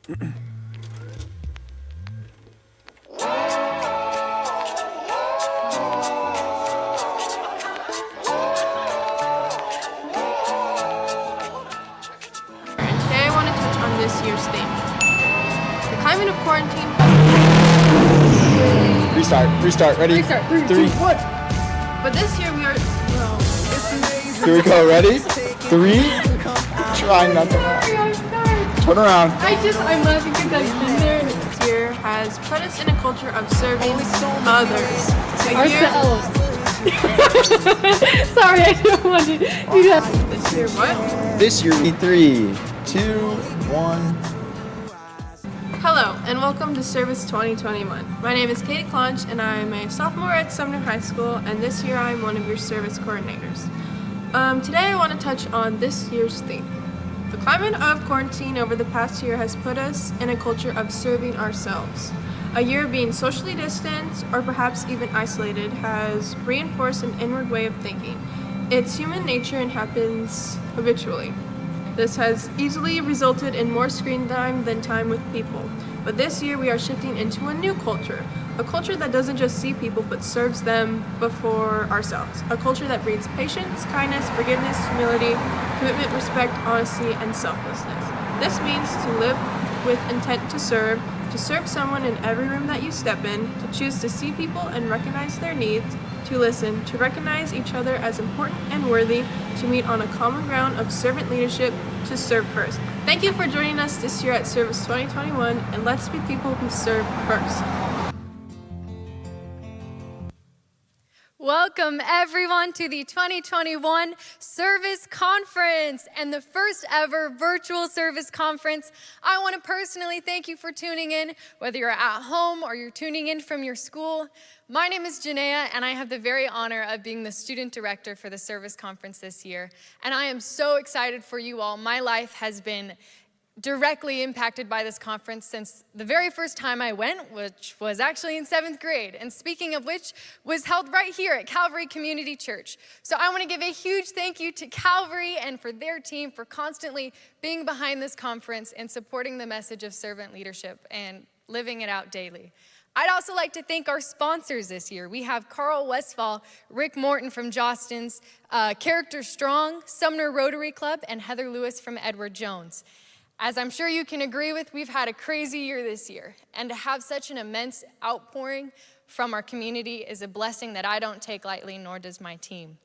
This year's theme. The climate of quarantine. Restart, ready? Restart, three, two, one. But this year we are, Here we go, ready? 3, trying not to laugh. Turn around. I'm laughing because I've been there. This year has put us in a culture of serving others. Ourselves. Sorry, I didn't want to do that. This year what? This year, 3, 2, 1. Hello, and welcome to Service 2021. My name is Katie Clonch, and I am a sophomore at Sumner High School, and this year I am one of your service coordinators. Today I want to touch on this year's theme. The climate of quarantine over the past year has put us in a culture of serving ourselves. A year of being socially distant, or perhaps even isolated, has reinforced an inward way of thinking. It's human nature and happens habitually. This has easily resulted in more screen time than time with people. But this year we are shifting into a new culture. A culture that doesn't just see people but serves them before ourselves. A culture that breeds patience, kindness, forgiveness, humility, commitment, respect, honesty, and selflessness. This means to live with intent to serve someone in every room that you step in, to choose to see people and recognize their needs, to listen, to recognize each other as important and worthy, to meet on a common ground of servant leadership, to serve first. Thank you for joining us this year at Service 2021, and let's be people who serve first. Welcome everyone to the 2021 Service Conference and the first ever virtual service conference. I want to personally thank you for tuning in, whether you're at home or you're tuning in from your school. My name is Janaea, and I have the very honor of being the student director for the service conference this year. And I am so excited for you all. My life has been directly impacted by this conference since the very first time I went, which was actually in 7th grade. And speaking of which, was held right here at Calvary Community Church. So I want to give a huge thank you to Calvary and for their team for constantly being behind this conference and supporting the message of servant leadership and living it out daily. I'd also like to thank our sponsors this year. We have Carl Westfall, Rick Morton from Jostens, Character Strong, Sumner Rotary Club, and Heather Lewis from Edward Jones. As I'm sure you can agree with, we've had a crazy year this year, and to have such an immense outpouring from our community is a blessing that I don't take lightly, nor does my team.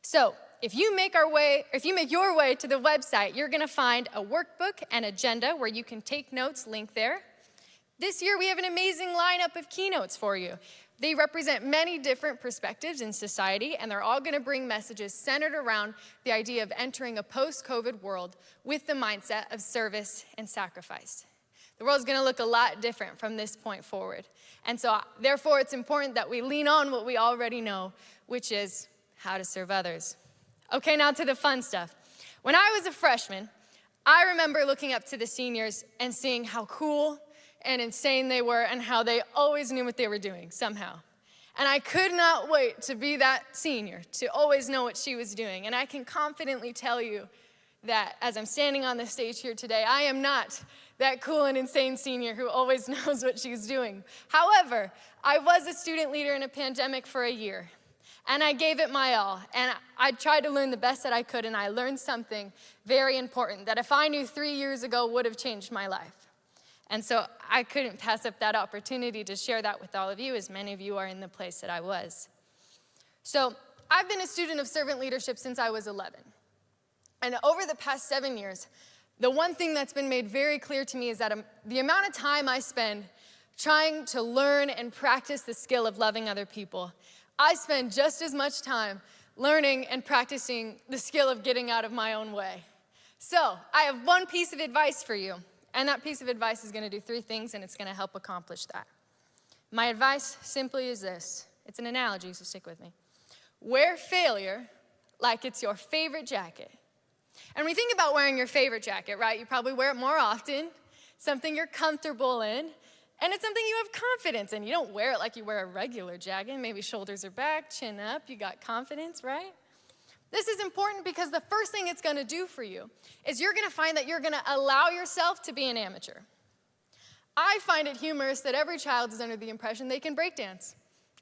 So if you make your way to the website, you're gonna find a workbook and agenda where you can take notes, link there. This year we have an amazing lineup of keynotes for you. They represent many different perspectives in society, and they're all gonna bring messages centered around the idea of entering a post-COVID world with the mindset of service and sacrifice. The world's gonna look a lot different from this point forward. And so, therefore, it's important that we lean on what we already know, which is how to serve others. Okay, now to the fun stuff. When I was a freshman, I remember looking up to the seniors and seeing how cool and insane they were and how they always knew what they were doing somehow. And I could not wait to be that senior, to always know what she was doing. And I can confidently tell you that as I'm standing on the stage here today, I am not that cool and insane senior who always knows what she's doing. However, I was a student leader in a pandemic for a year, and I gave it my all. And I tried to learn the best that I could, and I learned something very important that if I knew 3 years ago would have changed my life. And so I couldn't pass up that opportunity to share that with all of you, as many of you are in the place that I was. So I've been a student of servant leadership since I was 11. And over the past 7 years, the one thing that's been made very clear to me is that the amount of time I spend trying to learn and practice the skill of loving other people, I spend just as much time learning and practicing the skill of getting out of my own way. So I have one piece of advice for you. And that piece of advice is going to do 3 things, and it's going to help accomplish that. My advice simply is this. It's an analogy, so stick with me. Wear failure like it's your favorite jacket. And when you think about wearing your favorite jacket, right, you probably wear it more often, something you're comfortable in, and it's something you have confidence in. You don't wear it like you wear a regular jacket. Maybe shoulders are back, chin up, you got confidence, right? This is important because the first thing it's gonna do for you is you're gonna find that you're gonna allow yourself to be an amateur. I find it humorous that every child is under the impression they can breakdance.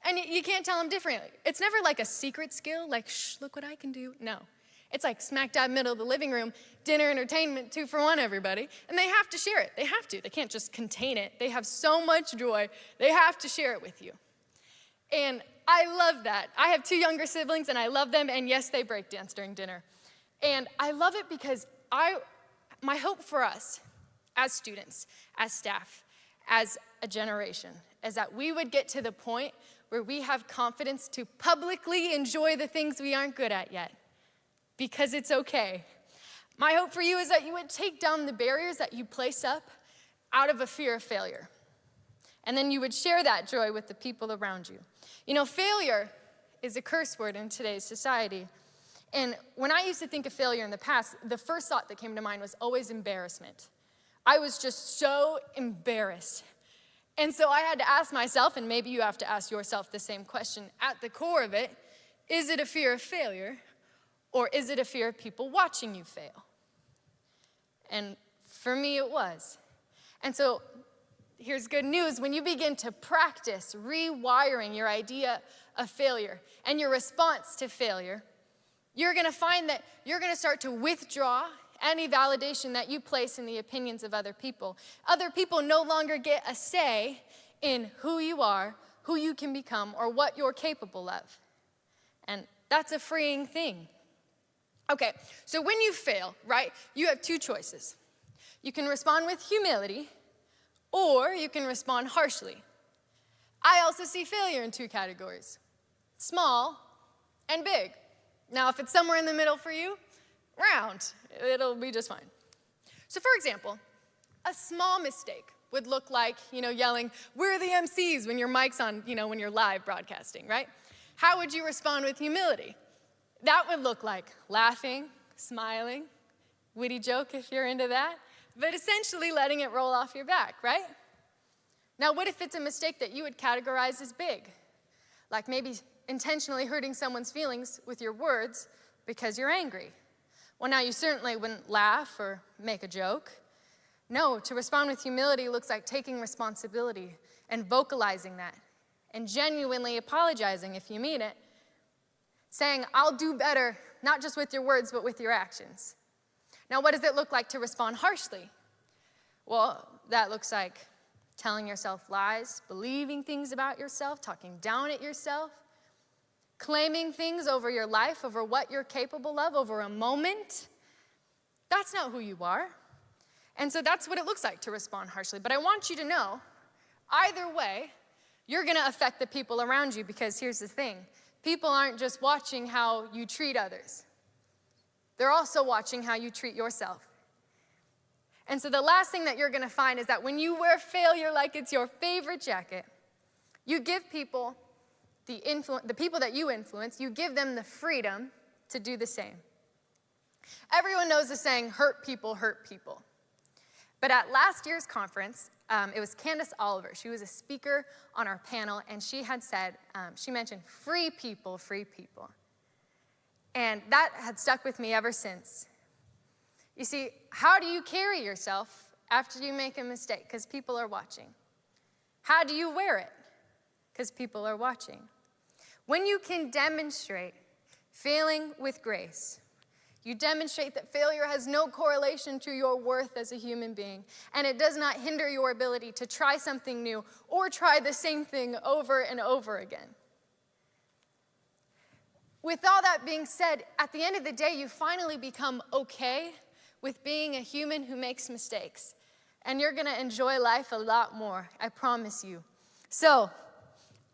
And you can't tell them differently. It's never like a secret skill, like, shh, look what I can do. No. It's like smack dab middle of the living room, dinner entertainment, 2 for 1, everybody. And they have to share it. They have to. They can't just contain it. They have so much joy. They have to share it with you. And I love that. I have 2 younger siblings, and I love them. And yes, they break dance during dinner. And I love it because my hope for us as students, as staff, as a generation, is that we would get to the point where we have confidence to publicly enjoy the things we aren't good at yet, because it's okay. My hope for you is that you would take down the barriers that you place up out of a fear of failure. And then you would share that joy with the people around you. You know, failure is a curse word in today's society. And when I used to think of failure in the past, the first thought that came to mind was always embarrassment. I was just so embarrassed. And so I had to ask myself, and maybe you have to ask yourself the same question, at the core of it, is it a fear of failure, or is it a fear of people watching you fail? And for me, it was. And so here's good news. When you begin to practice rewiring your idea of failure and your response to failure, you're going to find that you're going to start to withdraw any validation that you place in the opinions of other people. Other people no longer get a say in who you are, who you can become, or what you're capable of. And that's a freeing thing. Okay, so when you fail, right, you have 2 choices. You can respond with humility, or you can respond harshly. I also see failure in 2 categories, small and big. Now, if it's somewhere in the middle for you, round, it'll be just fine. So for example, a small mistake would look like, yelling, "We're the MCs" when your mic's on, when you're live broadcasting, right? How would you respond with humility? That would look like laughing, smiling, witty joke if you're into that, but essentially letting it roll off your back, right? Now, what if it's a mistake that you would categorize as big? Like maybe intentionally hurting someone's feelings with your words because you're angry. Well, now you certainly wouldn't laugh or make a joke. No, to respond with humility looks like taking responsibility and vocalizing that and genuinely apologizing if you mean it, saying, "I'll do better," not just with your words, but with your actions. Now, what does it look like to respond harshly? Well, that looks like telling yourself lies, believing things about yourself, talking down at yourself, claiming things over your life, over what you're capable of, over a moment. That's not who you are. And so that's what it looks like to respond harshly. But I want you to know, either way, you're going to affect the people around you, because here's the thing. People aren't just watching how you treat others. They're also watching how you treat yourself. And so the last thing that you're going to find is that when you wear failure like it's your favorite jacket, you give people the people that you influence, you give them the freedom to do the same. Everyone knows the saying, "Hurt people hurt people." But at last year's conference, it was Candace Oliver. She was a speaker on our panel, and she had said, she mentioned free people, free people. And that had stuck with me ever since. You see, how do you carry yourself after you make a mistake? Because people are watching. How do you wear it? Because people are watching. When you can demonstrate failing with grace, you demonstrate that failure has no correlation to your worth as a human being, and it does not hinder your ability to try something new or try the same thing over and over again. With all that being said, at the end of the day, you finally become okay with being a human who makes mistakes, and you're going to enjoy life a lot more, I promise you. So,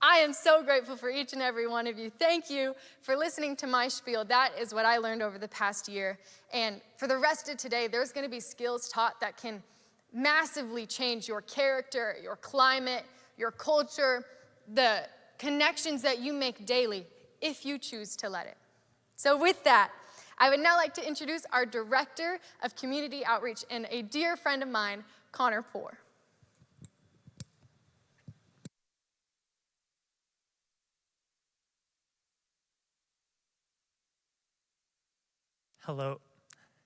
I am so grateful for each and every one of you. Thank you for listening to my spiel. That is what I learned over the past year. And for the rest of today, there's going to be skills taught that can massively change your character, your climate, your culture, the connections that you make daily, if you choose to let it. So with that, I would now like to introduce our Director of Community Outreach and a dear friend of mine, Connor Poore. Hello.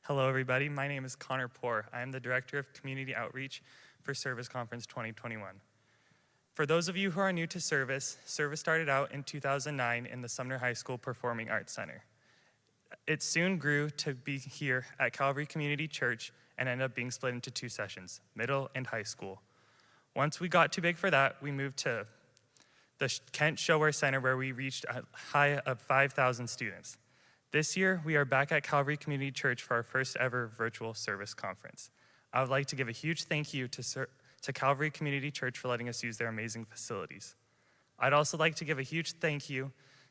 Hello, everybody. My name is Connor Poor. I am the Director of Community Outreach for Service Conference 2021. For those of you who are new to Service, Service started out in 2009 in the Sumner High School Performing Arts Center. It soon grew to be here at Calvary Community Church and ended up being split into two sessions, middle and high school. Once we got too big for that, we moved to the Kent Showwear Center, where we reached a high of 5,000 students. This year, we are back at Calvary Community Church for our first ever virtual service conference. I would like to give a huge thank you to Calvary Community Church for letting us use their amazing facilities. I'd also like to give a huge thank you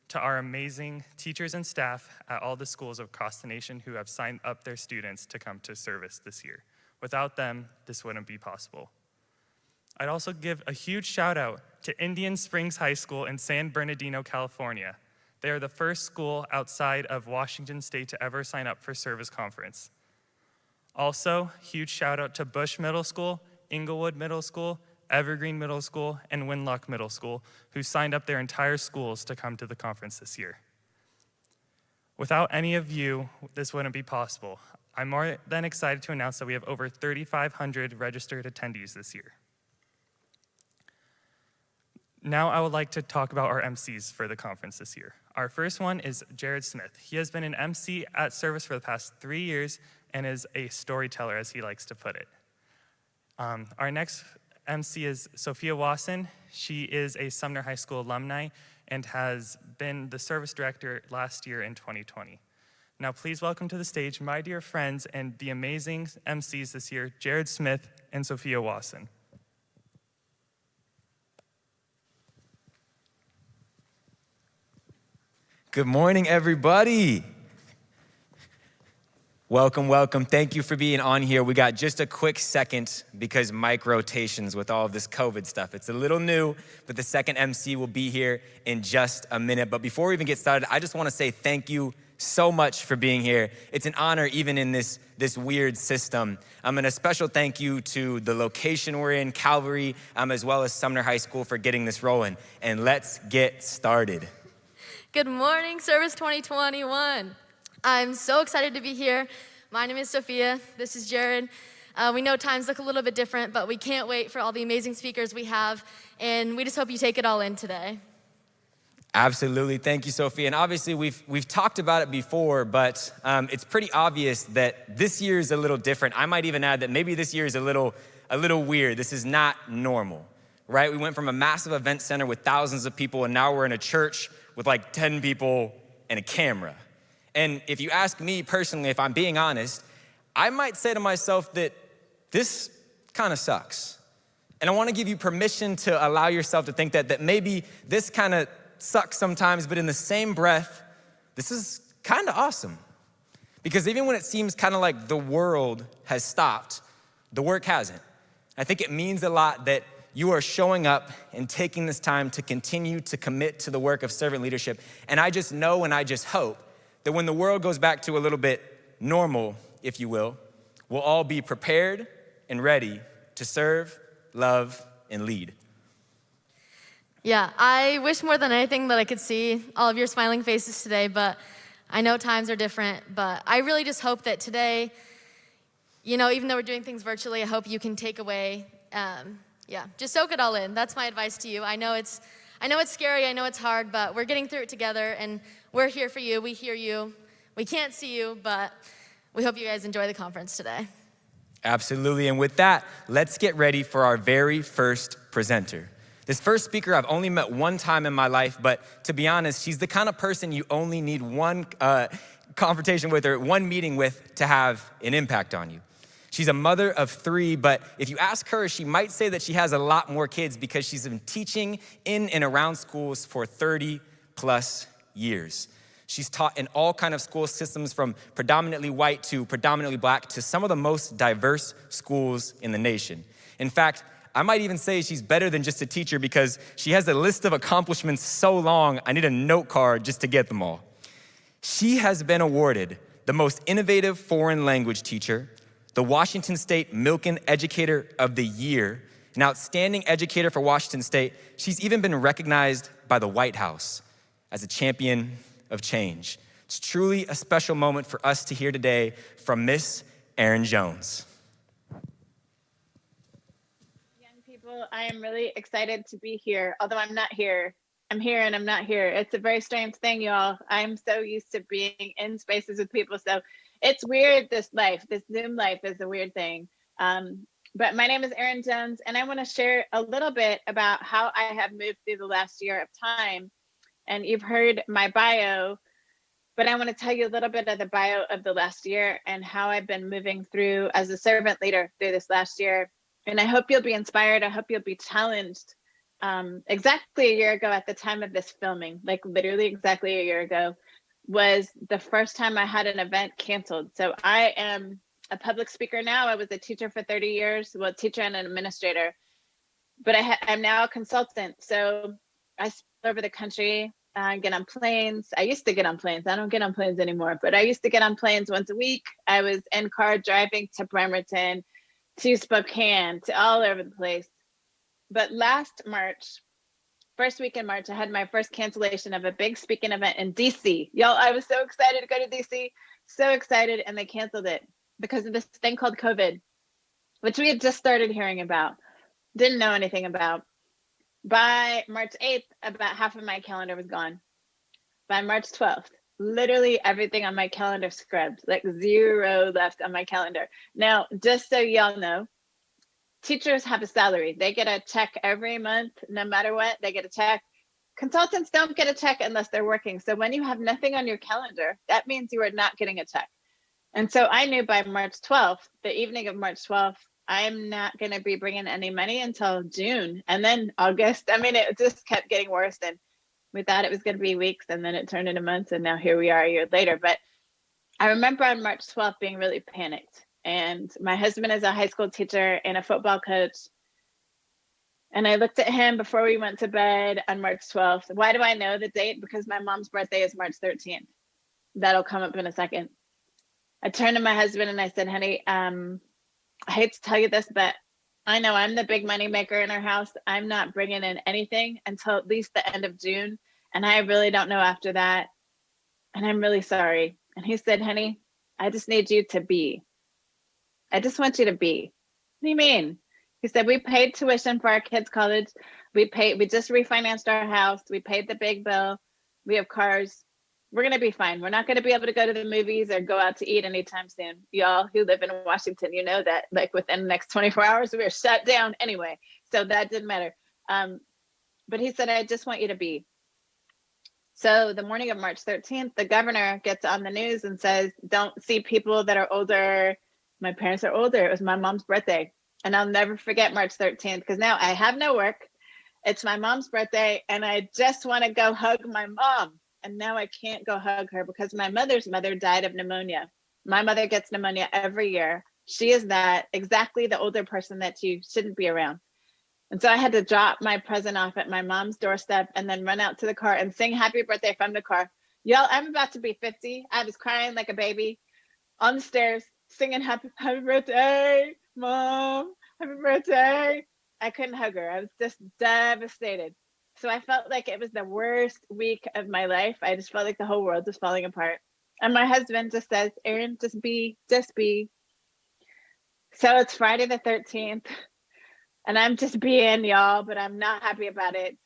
to our amazing teachers and staff at all the schools across the nation who have signed up their students to come to service this year. Without them, this wouldn't be possible. I'd also give a huge shout out to Indian Springs High School in San Bernardino, California. They are the first school outside of Washington State to ever sign up for Service Conference. Also, huge shout out to Bush Middle School, Inglewood Middle School, Evergreen Middle School, and Winlock Middle School, who signed up their entire schools to come to the conference this year. Without any of you, this wouldn't be possible. I'm more than excited to announce that we have over 3,500 registered attendees this year. Now I would like to talk about our MCs for the conference this year. Our first one is Jared Smith. He has been an MC at Service for the past 3 years and is a storyteller, as he likes to put it. Our next MC is Sophia Wasson. She is a Sumner High School alumni and has been the service director last year in 2020. Now please welcome to the stage my dear friends and the amazing MCs this year, Jared Smith and Sophia Wasson. Good morning, everybody. Welcome, welcome. Thank you for being on here. We got just a quick second because mic rotations with all of this COVID stuff. It's a little new, but the second MC will be here in just a minute. But before we even get started, I just want to say thank you so much for being here. It's an honor even in this weird system. And a special thank you to the location we're in, Calvary, as well as Sumner High School for getting this rolling. And let's get started. Good morning, Service 2021. I'm so excited to be here. My name is Sophia. This is Jared. We know times look a little bit different, but we can't wait for all the amazing speakers we have, and we just hope you take it all in today. Absolutely. Thank you, Sophia. And obviously, we've talked about it before, but it's pretty obvious that this year is a little different. I might even add that maybe this year is a little weird. This is not normal, right? We went from a massive event center with thousands of people, and now we're in a church with like 10 people and a camera. And if you ask me personally, if I'm being honest, I might say to myself that this kind of sucks. And I want to give you permission to allow yourself to think that maybe this kind of sucks sometimes, but in the same breath, this is kind of awesome. Because even when it seems kind of like the world has stopped, the work hasn't. I think it means a lot that you are showing up and taking this time to continue to commit to the work of servant leadership. And I just know and I just hope that when the world goes back to a little bit normal, if you will, we'll all be prepared and ready to serve, love, and lead. Yeah, I wish more than anything that I could see all of your smiling faces today, but I know times are different. But I really just hope that today, even though we're doing things virtually, I hope you can take away just soak it all in. That's my advice to you. I know it's scary, I know it's hard, but we're getting through it together, and we're here for you. We hear you. We can't see you, but we hope you guys enjoy the conference today. Absolutely, and with that, let's get ready for our very first presenter. This first speaker I've only met one time in my life, but to be honest, she's the kind of person you only need one confrontation with or one meeting with to have an impact on you. She's a mother of 3, but if you ask her, she might say that she has a lot more kids because she's been teaching in and around schools for 30 plus years. She's taught in all kind of school systems from predominantly white to predominantly black to some of the most diverse schools in the nation. In fact, I might even say she's better than just a teacher because she has a list of accomplishments so long, I need a note card just to get them all. She has been awarded the most innovative foreign language teacher, the Washington State Milken Educator of the Year, an outstanding educator for Washington State. She's even been recognized by the White House as a champion of change. It's truly a special moment for us to hear today from Miss Erin Jones. Young people, I am really excited to be here, although I'm not here. I'm here and I'm not here. It's a very strange thing, y'all. I'm so used to being in spaces with people. So it's weird, this Zoom life is a weird thing. But my name is Erin Jones, and I want to share a little bit about how I have moved through the last year of time. And you've heard my bio, but I want to tell you a little bit of the bio of the last year and how I've been moving through as a servant leader through this last year. And I hope you'll be inspired. I hope you'll be challenged. Exactly a year ago at the time of this filming, like literally exactly a year ago, was the first time I had an event canceled. So I am a public speaker now. I was a teacher for 30 years, well, teacher and an administrator, but I'm now a consultant. So I speak all over the country, get on planes. I used to get on planes. I don't get on planes anymore, but I used to get on planes once a week. I was in car driving to Bremerton, to Spokane, to all over the place. But last March, first week in March, I had my first cancellation of a big speaking event in DC. Y'all, I was so excited to go to DC, so excited, and they canceled it because of this thing called COVID, which we had just started hearing about, didn't know anything about. By March 8th, about half of my calendar was gone. By March 12th, literally everything on my calendar scrubbed, like zero left on my calendar. Now, just so y'all know, teachers have a salary. They get a check every month, no matter what, they get a check. Consultants don't get a check unless they're working. So when you have nothing on your calendar, that means you are not getting a check. And so I knew by March 12th, the evening of March 12th, I'm not going to be bringing any money until June and then August. I mean, it just kept getting worse. And we thought it was going to be weeks, and then it turned into months. And now here we are a year later. But I remember on March 12th being really panicked. And my husband is a high school teacher and a football coach. And I looked at him before we went to bed on March 12th. Why do I know the date? Because my mom's birthday is March 13th. That'll come up in a second. I turned to my husband and I said, honey, I hate to tell you this, but I know I'm the big money maker in our house. I'm not bringing in anything until at least the end of June. And I really don't know after that. And I'm really sorry. And he said, honey, I just need you to be. I just want you to be. What do you mean? He said, we paid tuition for our kids' college. We just refinanced our house. We paid the big bill. We have cars. We're going to be fine. We're not going to be able to go to the movies or go out to eat anytime soon. Y'all who live in Washington, you know that like within the next 24 hours, we were shut down anyway. So that didn't matter. But he said, I just want you to be. So the morning of March 13th, the governor gets on the news and says, don't see people that are older. My parents are older. It was my mom's birthday. And I'll never forget March 13th because now I have no work. It's my mom's birthday and I just want to go hug my mom. And now I can't go hug her because my mother's mother died of pneumonia. My mother gets pneumonia every year. She is that exactly the older person that you shouldn't be around. And so I had to drop my present off at my mom's doorstep and then run out to the car and sing happy birthday from the car. Y'all, I'm about to be 50. I was crying like a baby on the stairs, singing happy birthday, mom, happy birthday. I couldn't hug her. I was just devastated. So I felt like it was the worst week of my life. I just felt like the whole world was falling apart. And my husband just says, Erin, just be. So it's Friday the 13th and I'm just being, y'all, but I'm not happy about it.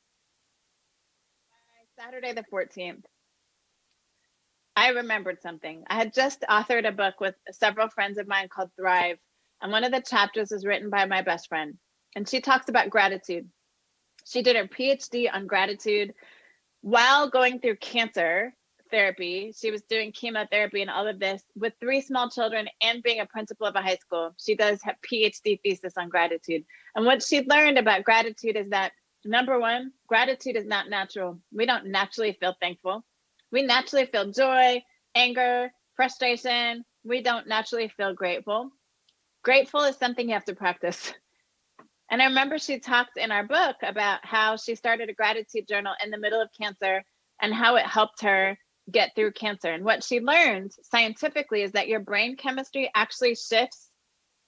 Saturday the 14th, I remembered something. I had just authored a book with several friends of mine called Thrive. And one of the chapters was written by my best friend. And she talks about gratitude. She did her PhD on gratitude while going through cancer therapy. She was doing chemotherapy and all of this with 3 small children and being a principal of a high school. She does have PhD thesis on gratitude. And what she learned about gratitude is that, number one, gratitude is not natural. We don't naturally feel thankful. We naturally feel joy, anger, frustration. We don't naturally feel grateful. Grateful is something you have to practice. And I remember she talked in our book about how she started a gratitude journal in the middle of cancer and how it helped her get through cancer. And what she learned scientifically is that your brain chemistry actually shifts.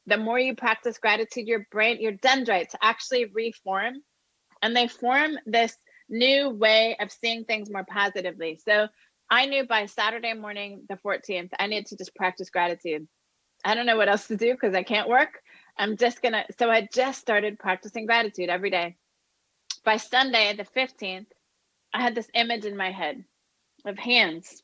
The more you practice gratitude, your dendrites actually reform, and they form this new way of seeing things more positively. So I knew by Saturday morning, the 14th, I needed to just practice gratitude. I don't know what else to do because I can't work. So I just started practicing gratitude every day. By Sunday, the 15th, I had this image in my head of hands.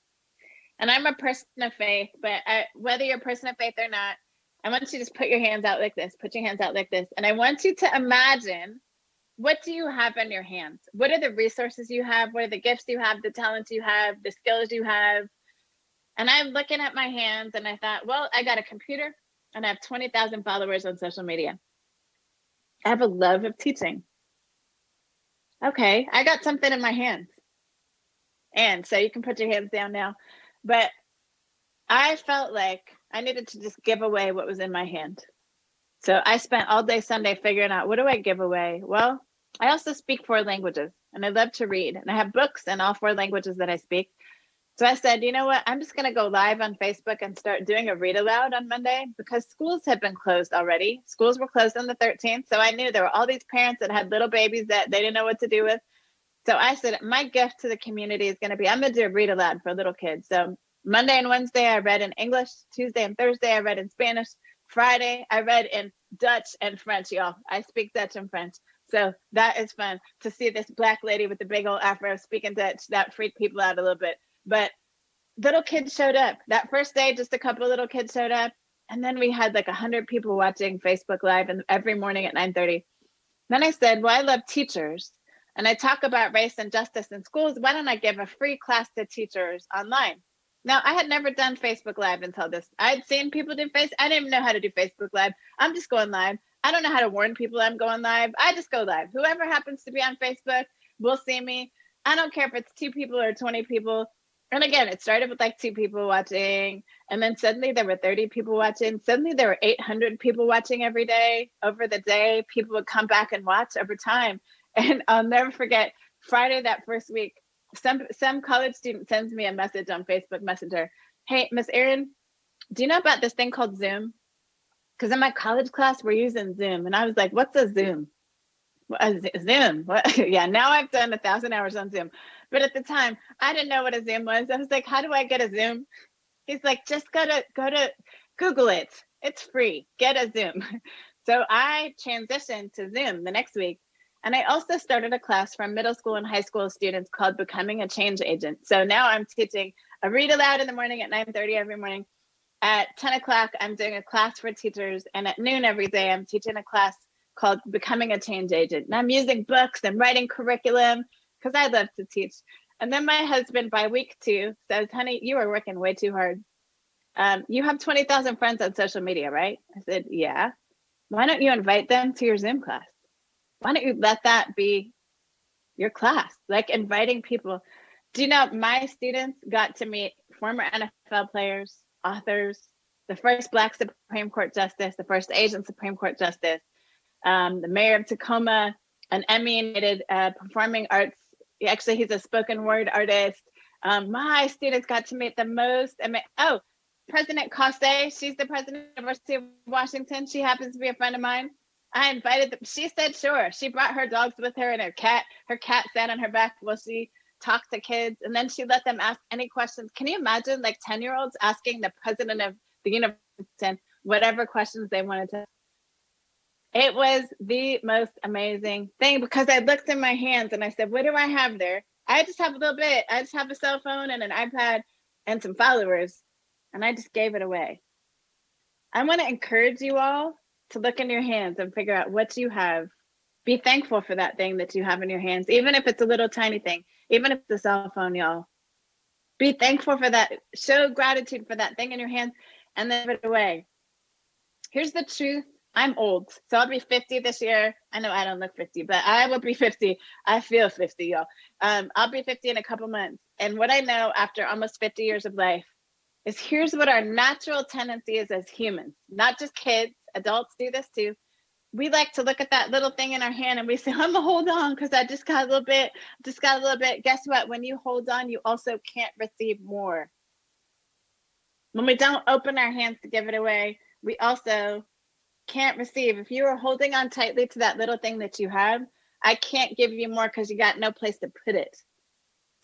And I'm a person of faith, but whether you're a person of faith or not, I want you to just put your hands out like this, put your hands out like this. And I want you to imagine, what do you have in your hands? What are the resources you have? What are the gifts you have, the talents you have, the skills you have? And I'm looking at my hands and I thought, well, I got a computer and I have 20,000 followers on social media. I have a love of teaching. Okay, I got something in my hands. And so you can put your hands down now. But I felt like I needed to just give away what was in my hand. So I spent all day Sunday figuring out, what do I give away? Well, I also speak 4 languages and I love to read, and I have books in all 4 languages that I speak. So I said, you know what? I'm just going to go live on Facebook and start doing a read aloud on Monday, because schools had been closed already. Schools were closed on the 13th. So I knew there were all these parents that had little babies that they didn't know what to do with. So I said, my gift to the community is going to be, I'm going to do a read aloud for little kids. So Monday and Wednesday, I read in English. Tuesday and Thursday, I read in Spanish. Friday, I read in Dutch and French, y'all. I speak Dutch and French. So that is fun to see this Black lady with the big old afro speaking Dutch. That freaked people out a little bit. But little kids showed up. That first day, just a couple of little kids showed up. And then we had like 100 people watching Facebook Live and every morning at 9:30. Then I said, well, I love teachers. And I talk about race and justice in schools. Why don't I give a free class to teachers online? Now, I had never done Facebook Live until this. I'd seen people do I didn't even know how to do Facebook Live. I'm just going live. I don't know how to warn people I'm going live. I just go live. Whoever happens to be on Facebook will see me. I don't care if it's 2 people or 20 people. And again, it started with like 2 people watching. And then suddenly there were 30 people watching. Suddenly there were 800 people watching every day. Over the day, people would come back and watch over time. And I'll never forget Friday that first week, some college student sends me a message on Facebook Messenger. Hey, Miss Erin, do you know about this thing called Zoom? Because in my college class, we're using Zoom. And I was like, what's a Zoom? Zoom? What? Yeah, now I've done 1,000 hours on Zoom. But at the time, I didn't know what a Zoom was. I was like, how do I get a Zoom? He's like, just go to Google it. It's free. Get a Zoom. So I transitioned to Zoom the next week. And I also started a class for middle school and high school students called Becoming a Change Agent. So now I'm teaching a read aloud in the morning at 9:30 every morning. At 10 o'clock, I'm doing a class for teachers. And at noon every day, I'm teaching a class called Becoming a Change Agent. And I'm using books and writing curriculum because I love to teach. And then my husband, by week 2, says, honey, you are working way too hard. You have 20,000 friends on social media, right? I said, yeah. Why don't you invite them to your Zoom class? Why don't you let that be your class? Like inviting people. Do you know my students got to meet former NFL players, authors, the first Black Supreme Court Justice, the first Asian Supreme Court Justice, the mayor of Tacoma, an Emmy-nominated performing arts. Actually, he's a spoken word artist. My students got to meet the most. President Coste, she's the president of the University of Washington. She happens to be a friend of mine. I invited them. She said, sure. She brought her dogs with her and her cat. Her cat sat on her back while she talked to kids. And then she let them ask any questions. Can you imagine like 10-year-olds asking the president of the university whatever questions they wanted to? It was the most amazing thing because I looked in my hands and I said, what do I have there? I just have a little bit. I just have a cell phone and an iPad and some followers. And I just gave it away. I want to encourage you all to look in your hands and figure out what you have. Be thankful for that thing that you have in your hands, even if it's a little tiny thing, even if it's a cell phone, y'all. Be thankful for that. Show gratitude for that thing in your hands and then give it away. Here's the truth. I'm old, so I'll be 50 this year. I know I don't look 50, but I will be 50. I feel 50, y'all. I'll be 50 in a couple months. And what I know after almost 50 years of life is here's what our natural tendency is as humans, not just kids, adults do this too. We like to look at that little thing in our hand and we say, I'm gonna hold on because I just got a little bit, Guess what? When you hold on, you also can't receive more. When we don't open our hands to give it away, we also can't receive. If you are holding on tightly to that little thing that you have, I can't give you more because you got no place to put it.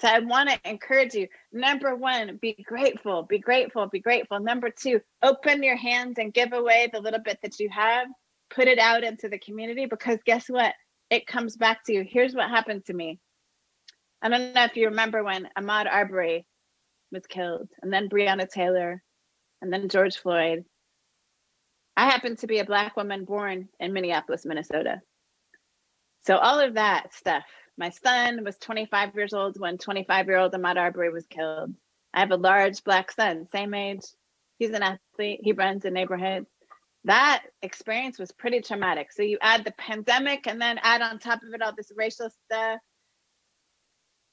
So I want to encourage you. Number one, be grateful, be grateful, be grateful. Number two, open your hands and give away the little bit that you have. Put it out into the community, because guess what? It comes back to you. Here's what happened to me. I don't know if you remember when Ahmaud Arbery was killed, and then Breonna Taylor, and then George Floyd. I happen to be a Black woman born in Minneapolis, Minnesota. So all of that stuff. My son was 25 years old when 25-year-old Ahmaud Arbery was killed. I have a large Black son, same age. He's an athlete. He runs a neighborhood. That experience was pretty traumatic. So you add the pandemic and then add on top of it all this racial stuff.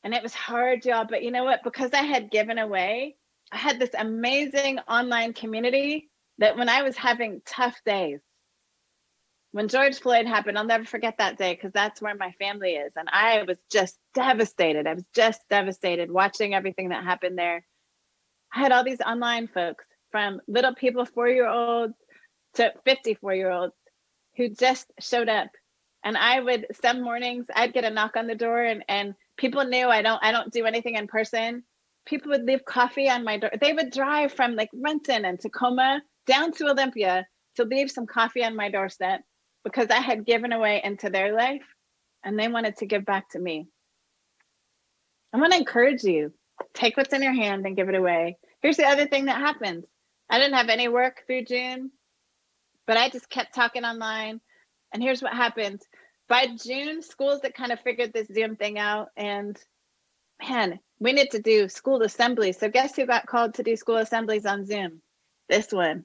And it was hard, y'all. But you know what? Because I had given away, I had this amazing online community that when I was having tough days, when George Floyd happened, I'll never forget that day, because that's where my family is. And I was just devastated. I was just devastated watching everything that happened there. I had all these online folks, from little people, 4-year-olds to 54-year-olds, who just showed up. And I would, some mornings I'd get a knock on the door, and people knew I don't do anything in person. People would leave coffee on my door. They would drive from like Renton and Tacoma down to Olympia to leave some coffee on my doorstep, because I had given away into their life and they wanted to give back to me. I want to encourage you, take what's in your hand and give it away. Here's the other thing that happens. I didn't have any work through June, but I just kept talking online. And here's what happened. By June, schools that kind of figured this Zoom thing out, and man, we need to do school assemblies. So guess who got called to do school assemblies on Zoom? This one,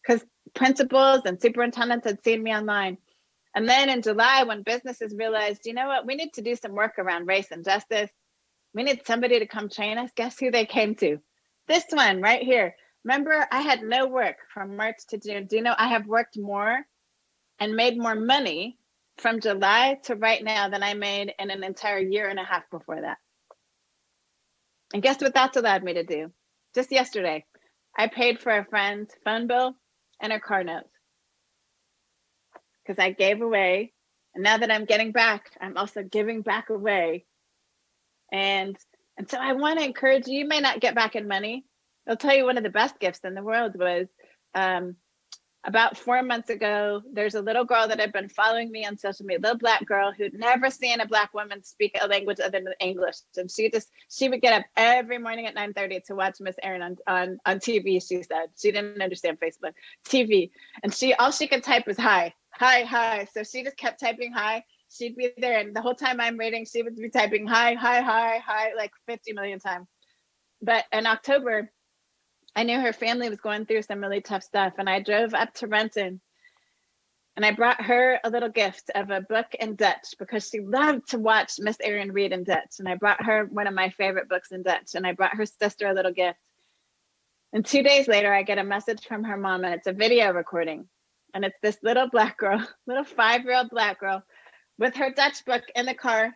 because principals and superintendents had seen me online. And then in July, when businesses realized, you know what, we need to do some work around race and justice. We need somebody to come train us. Guess who they came to? This one right here. Remember, I had no work from March to June. Do you know I have worked more and made more money from July to right now than I made in an entire year and a half before that? And guess what that's allowed me to do? Just yesterday, I paid for a friend's phone bill and her car note, because I gave away. And now that I'm getting back, I'm also giving back away. And so I want to encourage you. You may not get back in money. I'll tell you, one of the best gifts in the world was about 4 months ago, there's a little girl that had been following me on social media, a little Black girl who'd never seen a Black woman speak a language other than English. And she would get up every morning at 9:30 to watch Miss Erin on TV, she said. She didn't understand Facebook, TV. And all she could type was hi, hi, hi. So she just kept typing hi. She'd be there, and the whole time I'm reading, she would be typing hi, hi, hi, hi, like 50 million times. But in October, I knew her family was going through some really tough stuff. And I drove up to Renton, and I brought her a little gift of a book in Dutch, because she loved to watch Miss Erin read in Dutch. And I brought her one of my favorite books in Dutch, and I brought her sister a little gift. And 2 days later, I get a message from her mom, and it's a video recording. And it's this little Black girl, little 5-year-old Black girl with her Dutch book in the car.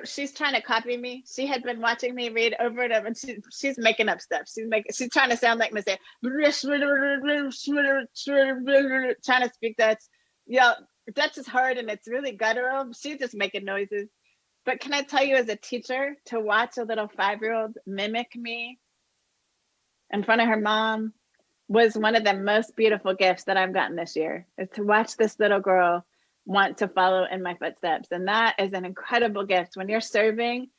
She's trying to copy me. She had been watching me read over and over, and she's making up stuff. She's trying to sound like Miss A. Trying to speak Dutch. Yeah, Dutch is hard and it's really guttural. She's just making noises. But can I tell you, as a teacher, to watch a little 5-year-old mimic me in front of her mom was one of the most beautiful gifts that I've gotten this year, is to watch this little girl want to follow in my footsteps. And that is an incredible gift when you're serving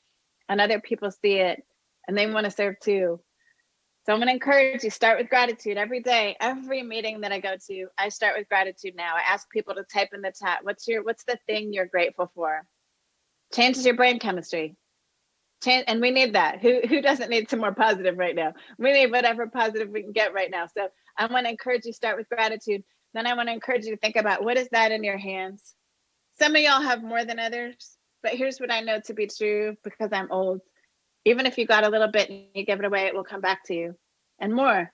and other people see it and they want to serve too. So I'm going to encourage you, start with gratitude every day. Every meeting that I go to, I start with gratitude now. I ask people to type in the chat, what's the thing you're grateful for? Changes your brain chemistry. And we need that. Who doesn't need some more positive right now? We need whatever positive we can get right now. So I want to encourage you, start with gratitude. Then I want to encourage you to think about, what is that in your hands? Some of y'all have more than others, but here's what I know to be true, because I'm old. Even if you got a little bit and you give it away, it will come back to you and more.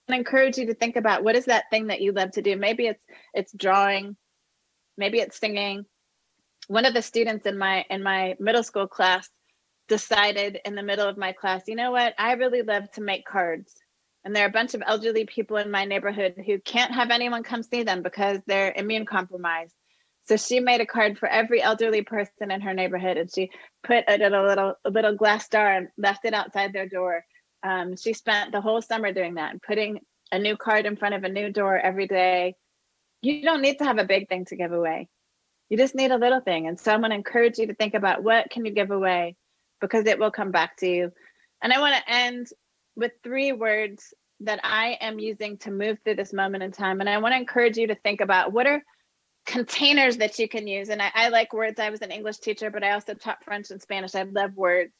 I encourage you to think about, what is that thing that you love to do? Maybe it's drawing, maybe it's singing. One of the students in my middle school class decided in the middle of my class, you know what, I really love to make cards. And there are a bunch of elderly people in my neighborhood who can't have anyone come see them because they're immune compromised. So she made a card for every elderly person in her neighborhood, and she put a little glass jar and left it outside their door. She spent the whole summer doing that and putting a new card in front of a new door every day. You don't need to have a big thing to give away. You just need a little thing. And so I'm going to encourage you to think about what can you give away, because it will come back to you. And I want to end with 3 words that I am using to move through this moment in time. And I want to encourage you to think about what are containers that you can use. And I like words. I was an English teacher, but I also taught French and Spanish. I love words.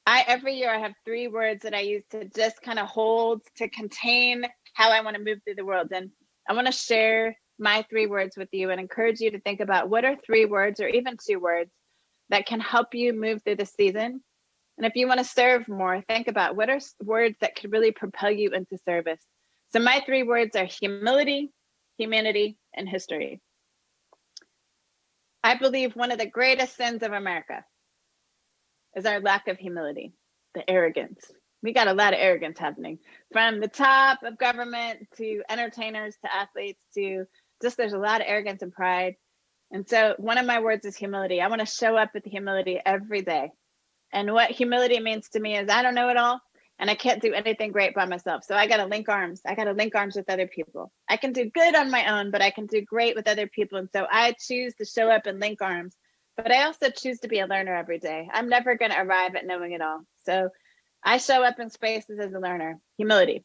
Every year I have 3 words that I use to just kind of hold, to contain how I want to move through the world. And I want to share my 3 words with you and encourage you to think about what are 3 words or even 2 words that can help you move through the season. And if you want to serve more, think about what are words that could really propel you into service. So my 3 words are humility, humanity, and history. I believe one of the greatest sins of America is our lack of humility, the arrogance. We got a lot of arrogance happening from the top of government to entertainers to athletes to just, there's a lot of arrogance and pride. And so one of my words is humility. I want to show up with humility every day. And what humility means to me is I don't know it all and I can't do anything great by myself. So I got to link arms. I got to link arms with other people. I can do good on my own, but I can do great with other people. And so I choose to show up and link arms, but I also choose to be a learner every day. I'm never going to arrive at knowing it all. So I show up in spaces as a learner. Humility.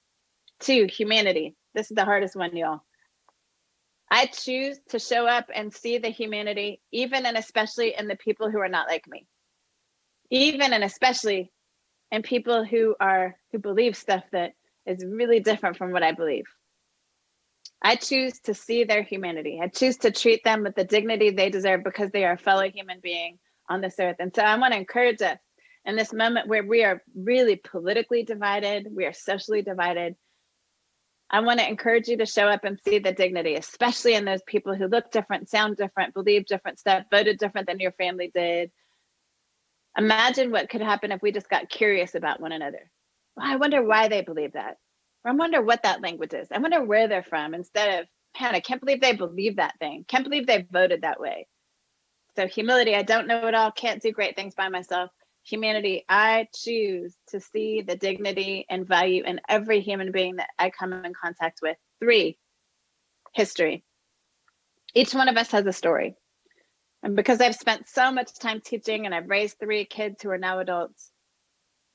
2, humanity. This is the hardest one, y'all. I choose to show up and see the humanity, even and especially in the people who are not like me. Even and especially in people who believe stuff that is really different from what I believe. I choose to see their humanity. I choose to treat them with the dignity they deserve because they are a fellow human being on this earth. And so I want to encourage us in this moment where we are really politically divided, we are socially divided. I want to encourage you to show up and see the dignity, especially in those people who look different, sound different, believe different stuff, voted different than your family did. Imagine what could happen if we just got curious about one another. Well, I wonder why they believe that. Or I wonder what that language is. I wonder where they're from, instead of, man, I can't believe they believe that thing. Can't believe they voted that way. So humility, I don't know it all, can't do great things by myself. Humanity, I choose to see the dignity and value in every human being that I come in contact with. 3, history. Each one of us has a story. And because I've spent so much time teaching and I've raised 3 kids who are now adults,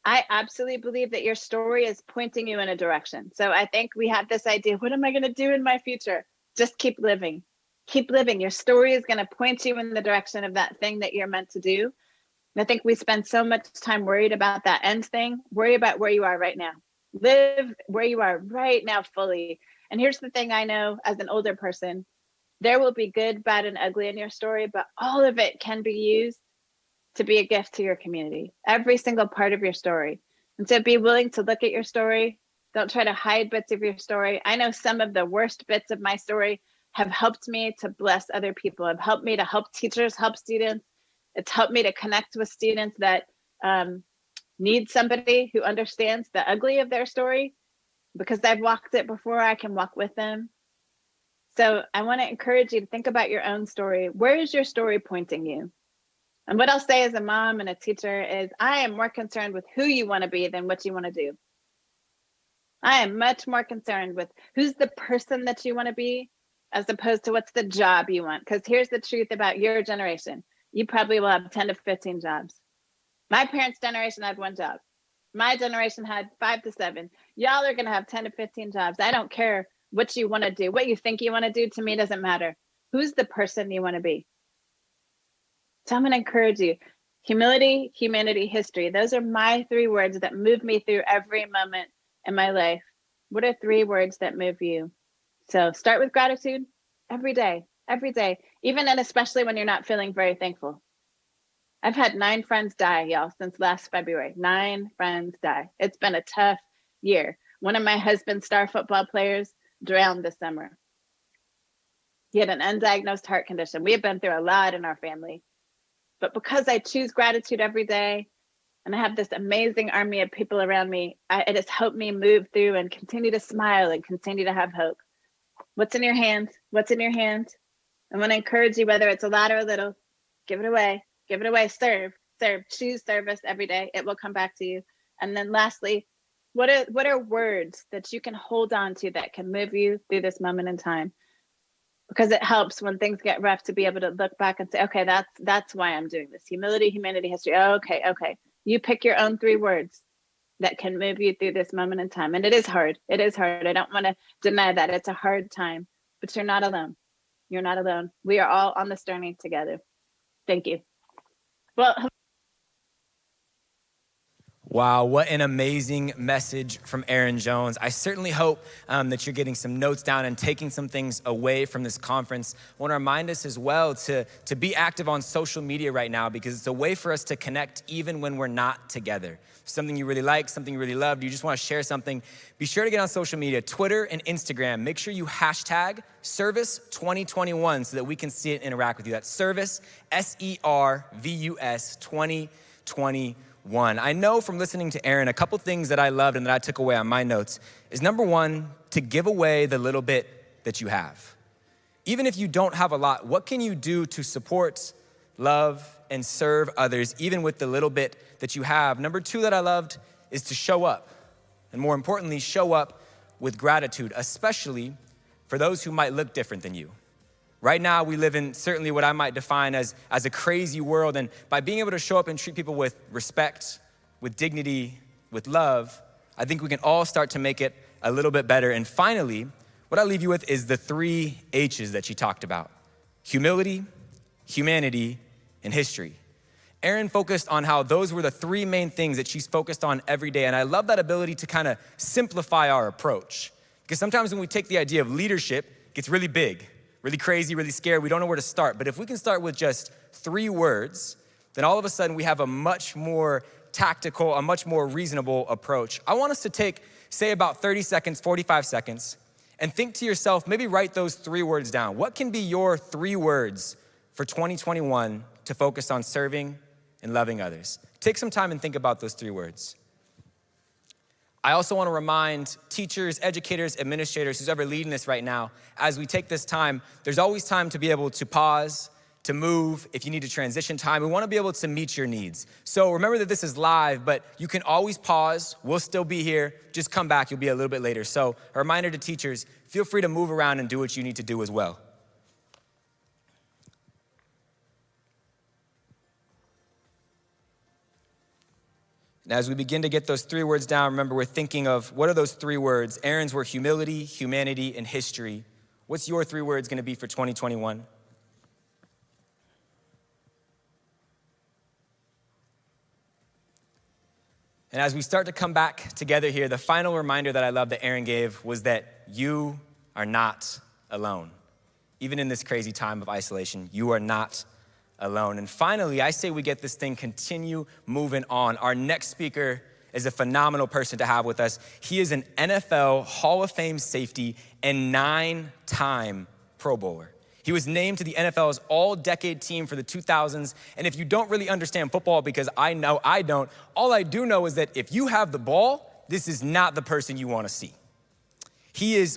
I absolutely believe that your story is pointing you in a direction. So I think we have this idea, what am I going to do in my future? Just keep living. Keep living. Your story is going to point you in the direction of that thing that you're meant to do. And I think we spend so much time worried about that end thing. Worry about where you are right now. Live where you are right now fully. And here's the thing I know as an older person, there will be good, bad, and ugly in your story, but all of it can be used to be a gift to your community. Every single part of your story. And so be willing to look at your story. Don't try to hide bits of your story. I know some of the worst bits of my story have helped me to bless other people, have helped me to help teachers, help students. It's helped me to connect with students that need somebody who understands the ugly of their story. Because I've walked it before, I can walk with them. So I want to encourage you to think about your own story. Where is your story pointing you? And what I'll say as a mom and a teacher is I am more concerned with who you want to be than what you want to do. I am much more concerned with who's the person that you want to be as opposed to what's the job you want. Because here's the truth about your generation. You probably will have 10 to 15 jobs. My parents' generation had 1 job. My generation had 5 to 7. Y'all are going to have 10 to 15 jobs. I don't care what you want to do. What you think you want to do, to me, doesn't matter. Who's the person you want to be? So I'm going to encourage you. Humility, humanity, history. Those are my 3 words that move me through every moment in my life. What are 3 words that move you? So start with gratitude every day, even and especially when you're not feeling very thankful. I've had 9 friends die, y'all, since last February. 9 friends die. It's been a tough year. One of my husband's star football players drowned this summer. He had an undiagnosed heart condition. We have been through a lot in our family. But because I choose gratitude every day, and I have this amazing army of people around me, it has helped me move through and continue to smile and continue to have hope. What's in your hand? What's in your hand? I want to encourage you, whether it's a lot or a little, give it away, serve, choose service every day. It will come back to you. And then lastly, what are words that you can hold on to that can move you through this moment in time? Because it helps when things get rough to be able to look back and say, okay, that's why I'm doing this. Humility, humanity, history. Okay. You pick your own 3 words that can move you through this moment in time. And it is hard. I don't want to deny that. It's a hard time, but you're not alone. You're not alone. We are all on this journey together. Thank you. Well, Wow, what an amazing message from Erin Jones. I certainly hope that you're getting some notes down and taking some things away from this conference. I want to remind us as well to be active on social media right now, because it's a way for us to connect even when we're not together. Something you really like, something you really loved, you just want to share something, be sure to get on social media, Twitter and Instagram. Make sure you hashtag Service 2021 so that we can see it and interact with you. That's Service, SERVUS 2021. I know from listening to Erin, a couple things that I loved and that I took away on my notes is, number one, to give away the little bit that you have. Even if you don't have a lot, what can you do to support, love, and serve others, even with the little bit that you have? Number two that I loved is to show up. And more importantly, show up with gratitude, especially for those who might look different than you. Right now, we live in certainly what I might define as a crazy world. And by being able to show up and treat people with respect, with dignity, with love, I think we can all start to make it a little bit better. And finally, what I leave you with is the 3 H's that she talked about: humility, humanity, and history. Erin focused on how those were the 3 main things that she's focused on every day. And I love that ability to kind of simplify our approach. Because sometimes when we take the idea of leadership, it gets really big, really crazy, really scared. We don't know where to start. But if we can start with just 3 words, then all of a sudden we have a much more tactical, a much more reasonable approach. I want us to say about 30 seconds, 45 seconds, and think to yourself, maybe write those 3 words down. What can be your 3 words for 2021 to focus on serving and loving others? Take some time and think about those 3 words. I also want to remind teachers, educators, administrators, who's ever leading this right now, as we take this time, there's always time to be able to pause, to move. If you need to transition time, we want to be able to meet your needs. So remember that this is live, but you can always pause. We'll still be here. Just come back. You'll be a little bit later. So a reminder to teachers, feel free to move around and do what you need to do as well. And as we begin to get those 3 words down, remember we're thinking of what are those 3 words? Erin's were humility, humanity, and history. What's your 3 words gonna be for 2021? And as we start to come back together here, the final reminder that I love that Erin gave was that you are not alone. Even in this crazy time of isolation, you are not alone. And finally, I say we get this thing continue moving on. Our next speaker is a phenomenal person to have with us. He is an NFL Hall of Fame safety and 9-time Pro Bowler. He was named to the NFL's all-decade team for the 2000s. And if you don't really understand football, because I know I don't, all I do know is that if you have the ball, this is not the person you want to see.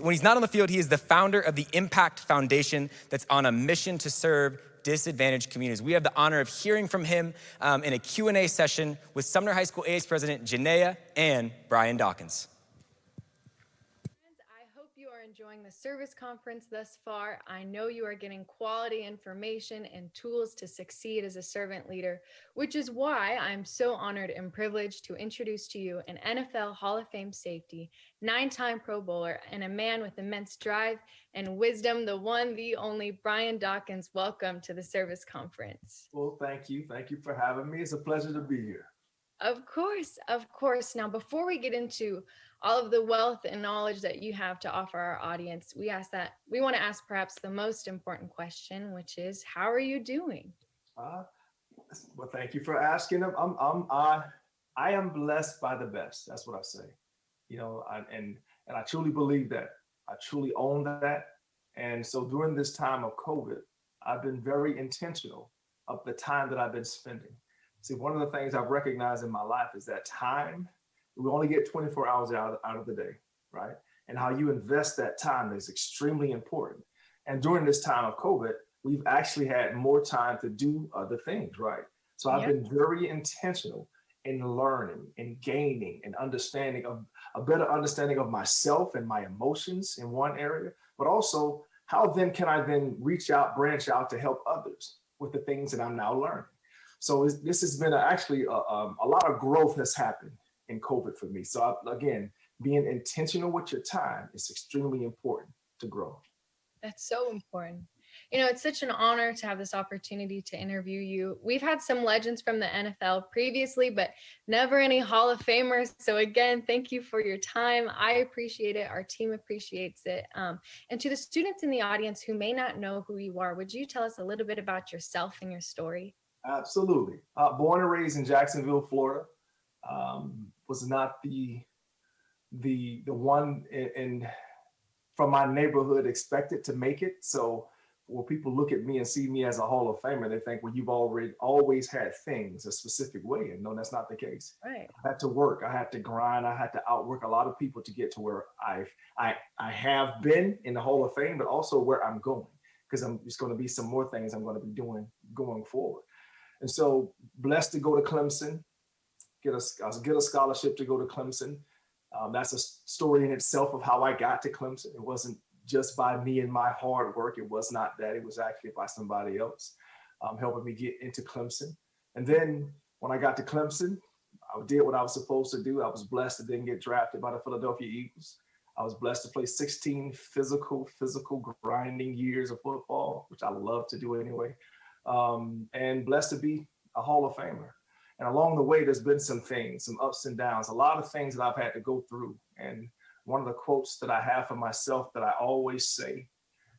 When he's not on the field, he is the founder of the Impact Foundation that's on a mission to serve disadvantaged communities. We have the honor of hearing from him in a Q&A session with Sumner High School AS President Janaea and Brian Dawkins. Friends, I hope you are enjoying the service conference thus far. I know you are getting quality information and tools to succeed as a servant leader, which is why I'm so honored and privileged to introduce to you an NFL Hall of Fame safety, 9-time Pro Bowler, and a man with immense drive and wisdom, the one, the only, Brian Dawkins. Welcome to the service conference. Well, thank you. Thank you for having me. It's a pleasure to be here. Of course, of course. Now, before we get into all of the wealth and knowledge that you have to offer our audience, we want to ask perhaps the most important question, which is, how are you doing? Well, thank you for asking. I am blessed by the best. That's what I say. You know, and I truly believe that. I truly own that. And so during this time of COVID, I've been very intentional of the time that I've been spending. See, one of the things I've recognized in my life is that time, we only get 24 hours out of the day, right? And how you invest that time is extremely important. And during this time of COVID, we've actually had more time to do other things, right? So I've been very intentional in learning and gaining and understanding of a better understanding of myself and my emotions in one area, but also how then can I then reach out, branch out to help others with the things that I'm now learning. So this has been actually a lot of growth has happened in COVID for me. So again, being intentional with your time is extremely important to grow. That's so important. You know, it's such an honor to have this opportunity to interview you. We've had some legends from the NFL previously, but never any Hall of Famers. So again, thank you for your time. I appreciate it. Our team appreciates it. And to the students in the audience who may not know who you are, would you tell us a little bit about yourself and your story? Absolutely. Born and raised in Jacksonville, Florida. Was not the one in from my neighborhood expected to make it. So when people look at me and see me as a Hall of Famer, they think, well, you've always had things a specific way. And no, that's not the case. Right. I had to work, I had to grind, I had to outwork a lot of people to get to where I have been in the Hall of Fame, but also where I'm going, because it's going to be some more things I'm going to be doing going forward. And so blessed to go to Clemson, get a scholarship to go to Clemson. That's a story in itself of how I got to Clemson. It wasn't just by me and my hard work. It was not that. It was actually by somebody else helping me get into Clemson. And then when I got to Clemson, I did what I was supposed to do. I was blessed to then get drafted by the Philadelphia Eagles. I was blessed to play 16 physical, grinding years of football, which I love to do anyway. And blessed to be a Hall of Famer. And along the way, there's been some things, some ups and downs, a lot of things that I've had to go through. And one of the quotes that I have for myself that I always say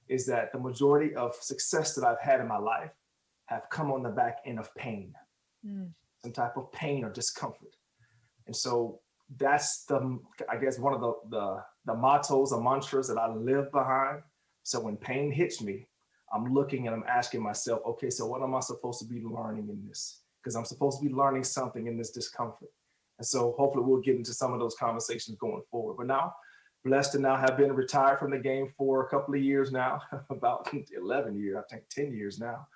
is that the majority of success that I've had in my life have come on the back end of pain, some type of pain or discomfort. And so that's I guess one of the mottos or mantras that I live behind. So when pain hits me, I'm looking and I'm asking myself, okay, so what am I supposed to be learning in this? Because I'm supposed to be learning something in this discomfort. And so hopefully we'll get into some of those conversations going forward. But now, blessed to now have been retired from the game for a couple of years now, about 11 years, I think 10 years now,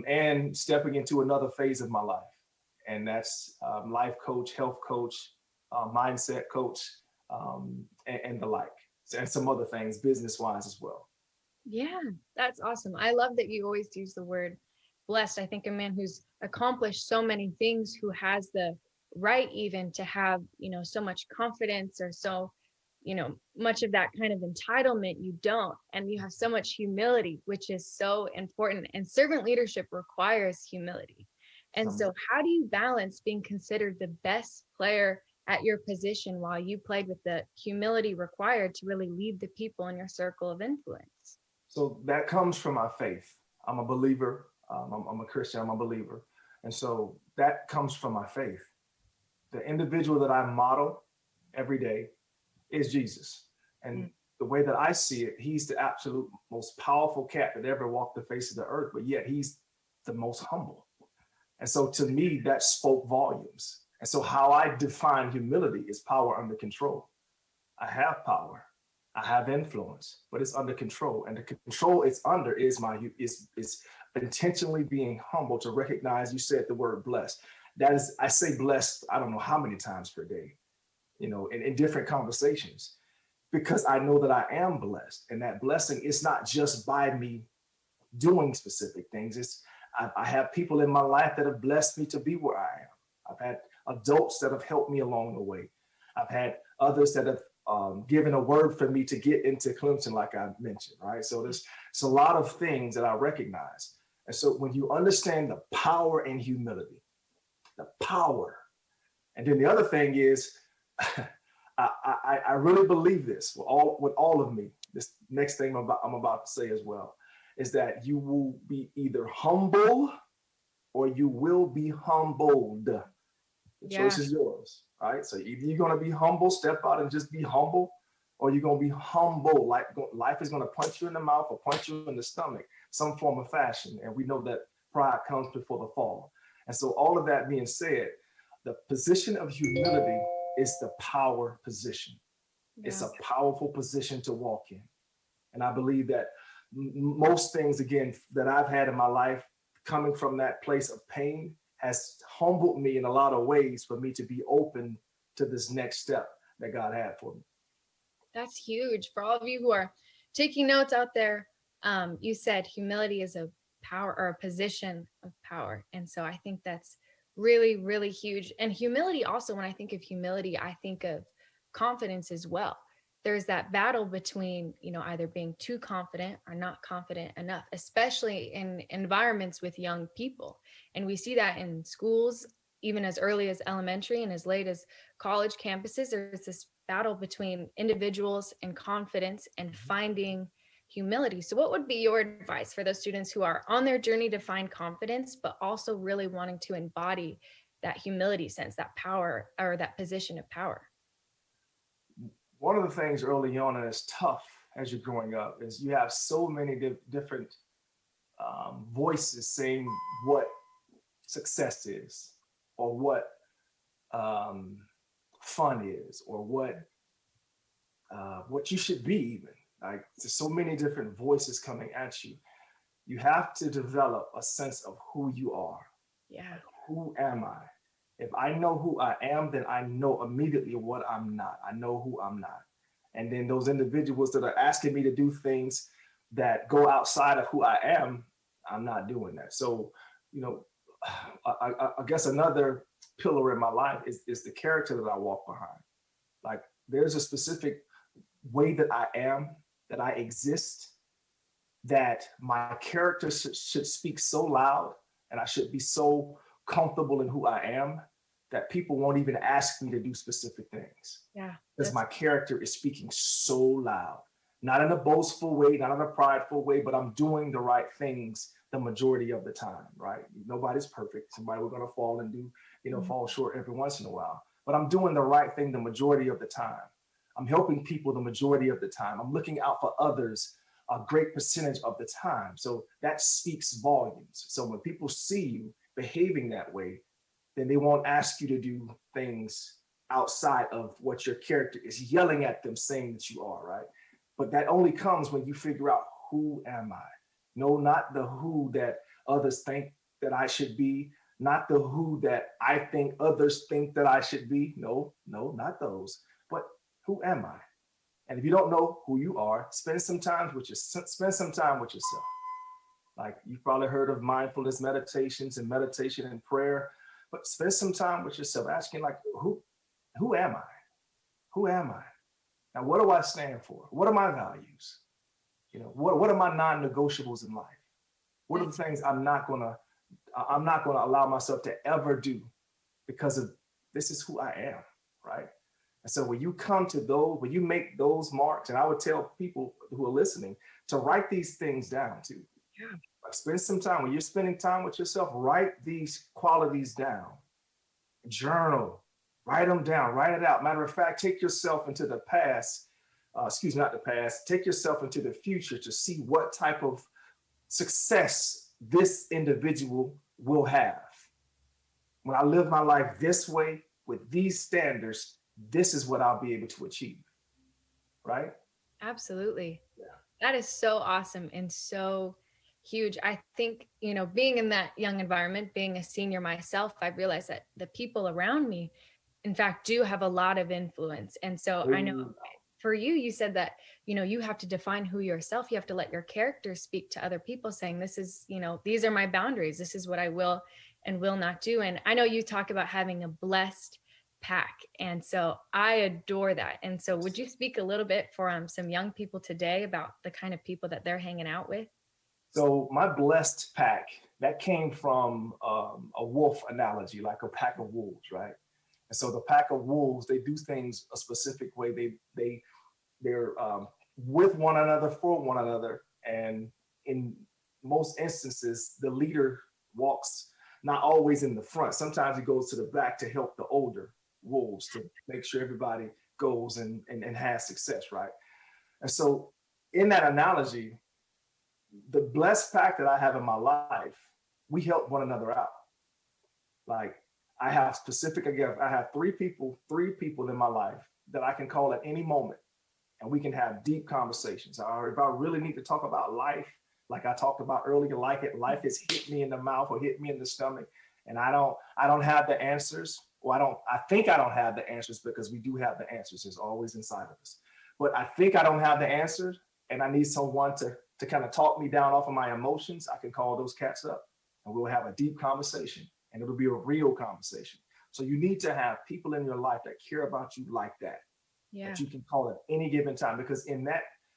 and stepping into another phase of my life. And that's life coach, health coach, mindset coach, and the like, and some other things business-wise as well. Yeah, that's awesome. I love that you always use the word blessed. I think a man who's accomplished so many things, who has the right even to have, so much confidence or so, much of that kind of entitlement, you don't. And you have so much humility, which is so important. And servant leadership requires humility. And so how do you balance being considered the best player at your position while you played with the humility required to really lead the people in your circle of influence? So that comes from my faith. I'm a believer. I'm a Christian. I'm a believer. And so that comes from my faith. The individual that I model every day is Jesus. And the way that I see it, he's the absolute most powerful cat that ever walked the face of the earth, but yet he's the most humble. And so to me, that spoke volumes. And so how I define humility is power under control. I have power. I have influence, but it's under control. And the control it's under is intentionally being humble to recognize, you said the word blessed. That is, I say blessed, I don't know how many times per day, in different conversations, because I know that I am blessed. And that blessing is not just by me doing specific things. I have people in my life that have blessed me to be where I am. I've had adults that have helped me along the way. I've had others that have given a word for me to get into Clemson, like I mentioned, right? So it's a lot of things that I recognize. And so when you understand the power and humility, the power, and then the other thing is, I really believe this with all of me. This next thing I'm about to say as well is that you will be either humble or you will be humbled. The choice is yours, right? So either you're going to be humble, step out and just be humble, or you're going to be humble. Like life is going to punch you in the mouth or punch you in the stomach, some form of fashion. And we know that pride comes before the fall. And so all of that being said, the position of humility is the power position. Yeah. It's a powerful position to walk in. And I believe that most things, again, that I've had in my life coming from that place of pain has humbled me in a lot of ways for me to be open to this next step that God had for me. That's huge. For all of you who are taking notes out there, you said humility is a power or a position of power. And so I think that's really, really huge. And humility also, when I think of humility, I think of confidence as well. There's that battle between, either being too confident or not confident enough, especially in environments with young people. And we see that in schools, even as early as elementary and as late as college campuses. There's this battle between individuals and confidence and finding humility. So what would be your advice for those students who are on their journey to find confidence, but also really wanting to embody that humility sense, that power, or that position of power? One of the things early on, and it's tough as you're growing up, is you have so many different voices saying what success is, or what fun is, or what you should be even. Like, there's so many different voices coming at you. You have to develop a sense of who you are. Yeah. Like, who am I? If I know who I am, then I know immediately what I'm not. I know who I'm not. And then those individuals that are asking me to do things that go outside of who I am, I'm not doing that. So, I guess another pillar in my life is the character that I walk behind. Like, there's a specific way that I am, that I exist, that my character should speak so loud, and I should be so comfortable in who I am that people won't even ask me to do specific things. Yeah. Because my character is speaking so loud, not in a boastful way, not in a prideful way, but I'm doing the right things the majority of the time, right? Nobody's perfect. Somebody we're going to fall and do, fall short every once in a while, but I'm doing the right thing the majority of the time. I'm helping people the majority of the time. I'm looking out for others a great percentage of the time. So that speaks volumes. So when people see you behaving that way, then they won't ask you to do things outside of what your character is yelling at them, saying that you are, right? But that only comes when you figure out, who am I? No, not the who that others think that I should be, not the who that I think others think that I should be. No, not those, but who am I? And if you don't know who you are, spend some time with yourself. Like, you've probably heard of mindfulness meditations and meditation and prayer, but spend some time with yourself, asking, like, who am I? Who am I? Now, what do I stand for? What are my values? What are my non-negotiables in life? What are the things I'm not gonna allow myself to ever do, because of this is who I am, right? And so when you come to those, when you make those marks, and I would tell people who are listening to write these things down too. Yeah. Like, spend some time, when you're spending time with yourself, write these qualities down. Journal, write them down, write it out. Matter of fact, take yourself into the past, take yourself into the future to see what type of success this individual will have. When I live my life this way, with these standards, this is what I'll be able to achieve, right? Absolutely. Yeah. That is so awesome and so huge. I think, being in that young environment, being a senior myself, I realized that the people around me, in fact, do have a lot of influence. And so I know for you, you said that, you have to define who yourself, you have to let your character speak to other people, saying, this is, these are my boundaries. This is what I will and will not do. And I know you talk about having a blessed pack. And so I adore that. And so would you speak a little bit for some young people today about the kind of people that they're hanging out with? So my blessed pack, that came from a wolf analogy, like a pack of wolves, right? And so the pack of wolves, they do things a specific way. They're with one another, for one another. And in most instances, the leader walks not always in the front. Sometimes he goes to the back to help the older wolves, to make sure everybody goes and has success, right? And so in that analogy, the blessed pack that I have in my life, we help one another out. Like, I have three people in my life that I can call at any moment, and we can have deep conversations. Or if I really need to talk about life, like I talked about earlier, life has hit me in the mouth or hit me in the stomach, and I don't have the answers. Well, I think I don't have the answers, because we do have the answers. It's always inside of us. But I think I don't have the answers, and I need someone to kind of talk me down off of my emotions. I can call those cats up, and we'll have a deep conversation, and it'll be a real conversation. So you need to have people in your life that care about you like that, that you can call at any given time, because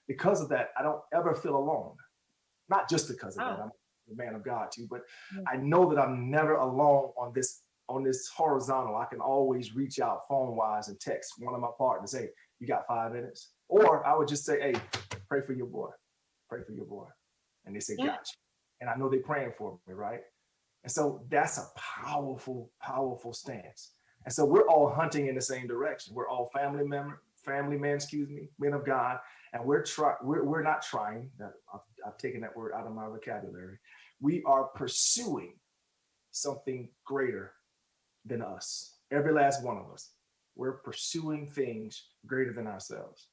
because of that, I don't ever feel alone. Not just because of that, I'm a man of God too, but I know that I'm never alone on this horizontal. I can always reach out phone wise and text one of my partners, hey, you got 5 minutes? Or I would just say, hey, pray for your boy, pray for your boy. And they say, gotcha. And I know they're praying for me, right? And so that's a powerful, powerful stance. And so we're all hunting in the same direction. We're all family men, men of God. And we're not trying, I've taken that word out of my vocabulary. We are pursuing something greater than us. Every last one of us. We're pursuing things greater than ourselves.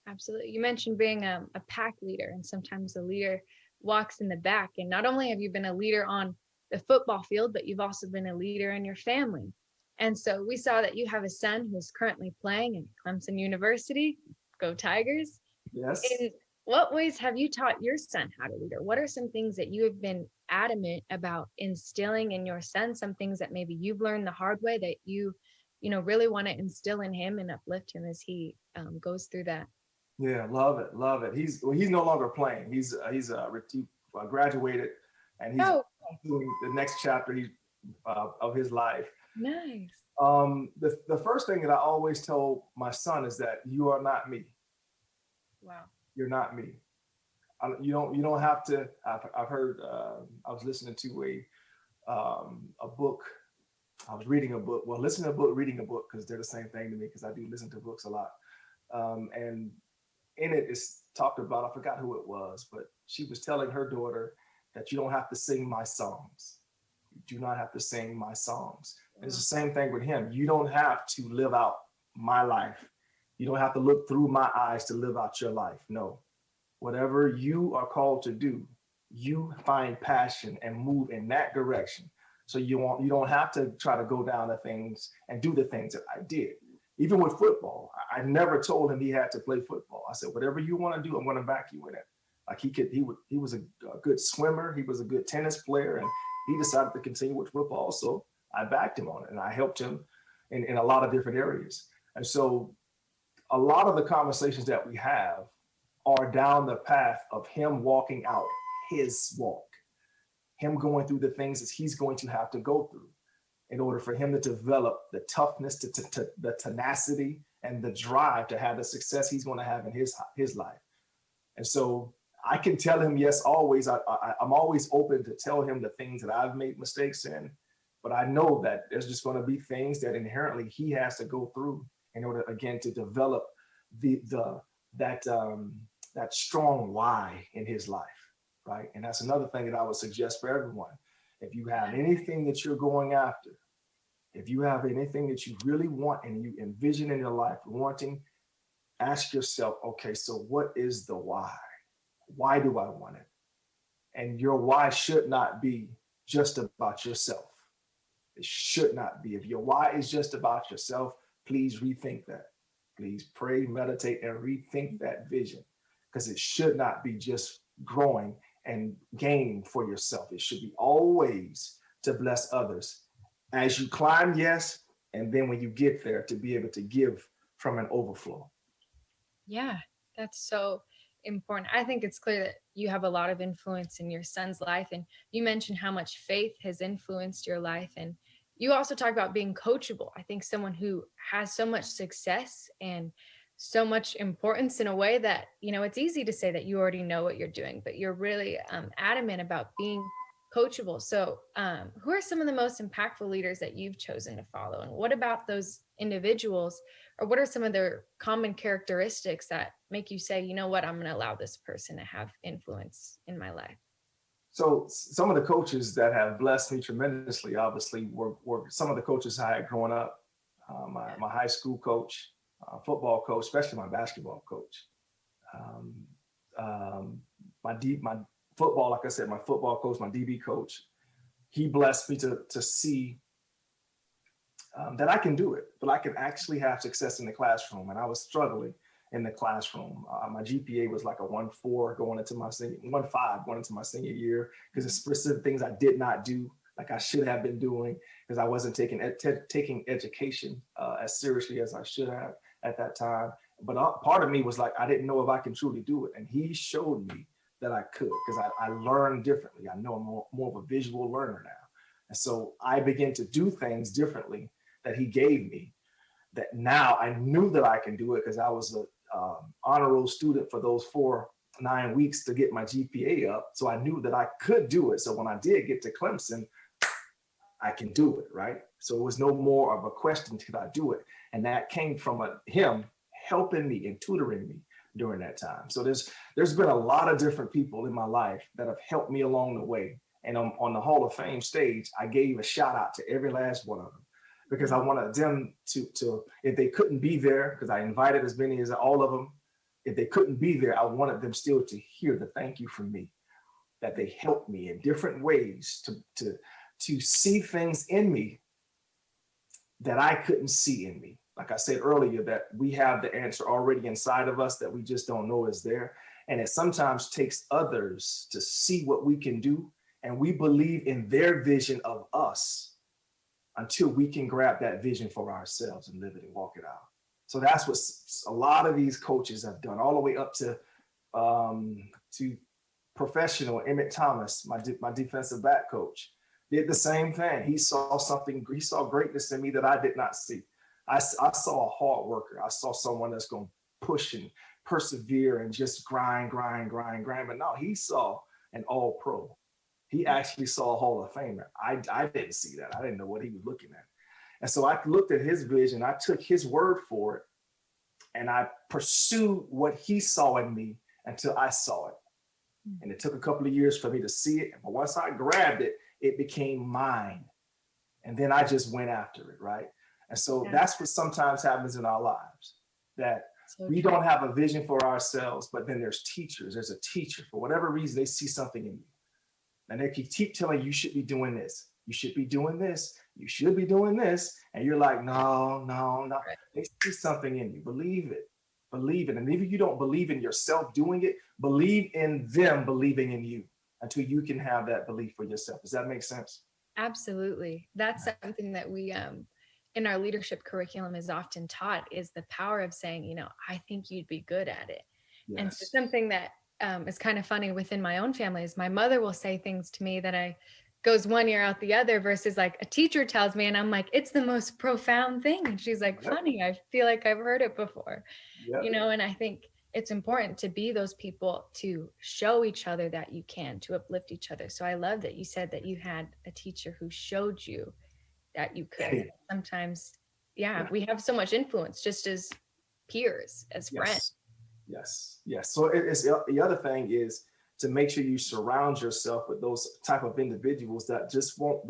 Absolutely. You mentioned being a pack leader, and sometimes the leader walks in the back. And not only have you been a leader on the football field, but you've also been a leader in your family. And so we saw that you have a son who's currently playing at Clemson University. Go Tigers. Yes. In what ways have you taught your son how to lead? Or what are some things that you have been adamant about instilling in your son? Some things that maybe you've learned the hard way that you really want to instill in him and uplift him as he goes through that. Yeah, love it. He's no longer playing. He graduated, and he's doing the next chapter of his life. Nice. The first thing that I always told my son is that you are not me. Wow. You're not me. You don't have to. I've heard. I was listening to a book. I was reading a book. Well, listening to a book, reading a book, because they're the same thing to me, because I do listen to books a lot. And in it, it's talked about, I forgot who it was, but she was telling her daughter that you don't have to sing my songs. You do not have to sing my songs. And it's the same thing with him. You don't have to live out my life. You don't have to look through my eyes to live out your life. No. Whatever you are called to do, you find passion and move in that direction. So you don't have to try to go down the things and do the things that I did. Even with football, I never told him he had to play football. I said, whatever you want to do, I'm going to back you in it. Like he was a good swimmer. He was a good tennis player, and he decided to continue with football. So I backed him on it, and I helped him in a lot of different areas. And so a lot of the conversations that we have are down the path of him walking out his walk, him going through the things that he's going to have to go through in order for him to develop the toughness, the tenacity, and the drive to have the success he's going to have in his life. And so I can tell him, yes, always. I'm always open to tell him the things that I've made mistakes in, but I know that there's just going to be things that inherently he has to go through in order, again, to develop that strong why in his life, right? And that's another thing that I would suggest for everyone. If you have anything that you're going after, if you have anything that you really want and you envision in your life wanting, ask yourself, okay, so what is the why? Why do I want it? And your why should not be just about yourself. It should not be. If your why is just about yourself, please rethink that. Please pray, meditate, and rethink that vision, because it should not be just growing and gaining for yourself. It should be always to bless others. As you climb, yes, and then when you get there, to be able to give from an overflow. Yeah, that's so important. I think it's clear that you have a lot of influence in your son's life, and you mentioned how much faith has influenced your life, and you also talk about being coachable. I think someone who has so much success and so much importance in a way that, it's easy to say that you already know what you're doing, but you're really adamant about being coachable. So who are some of the most impactful leaders that you've chosen to follow? And what about those individuals, or what are some of their common characteristics that make you say, you know what, I'm going to allow this person to have influence in my life? So some of the coaches that have blessed me tremendously, obviously, were some of the coaches I had growing up. My high school coach, football coach, especially my basketball coach. My football, like I said, my football coach, my DB coach, he blessed me to see that I can do it, that I can actually have success in the classroom. And I was struggling in the classroom. My GPA was like a 1.4 going into my senior, 1.5 going into my senior year, because the specific things I did not do like I should have been doing, because I wasn't taking education as seriously as I should have at that time. But part of me was like, I didn't know if I can truly do it. And he showed me that I could, because I learned differently. I know I'm more of a visual learner now. And so I began to do things differently that he gave me, that now I knew that I can do it, because I was a honor roll student for those 9 weeks to get my GPA up. So I knew that I could do it. So when I did get to Clemson, I can do it, right? So it was no more of a question, could I do it? And that came from him helping me and tutoring me during that time. So there's been a lot of different people in my life that have helped me along the way. And on the Hall of Fame stage, I gave a shout out to every last one of them, because I wanted them to if they couldn't be there, because I invited as many as all of them, if they couldn't be there, I wanted them still to hear the thank you from me, that they helped me in different ways to see things in me that I couldn't see in me. Like I said earlier, that we have the answer already inside of us that we just don't know is there. And it sometimes takes others to see what we can do, and we believe in their vision of us until we can grab that vision for ourselves and live it and walk it out. So that's what a lot of these coaches have done, all the way up to professional Emmett Thomas, my defensive back coach, did the same thing. He saw greatness in me that I did not see. I saw a hard worker. I saw someone that's going to push and persevere and just grind. But no, he saw an all pro. He actually saw a Hall of Famer. I didn't see that. I didn't know what he was looking at. And so I looked at his vision. I took his word for it, and I pursued what he saw in me until I saw it. And it took a couple of years for me to see it. But once I grabbed it, it became mine. And then I just went after it, right? And so that's what sometimes happens in our lives, that we don't have a vision for ourselves, but then there's teachers. There's a teacher, for whatever reason, they see something in you. And they can keep telling you, you should be doing this. You should be doing this. You should be doing this. And you're like, no. Right. They see something in you. Believe it. And if you don't believe in yourself doing it, believe in them believing in you until you can have that belief for yourself. Does that make sense? Absolutely. That's something that we, in our leadership curriculum is often taught, is the power of saying, I think you'd be good at it. Yes. And so something that is kind of funny within my own family is my mother will say things to me that goes one ear out the other, versus like a teacher tells me and I'm like, it's the most profound thing. And she's like, funny, I feel like I've heard it before, and I think it's important to be those people to show each other that you can, to uplift each other. So I love that you said that you had a teacher who showed you that you could. Sometimes, we have so much influence just as peers, as friends. Yes. So it's the other thing is to make sure you surround yourself with those type of individuals that just won't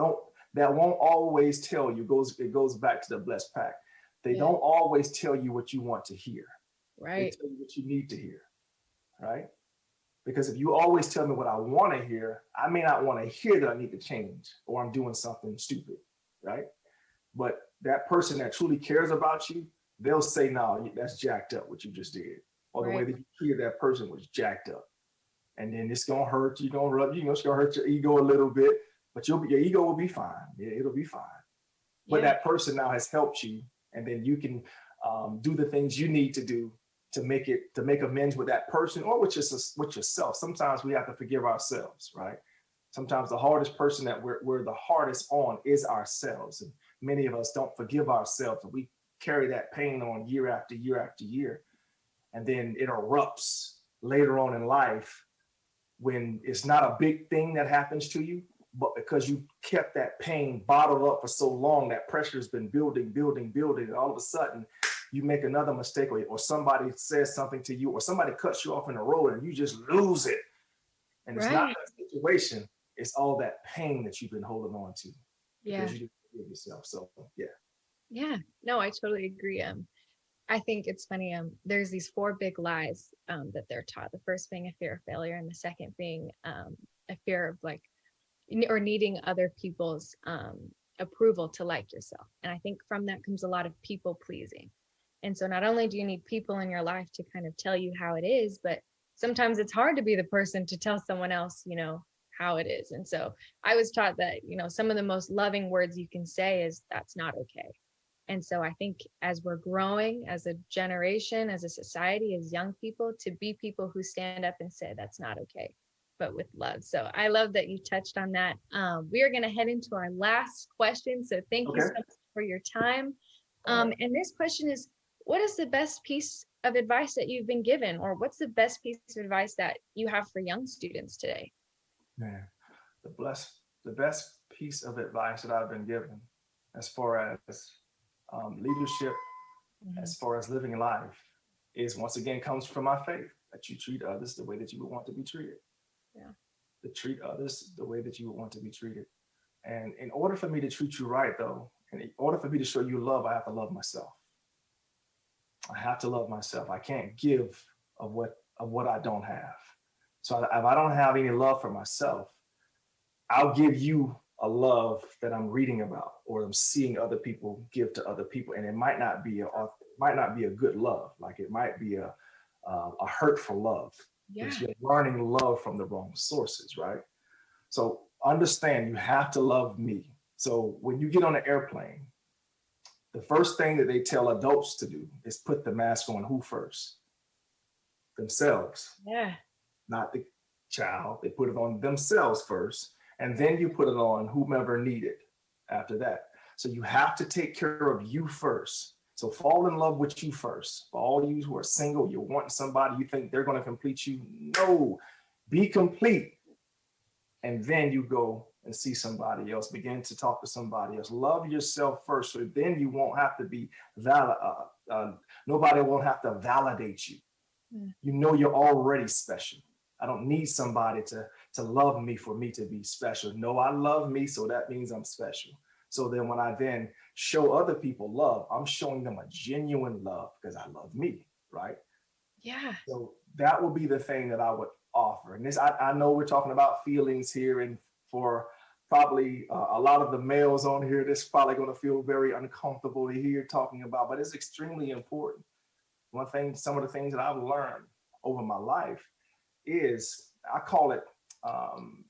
always tell you. It goes back to the blessed pack. They don't always tell you what you want to hear. Right. They tell you what you need to hear. Right. Because if you always tell me what I want to hear, I may not want to hear that I need to change or I'm doing something stupid. Right. But that person that truly cares about you, they'll say, no, that's jacked up what you just did. Or the way that you hear that person was jacked up. And then it's going to hurt you, it's going to hurt your ego a little bit, but your ego will be fine. Yeah, it'll be fine. But that person now has helped you, and then you can do the things you need to do to make amends with that person or with yourself. Sometimes we have to forgive ourselves, right? Sometimes the hardest person that we're the hardest on is ourselves. And many of us don't forgive ourselves, and we carry that pain on year after year after year. And then it erupts later on in life when it's not a big thing that happens to you, but because you kept that pain bottled up for so long, that pressure has been building, and all of a sudden you make another mistake, or somebody says something to you, or somebody cuts you off in the road and you just lose it. And it's not that situation, it's all that pain that you've been holding on to because you didn't forgive yourself. So, Yeah, no, I totally agree. I think it's funny. There's these 4 big lies that they're taught. The first being a fear of failure, and the second being a fear of or needing other people's approval to like yourself. And I think from that comes a lot of people pleasing. And so not only do you need people in your life to kind of tell you how it is, but sometimes it's hard to be the person to tell someone else, how it is. And so I was taught that, some of the most loving words you can say is that's not okay. And so I think as we're growing as a generation, as a society, as young people, to be people who stand up and say that's not okay, but with love. So I love that you touched on that. We are going to head into our last question. So thank you so much for your time. And this question is, what is the best piece of advice that you've been given, or what's the best piece of advice that you have for young students today? Man, the best piece of advice that I've been given as far as leadership, as far as living life, is once again comes from my faith, that you treat others the way that you would want to be treated. Yeah. To treat others the way that you would want to be treated. And in order for me to treat you right, though, and in order for me to show you love, I have to love myself. I have to love myself. I can't give of what I don't have. So if I don't have any love for myself, I'll give you a love that I'm reading about or I'm seeing other people give to other people, and it might not be a good love. Like it might be a hurtful love. Yeah. Because you're learning love from the wrong sources, right? So understand, you have to love me. So when you get on an airplane, the first thing that they tell adults to do is put the mask on who first? Themselves. Yeah. Not the child. They put it on themselves first, and then you put it on whomever needed after that. So you have to take care of you first. So fall in love with you first. For all you who are single, you're wanting somebody, you think they're going to complete you. No, be complete. And then you go and see somebody else, begin to talk to somebody else. Love yourself first, so then you won't have to be nobody won't have to validate you. You know you're already special. I don't need somebody to love me for me to be special. No, I love me, so that means I'm special. So then when I then show other people love, I'm showing them a genuine love because I love me, right? Yeah. So that would be the thing that I would offer. And this, I know we're talking about feelings here, and for probably a lot of the males on here, this is probably going to feel very uncomfortable to hear talking about, but it's extremely important. One thing, some of the things that I've learned over my life is, I call it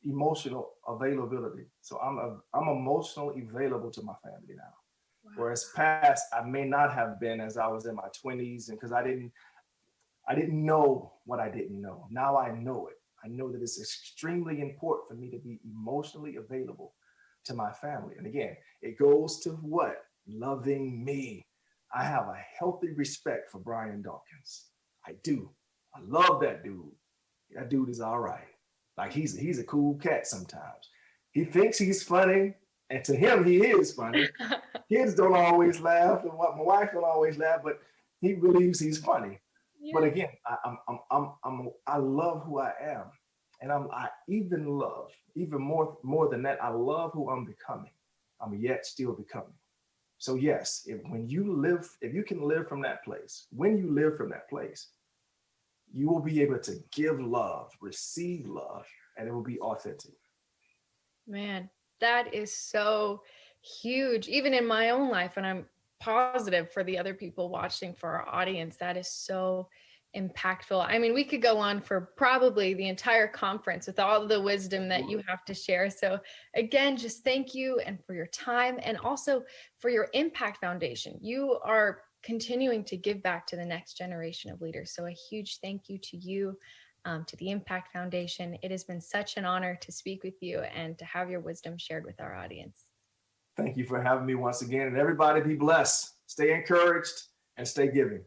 emotional availability. So I'm emotionally available to my family now. Wow. Whereas past, I may not have been as I was in my 20s, and because I didn't know what I didn't know. Now I know it. I know that it's extremely important for me to be emotionally available to my family. And again, it goes to what? Loving me. I have a healthy respect for Brian Dawkins. I do. I love that dude. That dude is all right. Like he's a cool cat sometimes. He thinks he's funny, and to him he is funny. Kids don't always laugh, and my wife don't always laugh, but he believes he's funny. Yeah. But again, I love who I am, and I even love, even more than that, I love who I'm becoming. I'm yet still becoming. So yes, if you can live from that place, when you live from that place, you will be able to give love, receive love, and it will be authentic. Man, that is so huge. Even in my own life, and I'm positive for the other people watching, for our audience, that is so impactful. I mean, we could go on for probably the entire conference with all the wisdom that you have to share. So again, just thank you, and for your time, and also for your Impact Foundation. You are continuing to give back to the next generation of leaders. So a huge thank you to you, to the Impact Foundation. It has been such an honor to speak with you and to have your wisdom shared with our audience. Thank you for having me once again, and everybody be blessed, stay encouraged, and stay giving.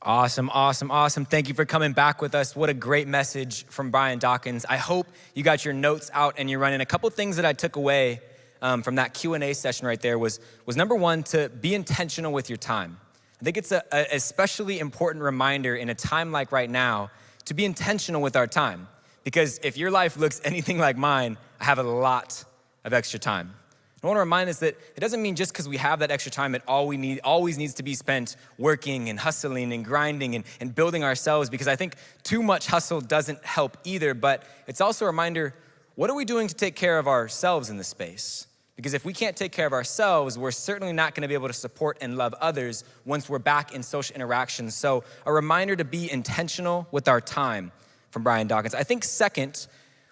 Awesome, awesome, awesome. Thank you for coming back with us. What a great message from Brian Dawkins. I hope you got your notes out and you're running. A couple things that I took away from that Q&A session right there was number one, to be intentional with your time. I think it's a especially important reminder in a time like right now to be intentional with our time, Because if your life looks anything like mine, I have a lot of extra time. I want to remind us that it doesn't mean just because we have that extra time, it always needs to be spent working and hustling and grinding and building ourselves, because I think too much hustle doesn't help either. But it's also a reminder, what are we doing to take care of ourselves in this space? Because if we can't take care of ourselves, we're certainly not going to be able to support and love others once we're back in social interactions. So a reminder to be intentional with our time from Brian Dawkins. I think second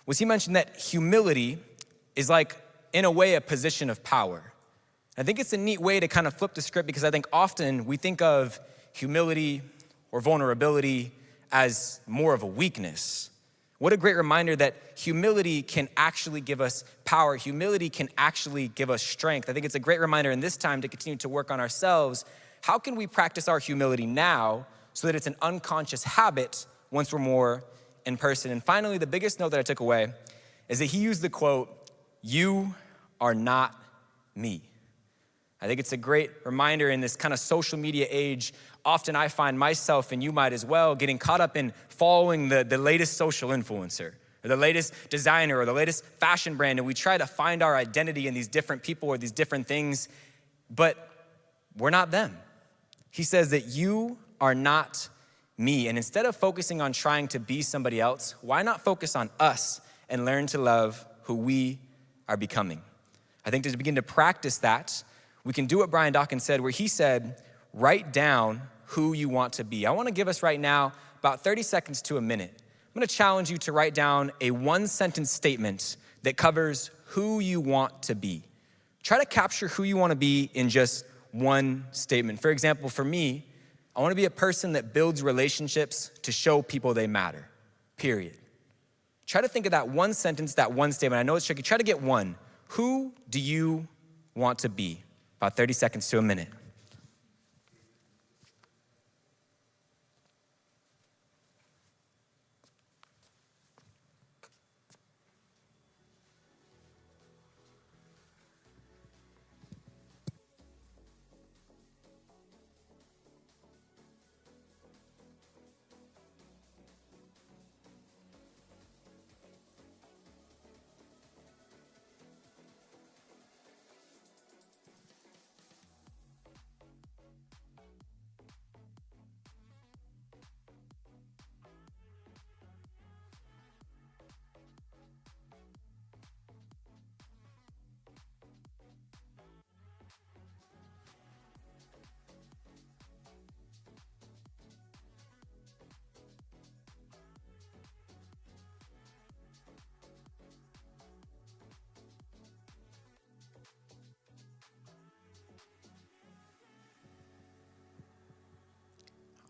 was he mentioned that humility is like, in a way, a position of power. I think it's a neat way to kind of flip the script, because I think often we think of humility or vulnerability as more of a weakness. What a great reminder that humility can actually give us power. Humility can actually give us strength. I think it's a great reminder in this time to continue to work on ourselves. How can we practice our humility now so that it's an unconscious habit once we're more in person? And finally, the biggest note that I took away is that he used the quote, "You are not me." I think it's a great reminder in this kind of social media age. Often I find myself, and you might as well, getting caught up in following the latest social influencer or the latest designer or the latest fashion brand. And we try to find our identity in these different people or these different things, but we're not them. He says that you are not me. And instead of focusing on trying to be somebody else, why not focus on us and learn to love who we are becoming? I think to begin to practice that, we can do what Brian Dawkins said, where he said, write down who you want to be. I want to give us right now about 30 seconds to a minute. I'm going to challenge you to write down a one-sentence statement that covers who you want to be. Try to capture who you want to be in just one statement. For example, for me, I want to be a person that builds relationships to show people they matter, period. Try to think of that one sentence, that one statement. I know it's tricky. Try to get one. Who do you want to be? About 30 seconds to a minute.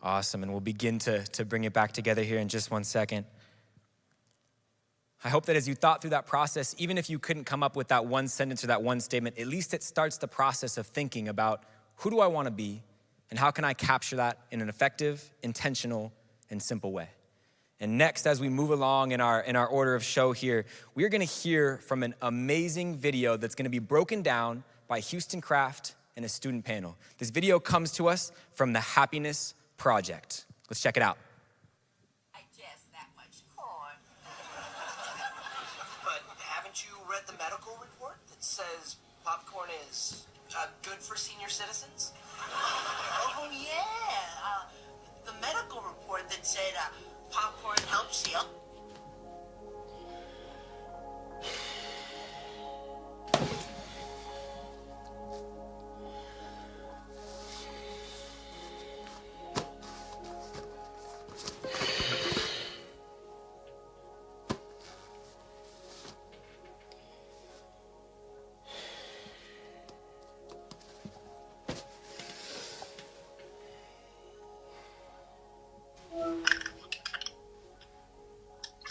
Awesome, and we'll begin to bring it back together here in just one second. I hope that as you thought through that process, even if you couldn't come up with that one sentence or that one statement, at least it starts the process of thinking about who do I want to be and how can I capture that in an effective, intentional, and simple way. And next, as we move along in our order of show here, we are going to hear from an amazing video that's going to be broken down by Houston Craft and a student panel. This video comes to us from the Happiness Project. Let's check it out. I guess that much corn. But haven't you read the medical report that says popcorn is good for senior citizens? Oh, yeah. The medical report that said popcorn helps you.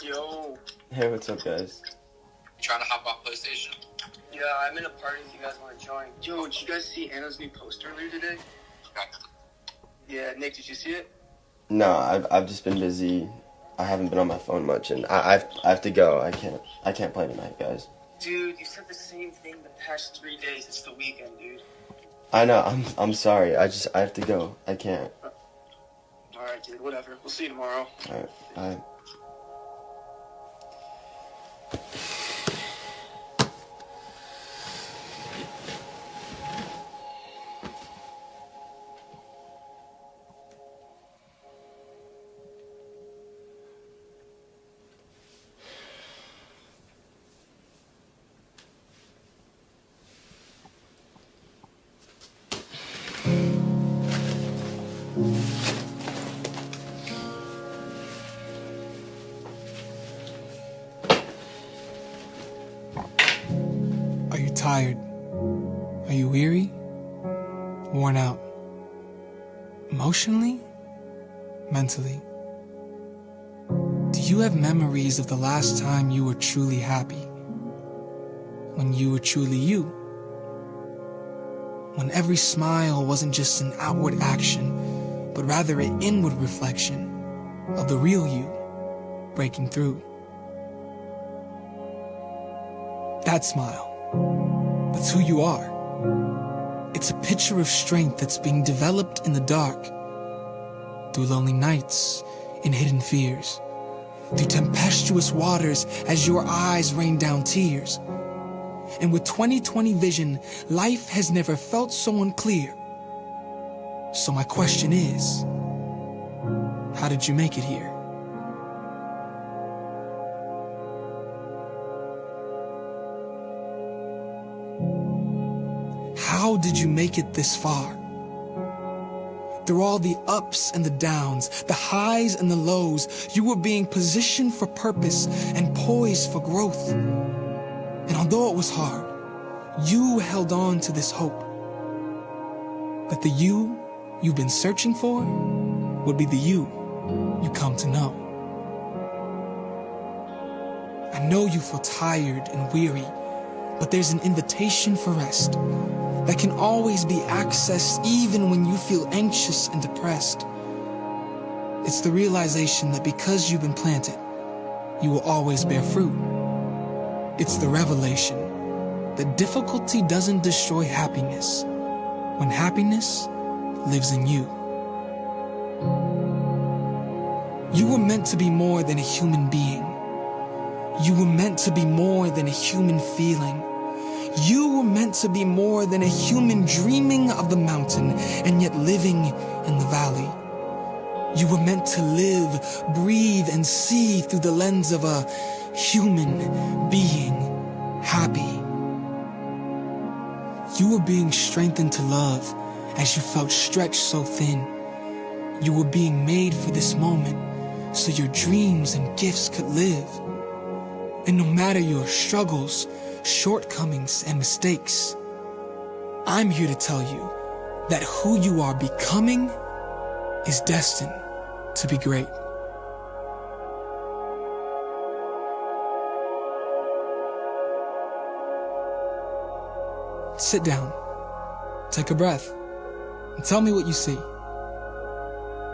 Yo. Hey, what's up, guys? You trying to hop off PlayStation? Yeah, I'm in a party if you guys want to join. Yo, did you guys see Anna's new post earlier today? Yeah, Nick, did you see it? No, I've just been busy. I haven't been on my phone much, and I have to go. I can't play tonight, guys. Dude, you said the same thing the past 3 days. It's the weekend, dude. I know. I'm sorry. I have to go. I can't. All right, dude. Whatever. We'll see you tomorrow. All right. Bye. Are you tired? Are you weary? Worn out? Emotionally? Mentally? Do you have memories of the last time you were truly happy? When you were truly you? When every smile wasn't just an outward action, but rather an inward reflection of the real you breaking through. That smile, that's who you are. It's a picture of strength that's being developed in the dark, through lonely nights and hidden fears, through tempestuous waters as your eyes rain down tears. And with 20/20 vision, life has never felt so unclear. So my question is, how did you make it here? How did you make it this far? Through all the ups and the downs, the highs and the lows, you were being positioned for purpose and poised for growth. And although it was hard, you held on to this hope that the you you've been searching for would be the you come to know. I know you feel tired and weary, but there's an invitation for rest that can always be accessed even when you feel anxious and depressed. It's the realization that because you've been planted, you will always bear fruit. It's the revelation that difficulty doesn't destroy happiness when happiness lives in you. You were meant to be more than a human being. You were meant to be more than a human feeling. You were meant to be more than a human dreaming of the mountain and yet living in the valley. You were meant to live, breathe, and see through the lens of a human being happy. You were being strengthened to love as you felt stretched so thin. You were being made for this moment so your dreams and gifts could live. And no matter your struggles, shortcomings, and mistakes, I'm here to tell you that who you are becoming is destined to be great. Sit down, take a breath, and tell me what you see.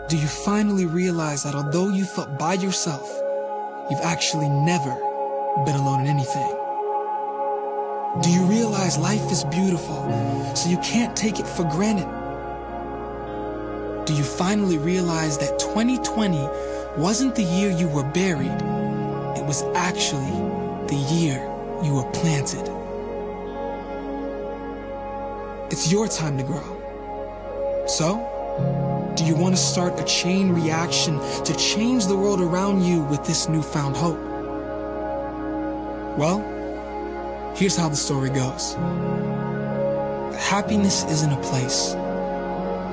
Do you finally realize that although you felt by yourself, you've actually never been alone in anything? Do you realize life is beautiful, so you can't take it for granted? Do you finally realize that 2020 wasn't the year you were buried, it was actually the year you were planted? It's your time to grow. So, do you want to start a chain reaction to change the world around you with this newfound hope? Well, here's how the story goes. Happiness isn't a place.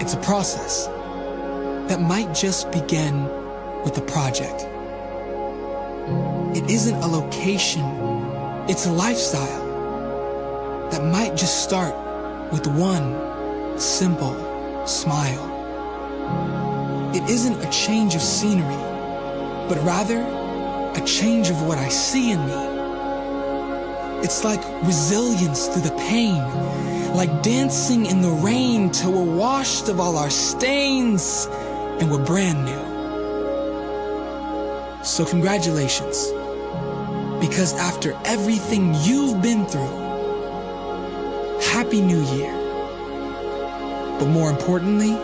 It's a process that might just begin with a project. It isn't a location. It's a lifestyle that might just start with one simple smile. It isn't a change of scenery, but rather a change of what I see in me. It's like resilience through the pain, like dancing in the rain till we're washed of all our stains and we're brand new. So congratulations, because after everything you've been through, Happy New Year. But more importantly,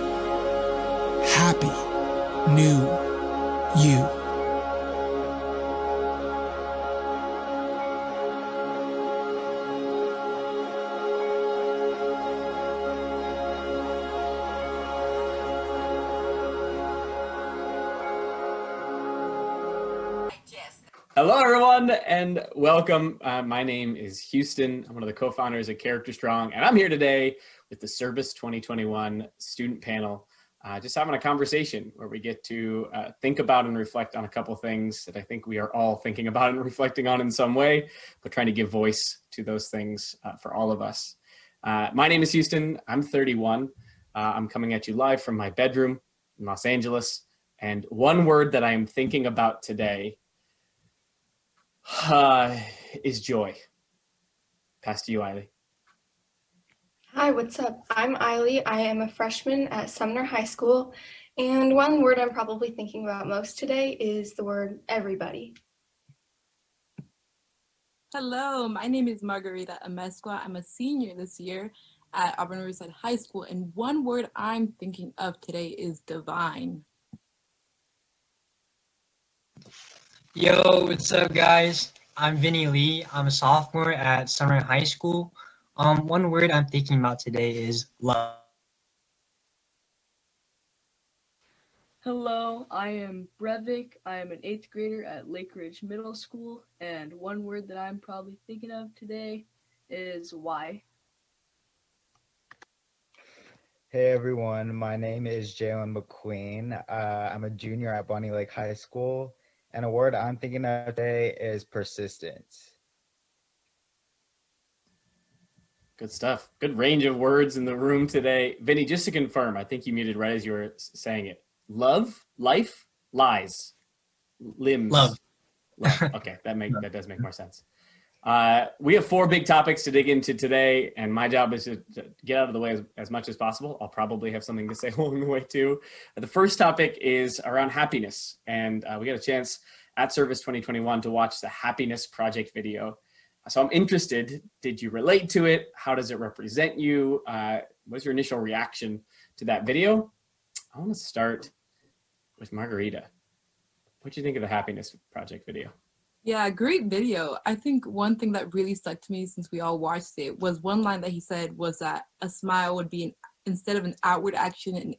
Happy New You. Hello, everyone, and welcome. My name is Houston. I'm one of the co-founders of Character Strong, and I'm here today with the Service 2021 student panel, just having a conversation where we get to think about and reflect on a couple things that I think we are all thinking about and reflecting on in some way, but trying to give voice to those things for all of us. My name is Houston. I'm 31. I'm coming at you live from my bedroom in Los Angeles, and one word that I'm thinking about today is joy. Pass to you, Eiley. Hi, what's up? I'm Eiley. I am a freshman at Sumner High School, and one word I'm probably thinking about most today is the word everybody. Hello, my name is Margarita Amezcua. I'm a senior this year at Auburn Riverside High School, and one word I'm thinking of today is divine. Yo, what's up, guys? I'm Vinny Lee. I'm a sophomore at Sumner High School. One word I'm thinking about today is love. Hello, I am Brevik. I am an 8th grader at Lake Ridge Middle School, and one word that I'm probably thinking of today is why. Hey everyone, my name is Jalen McQueen. I'm a junior at Bonnie Lake High School, and a word I'm thinking of today is persistence. Good stuff. Good range of words in the room today. Vinny, just to confirm, I think you muted right as you were saying it. Love, life, lies, limbs. Love. Okay, that does make more sense. We have 4 big topics to dig into today, and my job is to get out of the way as much as possible. I'll probably have something to say along the way too. The first topic is around happiness, and we got a chance at Service 2021 to watch the Happiness Project video. So I'm interested, did you relate to it? How does it represent you? What's your initial reaction to that video? I want to start with Margarita. What'd you think of the Happiness Project video? Yeah, great video. I think one thing that really stuck to me since we all watched it was one line that he said was that a smile would be, instead of an outward action, an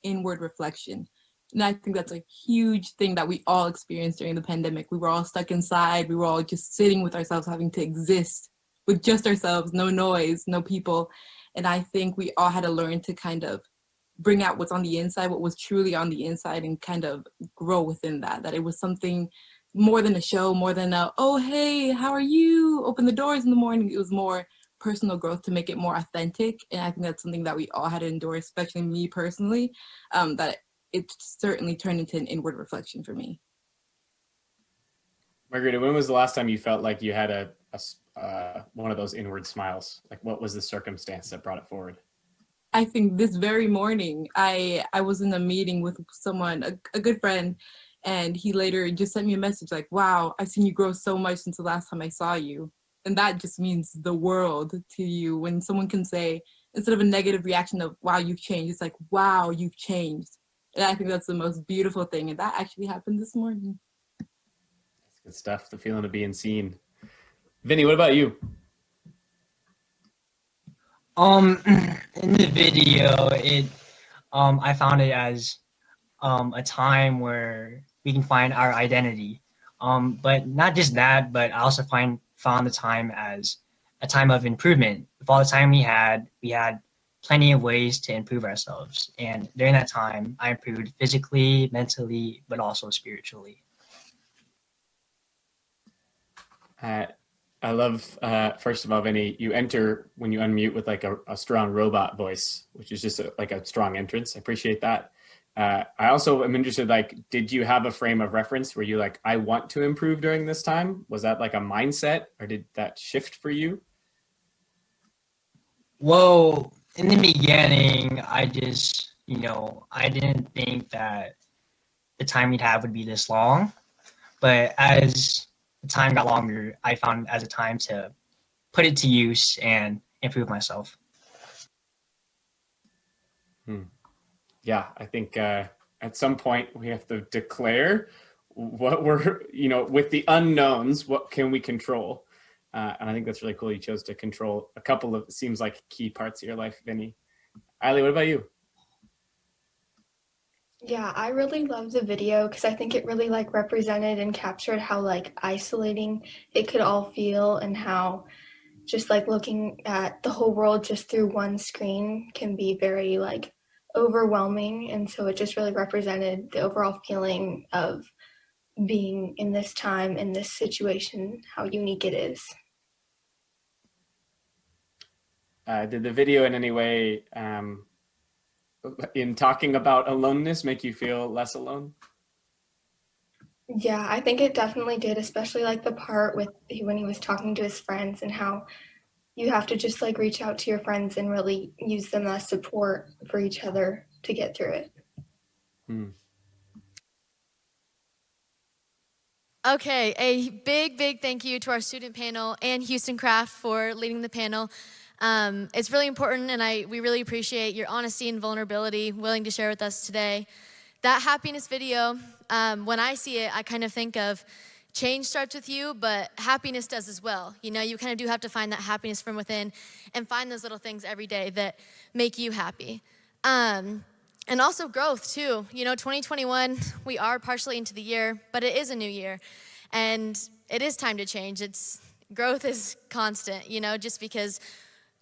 inward reflection. And I think that's a huge thing that we all experienced during the pandemic. We were all stuck inside. We were all just sitting with ourselves, having to exist with just ourselves, no noise, no people. And I think we all had to learn to kind of bring out what's on the inside, what was truly on the inside, and kind of grow within that it was something more than a show, more than a, oh, hey, how are you? Open the doors in the morning. It was more personal growth to make it more authentic. And I think that's something that we all had to endure, especially me personally, that it certainly turned into an inward reflection for me. Margarita, when was the last time you felt like you had one of those inward smiles? Like, what was the circumstance that brought it forward? I think this very morning, I was in a meeting with someone, a good friend, and he later just sent me a message like, wow, I've seen you grow so much since the last time I saw you. And that just means the world to you when someone can say, instead of a negative reaction of, wow, you've changed, it's like, wow, you've changed. And I think that's the most beautiful thing. And that actually happened this morning. That's good stuff, the feeling of being seen. Vinny, what about you? In the video, I found it as a time where we can find our identity. But not just that, but I also found the time as a time of improvement. With all the time we had plenty of ways to improve ourselves. And during that time, I improved physically, mentally, but also spiritually. I love, first of all, Vinny, you enter when you unmute with like a strong robot voice, which is just like a strong entrance. I appreciate that. I also am interested, like, did you have a frame of reference where you like, I want to improve during this time? Was that like a mindset, or did that shift for you? Well, in the beginning, I just, I didn't think that the time we'd have would be this long. But as the time got longer, I found as a time to put it to use and improve myself. Yeah, I think at some point we have to declare what we're, with the unknowns, what can we control? And I think that's really cool. You chose to control a couple of, seems like, key parts of your life, Vinny. Eiley, what about you? Yeah, I really love the video because I think it really like represented and captured how like isolating it could all feel and how just like looking at the whole world just through one screen can be very like overwhelming. And so it just really represented the overall feeling of being in this time, in this situation, how unique it is. Did the video in any way, in talking about aloneness, make you feel less alone? Yeah, I think it definitely did, especially like the part with when he was talking to his friends and how you have to just like reach out to your friends and really use them as support for each other to get through it. Okay, a big thank you to our student panel and Houston Craft for leading the panel. It's really important, and we really appreciate your honesty and vulnerability, willing to share with us today. That happiness video, when I see it, I kind of think of change starts with you, but happiness does as well. You know, you kind of do have to find that happiness from within and find those little things every day that make you happy. And also growth too. You know, 2021, we are partially into the year, but it is a new year. And it is time to change. Growth is constant, you know, just because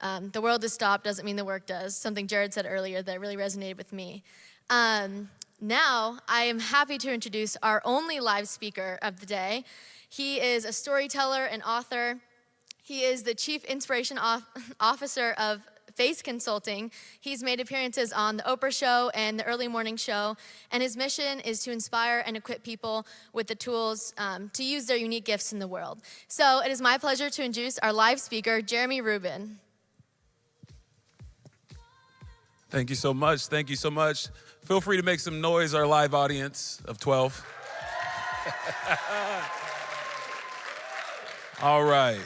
the world has stopped doesn't mean the work does. Something Jared said earlier that really resonated with me. Now, I am happy to introduce our only live speaker of the day. He is a storyteller and author. He is the Chief Inspiration Officer of Face Consulting. He's made appearances on The Oprah Show and The Early Morning Show, and his mission is to inspire and equip people with the tools to use their unique gifts in the world. So it is my pleasure to introduce our live speaker, Jeremy Rubin. Thank you so much. Thank you so much. Feel free to make some noise, our live audience of 12. All right.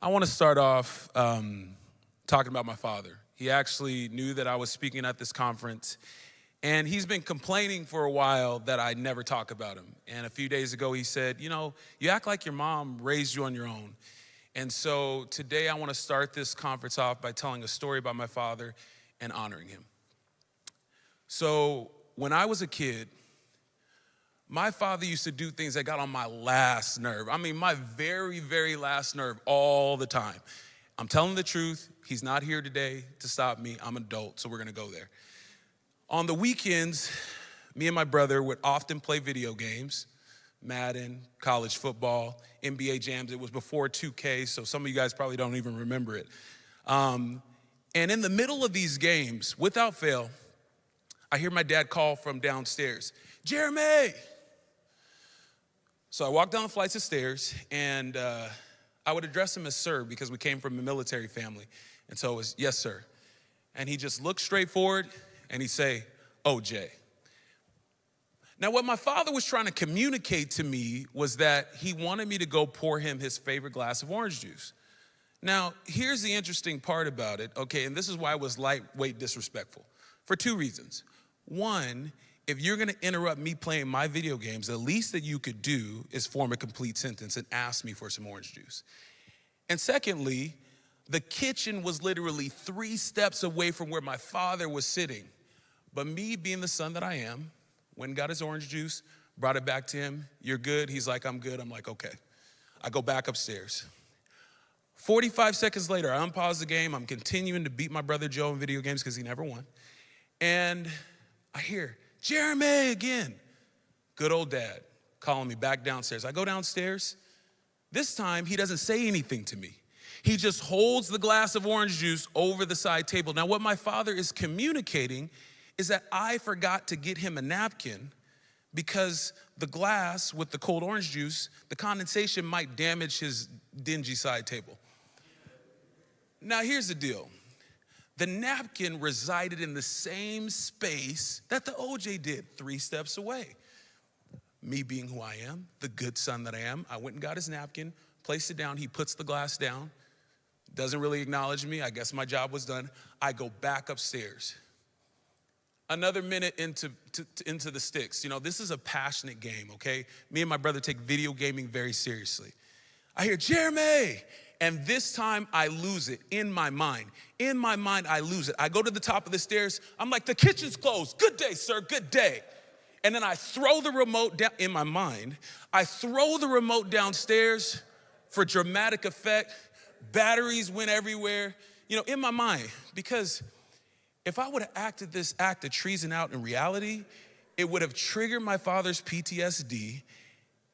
I want to start off talking about my father. He actually knew that I was speaking at this conference, and he's been complaining for a while that I never talk about him. And a few days ago, he said, you know, you act like your mom raised you on your own. And so today I want to start this conference off by telling a story about my father and honoring him. So when I was a kid, my father used to do things that got on my last nerve. I mean, my very last nerve all the time. I'm telling the truth. He's not here today to stop me. I'm an adult, so we're going to go there. On the weekends, me and my brother would often play video games. Madden, college football, NBA jams. It was before 2K, so some of you guys probably don't even remember it. And in the middle of these games, without fail, I hear my dad call from downstairs, Jeremy! So I walked down the flights of stairs, and I would address him as sir because we came from a military family. And so it was, yes, sir. And he just looked straight forward, and he'd say, oh, Jay. Now, what my father was trying to communicate to me was that he wanted me to go pour him his favorite glass of orange juice. Now, here's the interesting part about it, okay, and this is why I was lightweight disrespectful, for two reasons. One, if you're gonna interrupt me playing my video games, the least that you could do is form a complete sentence and ask me for some orange juice. And secondly, the kitchen was literally 3 steps away from where my father was sitting. But me being the son that I am, went and got his orange juice, brought it back to him. You're good? He's like, I'm good. I'm like, okay. I go back upstairs. 45 seconds later, I unpause the game. I'm continuing to beat my brother Joe in video games because he never won. And I hear, Jeremy again. Good old dad calling me back downstairs. I go downstairs. This time, he doesn't say anything to me. He just holds the glass of orange juice over the side table. Now, what my father is communicating is that I forgot to get him a napkin because the glass with the cold orange juice, the condensation might damage his dingy side table. Now, here's the deal. The napkin resided in the same space that the OJ did, 3 steps away. Me being who I am, the good son that I am, I went and got his napkin, placed it down. He puts the glass down, doesn't really acknowledge me. I guess my job was done. I go back upstairs. Another minute into the sticks. You know, this is a passionate game, okay? Me and my brother take video gaming very seriously. I hear, Jeremy! And this time I lose it in my mind. In my mind, I lose it. I go to the top of the stairs. I'm like, the kitchen's closed. Good day, sir, good day. And then I throw the remote down in my mind. I throw the remote downstairs for dramatic effect. Batteries went everywhere, in my mind. Because if I would have acted this act of treason out in reality, it would have triggered my father's PTSD.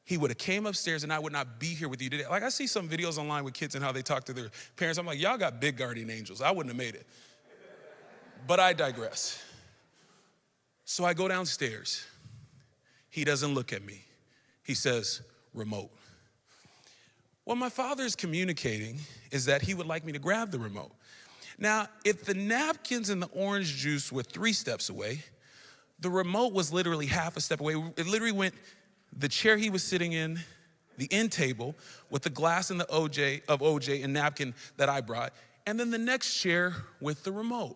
He would have came upstairs and I would not be here with you today. Like I see some videos online with kids and how they talk to their parents. I'm like, y'all got big guardian angels. I wouldn't have made it. But I digress. So I go downstairs. He doesn't look at me. He says, remote. What my father is communicating is that he would like me to grab the remote. Now, if the napkins and the orange juice were 3 steps away, the remote was literally half a step away. It literally went the chair he was sitting in, the end table with the glass and the OJ and napkin that I brought, and then the next chair with the remote.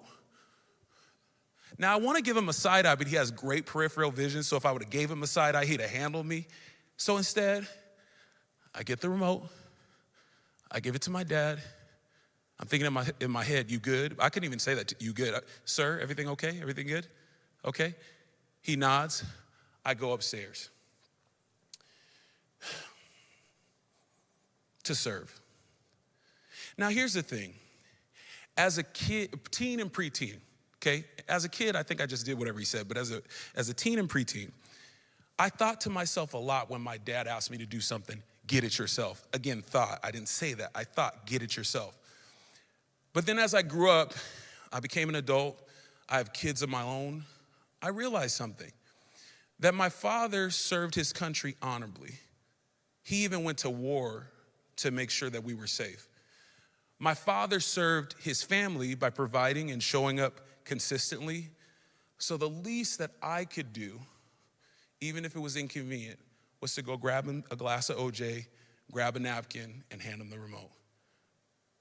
Now, I want to give him a side eye, but he has great peripheral vision, so if I would have gave him a side eye, he'd have handled me. So instead, I get the remote, I give it to my dad. I'm thinking in my head, you good? I couldn't even say that to you good. Sir, everything okay? Everything good? Okay. He nods. I go upstairs to serve. Now, here's the thing. As a kid, teen and preteen, okay? As a kid, I think I just did whatever he said, but as a teen and preteen, I thought to myself a lot when my dad asked me to do something, get it yourself. Again, thought. I didn't say that. I thought, get it yourself. But then as I grew up, I became an adult. I have kids of my own. I realized something, that my father served his country honorably. He even went to war to make sure that we were safe. My father served his family by providing and showing up consistently. So the least that I could do, even if it was inconvenient, was to go grab him a glass of OJ, grab a napkin, and hand him the remote.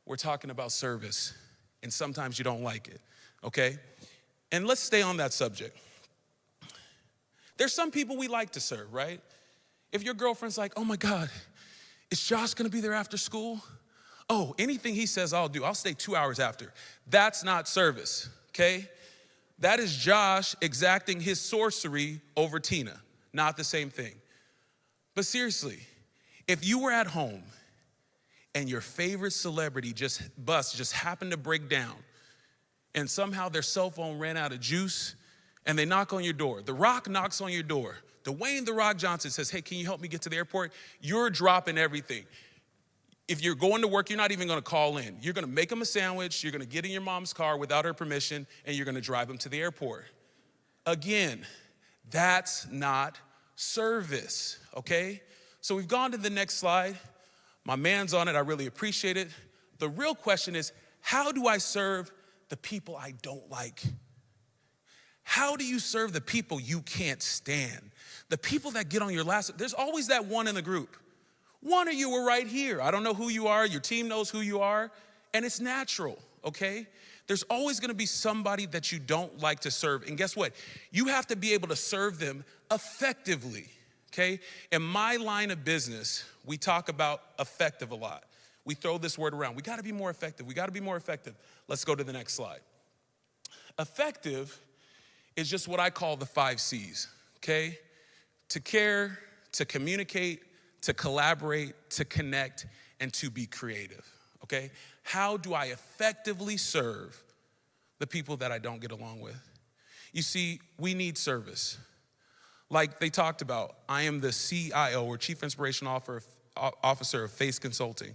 We're talking about service, and sometimes you don't like it, okay? And let's stay on that subject. There's some people we like to serve, right? If your girlfriend's like, oh my God, is Josh gonna be there after school? Oh, anything he says, I'll do. I'll stay 2 hours after. That's not service, okay? That is Josh exacting his sorcery over Tina. Not the same thing. But seriously, if you were at home and your favorite celebrity just happened to break down and somehow their cell phone ran out of juice and they knock on your door, The Rock knocks on your door, Dwayne "The Rock" Johnson says, hey, can you help me get to the airport? You're dropping everything. If you're going to work, you're not even gonna call in. You're gonna make him a sandwich, you're gonna get in your mom's car without her permission, and you're gonna drive him to the airport. Again, that's not service, okay? So we've gone to the next slide. My man's on it, I really appreciate it. The real question is, how do I serve the people I don't like? How do you serve the people you can't stand? The people that get on your last, there's always that one in the group. One of you were right here. I don't know who you are, your team knows who you are, and it's natural, okay? There's always gonna be somebody that you don't like to serve, and guess what? You have to be able to serve them effectively, okay? In my line of business, we talk about effective a lot. We throw this word around. We gotta be more effective, we gotta be more effective. Let's go to the next slide. Effective is just what I call the 5 C's, okay? To care, to communicate, to collaborate, to connect, and to be creative, okay? How do I effectively serve the people that I don't get along with? You see, we need service. Like they talked about, I am the CIO, or Chief Inspiration Officer of FACE Consulting.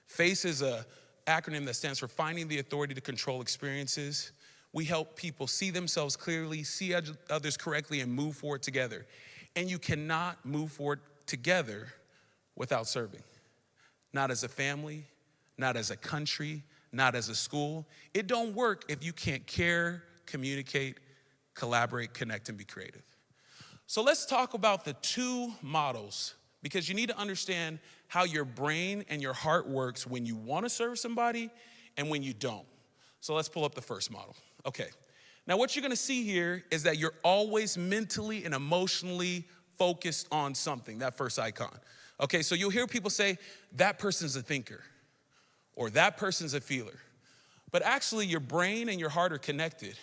FACE is an acronym that stands for Finding the Authority to Control Experiences. We help people see themselves clearly, see others correctly, and move forward together. And you cannot move forward together without serving. Not as a family, not as a country, not as a school. It don't work if you can't care, communicate, collaborate, connect, and be creative. So let's talk about the 2 models, because you need to understand how your brain and your heart works when you want to serve somebody and when you don't. So let's pull up the first model. Okay. Now what you're gonna see here is that you're always mentally and emotionally focused on something, that first icon. Okay, so you'll hear people say, that person's a thinker, or that person's a feeler. But actually, your brain and your heart are connected.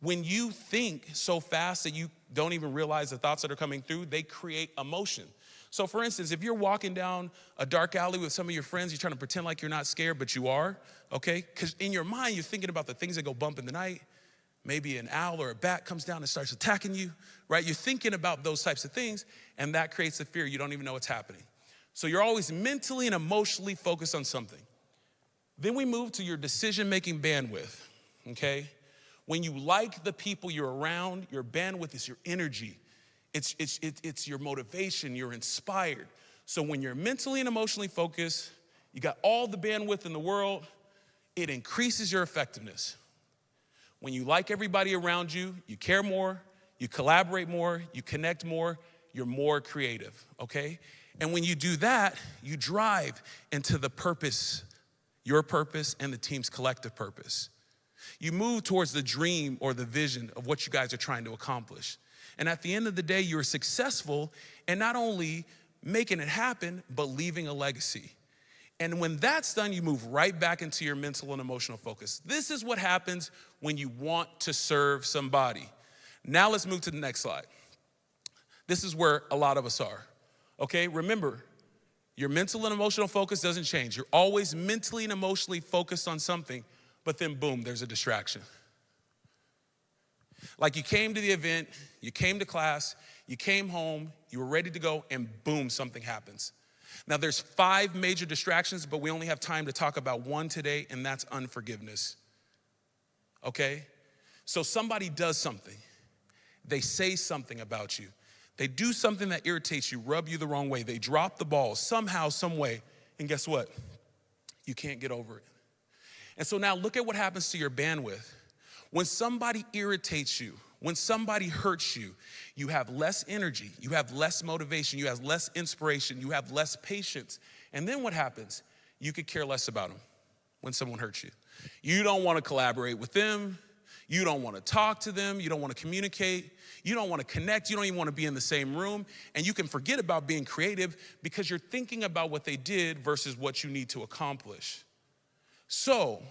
When you think so fast that you don't even realize the thoughts that are coming through, they create emotion. So for instance, if you're walking down a dark alley with some of your friends, you're trying to pretend like you're not scared, but you are, okay? Because in your mind, you're thinking about the things that go bump in the night. Maybe an owl or a bat comes down and starts attacking you, right? You're thinking about those types of things, and that creates a fear. You don't even know what's happening. So you're always mentally and emotionally focused on something. Then we move to your decision-making bandwidth, okay? When you like the people you're around, your bandwidth is your energy. It's your motivation, you're inspired. So when you're mentally and emotionally focused, you got all the bandwidth in the world, it increases your effectiveness. When you like everybody around you, you care more, you collaborate more, you connect more, you're more creative, okay? And when you do that, you drive into the purpose, your purpose and the team's collective purpose. You move towards the dream or the vision of what you guys are trying to accomplish. And at the end of the day, you're successful in not only making it happen, but leaving a legacy. And when that's done, you move right back into your mental and emotional focus. This is what happens when you want to serve somebody. Now let's move to the next slide. This is where a lot of us are, okay? Remember, your mental and emotional focus doesn't change. You're always mentally and emotionally focused on something, but then boom, there's a distraction. Like you came to the event, you came to class, you came home, you were ready to go, and boom, something happens. Now there's 5 major distractions, but we only have time to talk about one today, and that's unforgiveness. Okay? So somebody does something. They say something about you. They do something that irritates you, rub you the wrong way. They drop the ball somehow, some way, and guess what? You can't get over it. And so now look at what happens to your bandwidth. When somebody irritates you, when somebody hurts you, you have less energy, you have less motivation, you have less inspiration, you have less patience. And then what happens? You could care less about them when someone hurts you. You don't want to collaborate with them. You don't want to talk to them. You don't want to communicate. You don't want to connect. You don't even want to be in the same room. And you can forget about being creative because you're thinking about what they did versus what you need to accomplish. So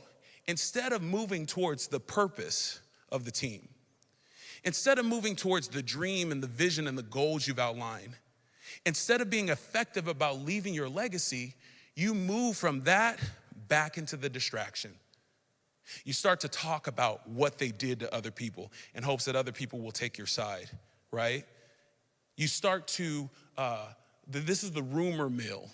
instead of moving towards the purpose of the team, instead of moving towards the dream and the vision and the goals you've outlined, instead of being effective about leaving your legacy, you move from that back into the distraction. You start to talk about what they did to other people in hopes that other people will take your side, right? You start to, this is the rumor mill.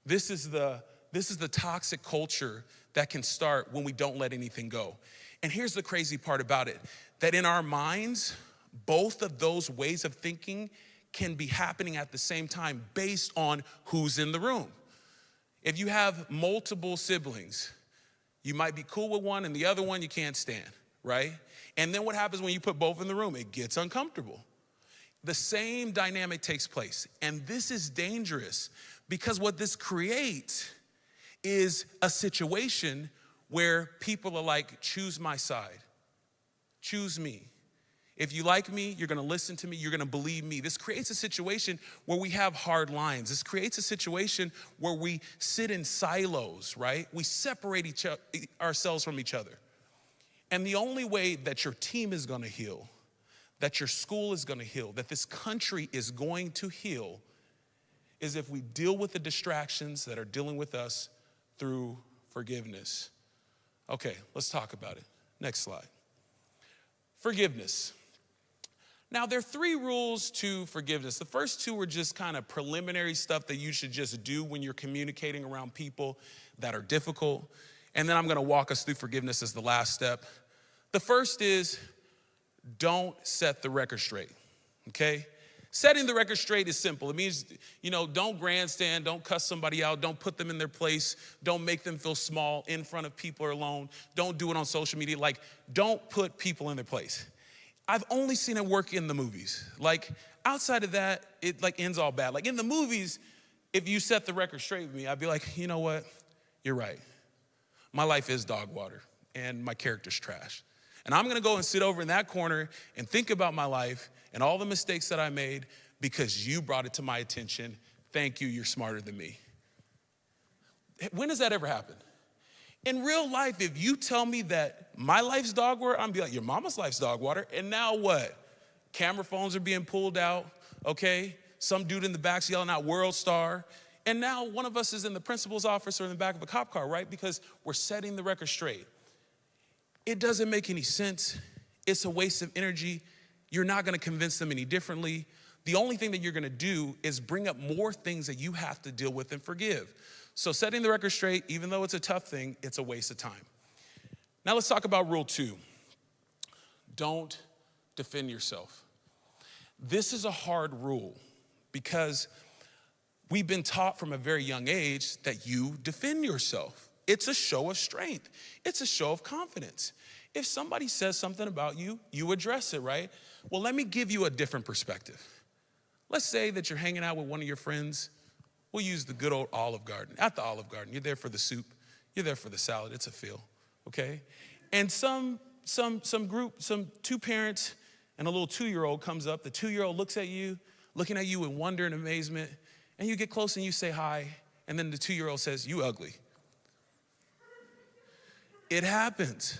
This is the toxic culture that can start when we don't let anything go. And here's the crazy part about it, that in our minds, both of those ways of thinking can be happening at the same time based on who's in the room. If you have multiple siblings, you might be cool with one and the other one you can't stand, right? And then what happens when you put both in the room? It gets uncomfortable. The same dynamic takes place. And this is dangerous because what this creates is a situation where people are like, choose my side, choose me. If you like me, you're gonna listen to me, you're gonna believe me. This creates a situation where we have hard lines. This creates a situation where we sit in silos, right? We separate ourselves from each other. And the only way that your team is gonna heal, that your school is gonna heal, that this country is going to heal is if we deal with the distractions that are dealing with us through forgiveness. Okay, let's talk about it. Next slide. Forgiveness. Now, there are 3 rules to forgiveness. The first 2 are just kind of preliminary stuff that you should just do when you're communicating around people that are difficult. And then I'm going to walk us through forgiveness as the last step. The first is don't set the record straight, okay? Setting the record straight is simple. It means, don't grandstand, don't cuss somebody out, don't put them in their place, don't make them feel small in front of people or alone, don't do it on social media. Like, don't put people in their place. I've only seen it work in the movies. Like, outside of that, it ends all bad. Like in the movies, if you set the record straight with me, I'd be like, you know what? You're right. My life is dog water and my character's trash. And I'm gonna go and sit over in that corner and think about my life and all the mistakes that I made because you brought it to my attention. Thank you, you're smarter than me. When does that ever happen? In real life, if you tell me that my life's dog water, I'm gonna be like, your mama's life's dog water. And now what? Camera phones are being pulled out, okay? Some dude in the back's yelling out World Star. And now one of us is in the principal's office or in the back of a cop car, right? Because we're setting the record straight. It doesn't make any sense. It's a waste of energy. You're not gonna convince them any differently. The only thing that you're gonna do is bring up more things that you have to deal with and forgive. So setting the record straight, even though it's a tough thing, it's a waste of time. Now let's talk about rule 2. Don't defend yourself. This is a hard rule because we've been taught from a very young age that you defend yourself. It's a show of strength. It's a show of confidence. If somebody says something about you, you address it, right? Well, let me give you a different perspective. Let's say that you're hanging out with one of your friends. We'll use the good old Olive Garden. At the Olive Garden, you're there for the soup. You're there for the salad. It's a feel, okay? And some two parents and a little 2-year-old comes up. The 2-year-old looks at you, looking at you in wonder and amazement, and you get close and you say hi, and then the 2-year-old says, "You ugly." It happens.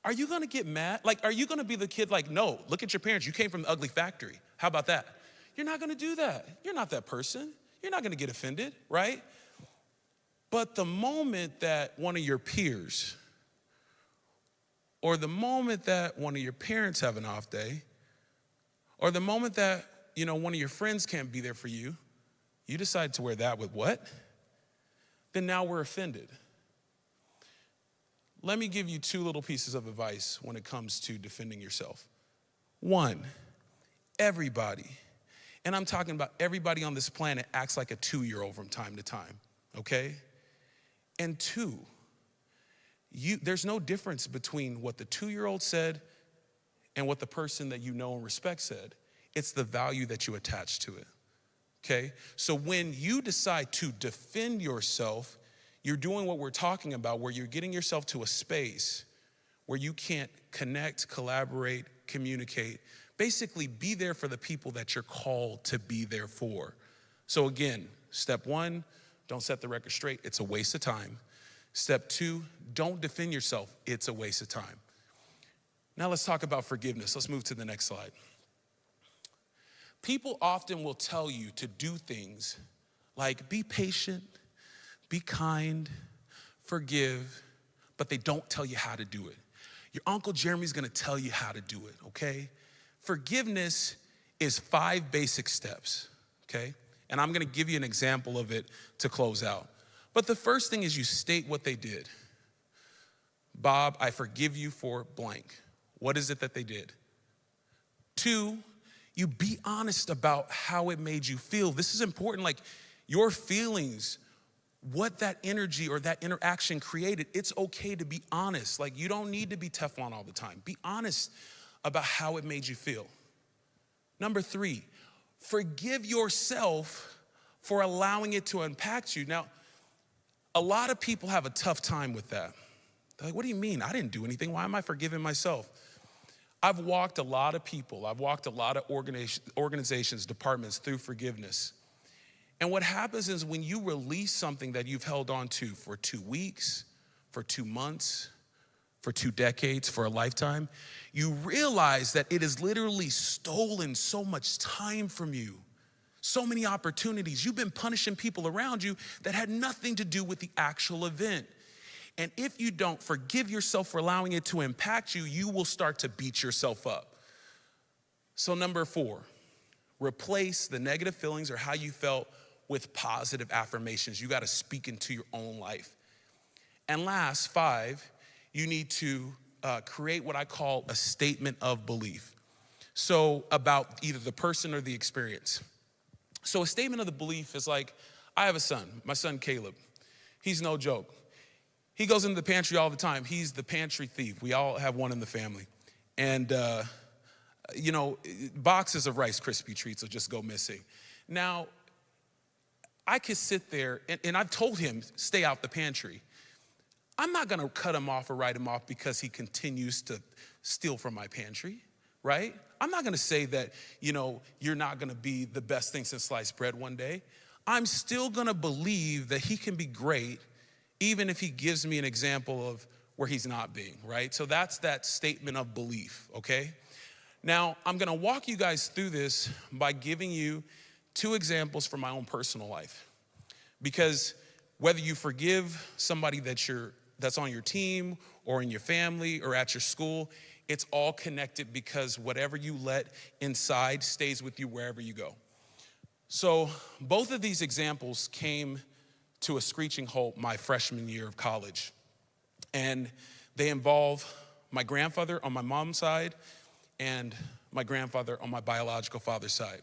Are you gonna get mad? Like, are you gonna be the kid like, no, look at your parents. You came from the ugly factory. How about that? You're not gonna do that. You're not that person. You're not gonna get offended, right? But the moment that one of your peers or the moment that one of your parents have an off day or the moment that, one of your friends can't be there for you, you decide to wear that with what? Then now we're offended. Let me give you 2 little pieces of advice when it comes to defending yourself. 1, everybody, and I'm talking about everybody on this planet, acts like a 2-year-old from time to time, okay? And 2, there's no difference between what the 2-year-old said and what the person that you know and respect said. It's the value that you attach to it, okay? So when you decide to defend yourself, you're doing what we're talking about, where you're getting yourself to a space where you can't connect, collaborate, communicate, basically be there for the people that you're called to be there for. So again, step 1, don't set the record straight. It's a waste of time. Step 2, don't defend yourself. It's a waste of time. Now let's talk about forgiveness. Let's move to the next slide. People often will tell you to do things like be patient, be kind, forgive, but they don't tell you how to do it. Your Uncle Jeremy's gonna tell you how to do it, okay? Forgiveness is 5 basic steps, okay? And I'm gonna give you an example of it to close out. But the first thing is you state what they did. Bob, I forgive you for blank. What is it that they did? 2, you be honest about how it made you feel. This is important, like your feelings, what that energy or that interaction created, it's okay to be honest. Like you don't need to be Teflon all the time. Be honest about how it made you feel. Number 3, forgive yourself for allowing it to impact you. Now, a lot of people have a tough time with that. They're like, what do you mean? I didn't do anything. Why am I forgiving myself? I've walked a lot of people. I've walked a lot of organizations, departments through forgiveness. And what happens is when you release something that you've held on to for 2 weeks, for 2 months, for 2 decades, for a lifetime, you realize that it has literally stolen so much time from you, so many opportunities. You've been punishing people around you that had nothing to do with the actual event. And if you don't forgive yourself for allowing it to impact you, you will start to beat yourself up. So number 4, replace the negative feelings or how you felt with positive affirmations. You gotta speak into your own life. And last, 5, you need to create what I call a statement of belief. So about either the person or the experience. So a statement of the belief is like, I have a son, my son Caleb. He's no joke. He goes into the pantry all the time. He's the pantry thief. We all have one in the family. And, boxes of Rice Krispie treats will just go missing. Now, I could sit there, and I've told him, stay out the pantry. I'm not gonna cut him off or write him off because he continues to steal from my pantry, right? I'm not gonna say that, you're not gonna be the best thing since sliced bread one day. I'm still gonna believe that he can be great even if he gives me an example of where he's not being, right? So that's that statement of belief, okay? Now, I'm gonna walk you guys through this by giving you 2 examples from my own personal life. Because whether you forgive somebody that's on your team or in your family or at your school, it's all connected because whatever you let inside stays with you wherever you go. So both of these examples came to a screeching halt my freshman year of college. And they involve my grandfather on my mom's side and my grandfather on my biological father's side.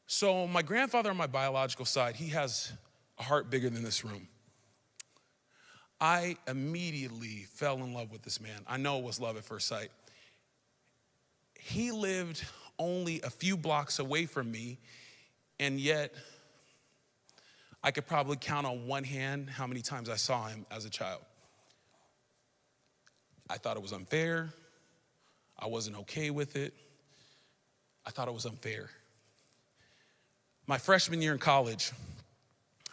So my grandfather on my biological side, he has a heart bigger than this room. I immediately fell in love with this man. I know it was love at first sight. He lived only a few blocks away from me, and yet I could probably count on one hand how many times I saw him as a child. I thought it was unfair. I wasn't okay with it. I thought it was unfair. My freshman year in college,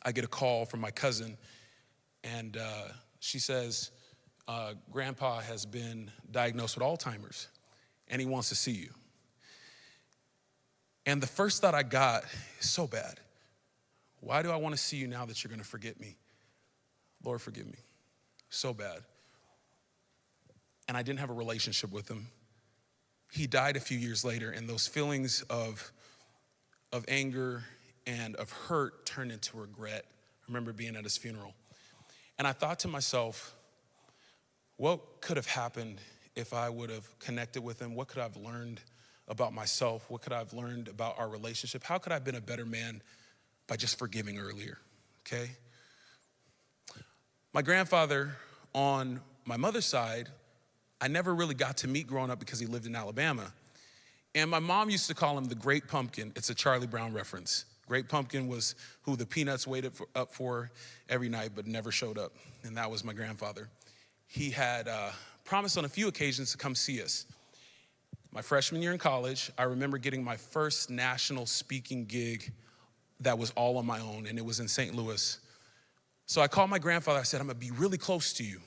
I get a call from my cousin, and she says, Grandpa has been diagnosed with Alzheimer's, and he wants to see you. And the first thought I got is so bad. Why do I want to see you now that you're going to forget me? Lord, forgive me. So bad. And I didn't have a relationship with him. He died a few years later, and those feelings of anger and of hurt turned into regret. I remember being at his funeral. And I thought to myself, what could have happened if I would have connected with him? What could I have learned about myself? What could I have learned about our relationship? How could I have been a better man by just forgiving earlier, okay? My grandfather on my mother's side, I never really got to meet growing up because he lived in Alabama. And my mom used to call him the Great Pumpkin. It's a Charlie Brown reference. Great Pumpkin was who the Peanuts waited up for every night but never showed up, and that was my grandfather. He had promised on a few occasions to come see us. My freshman year in college, I remember getting my first national speaking gig that was all on my own, and it was in St. Louis. So I called my grandfather. I said, I'm gonna be really close to you.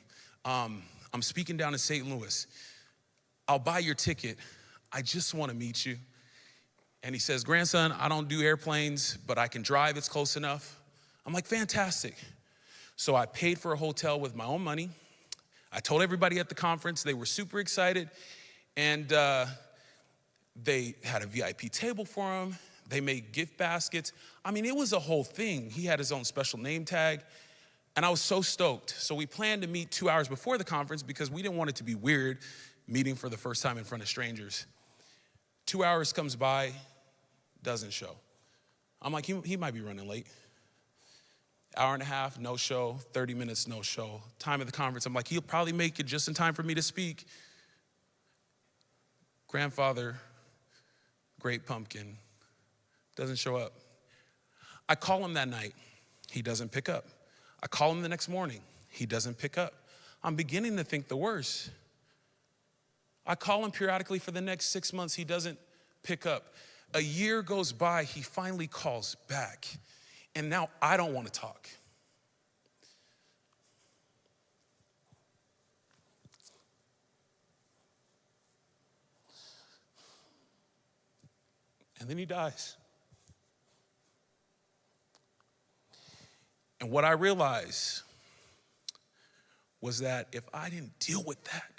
I'm speaking down in St. Louis. I'll buy your ticket. I just wanna meet you. And he says, grandson, I don't do airplanes, but I can drive, it's close enough. I'm like, fantastic. So I paid for a hotel with my own money. I told everybody at the conference, they were super excited. And they had a VIP table for him. They made gift baskets. I mean, it was a whole thing. He had his own special name tag. And I was so stoked. So we planned to meet 2 hours before the conference because we didn't want it to be weird, meeting for the first time in front of strangers. 2 hours comes by, doesn't show. I'm like, he might be running late. Hour and a half, no show. 30 minutes, no show. Time of the conference, I'm like, he'll probably make it just in time for me to speak. Grandfather, Great Pumpkin, doesn't show up. I call him that night. He doesn't pick up. I call him the next morning. He doesn't pick up. I'm beginning to think the worst. I call him periodically for the next 6 months. He doesn't pick up. A year goes by. He finally calls back. And now I don't want to talk. And then he dies. And what I realized was that if I didn't deal with that,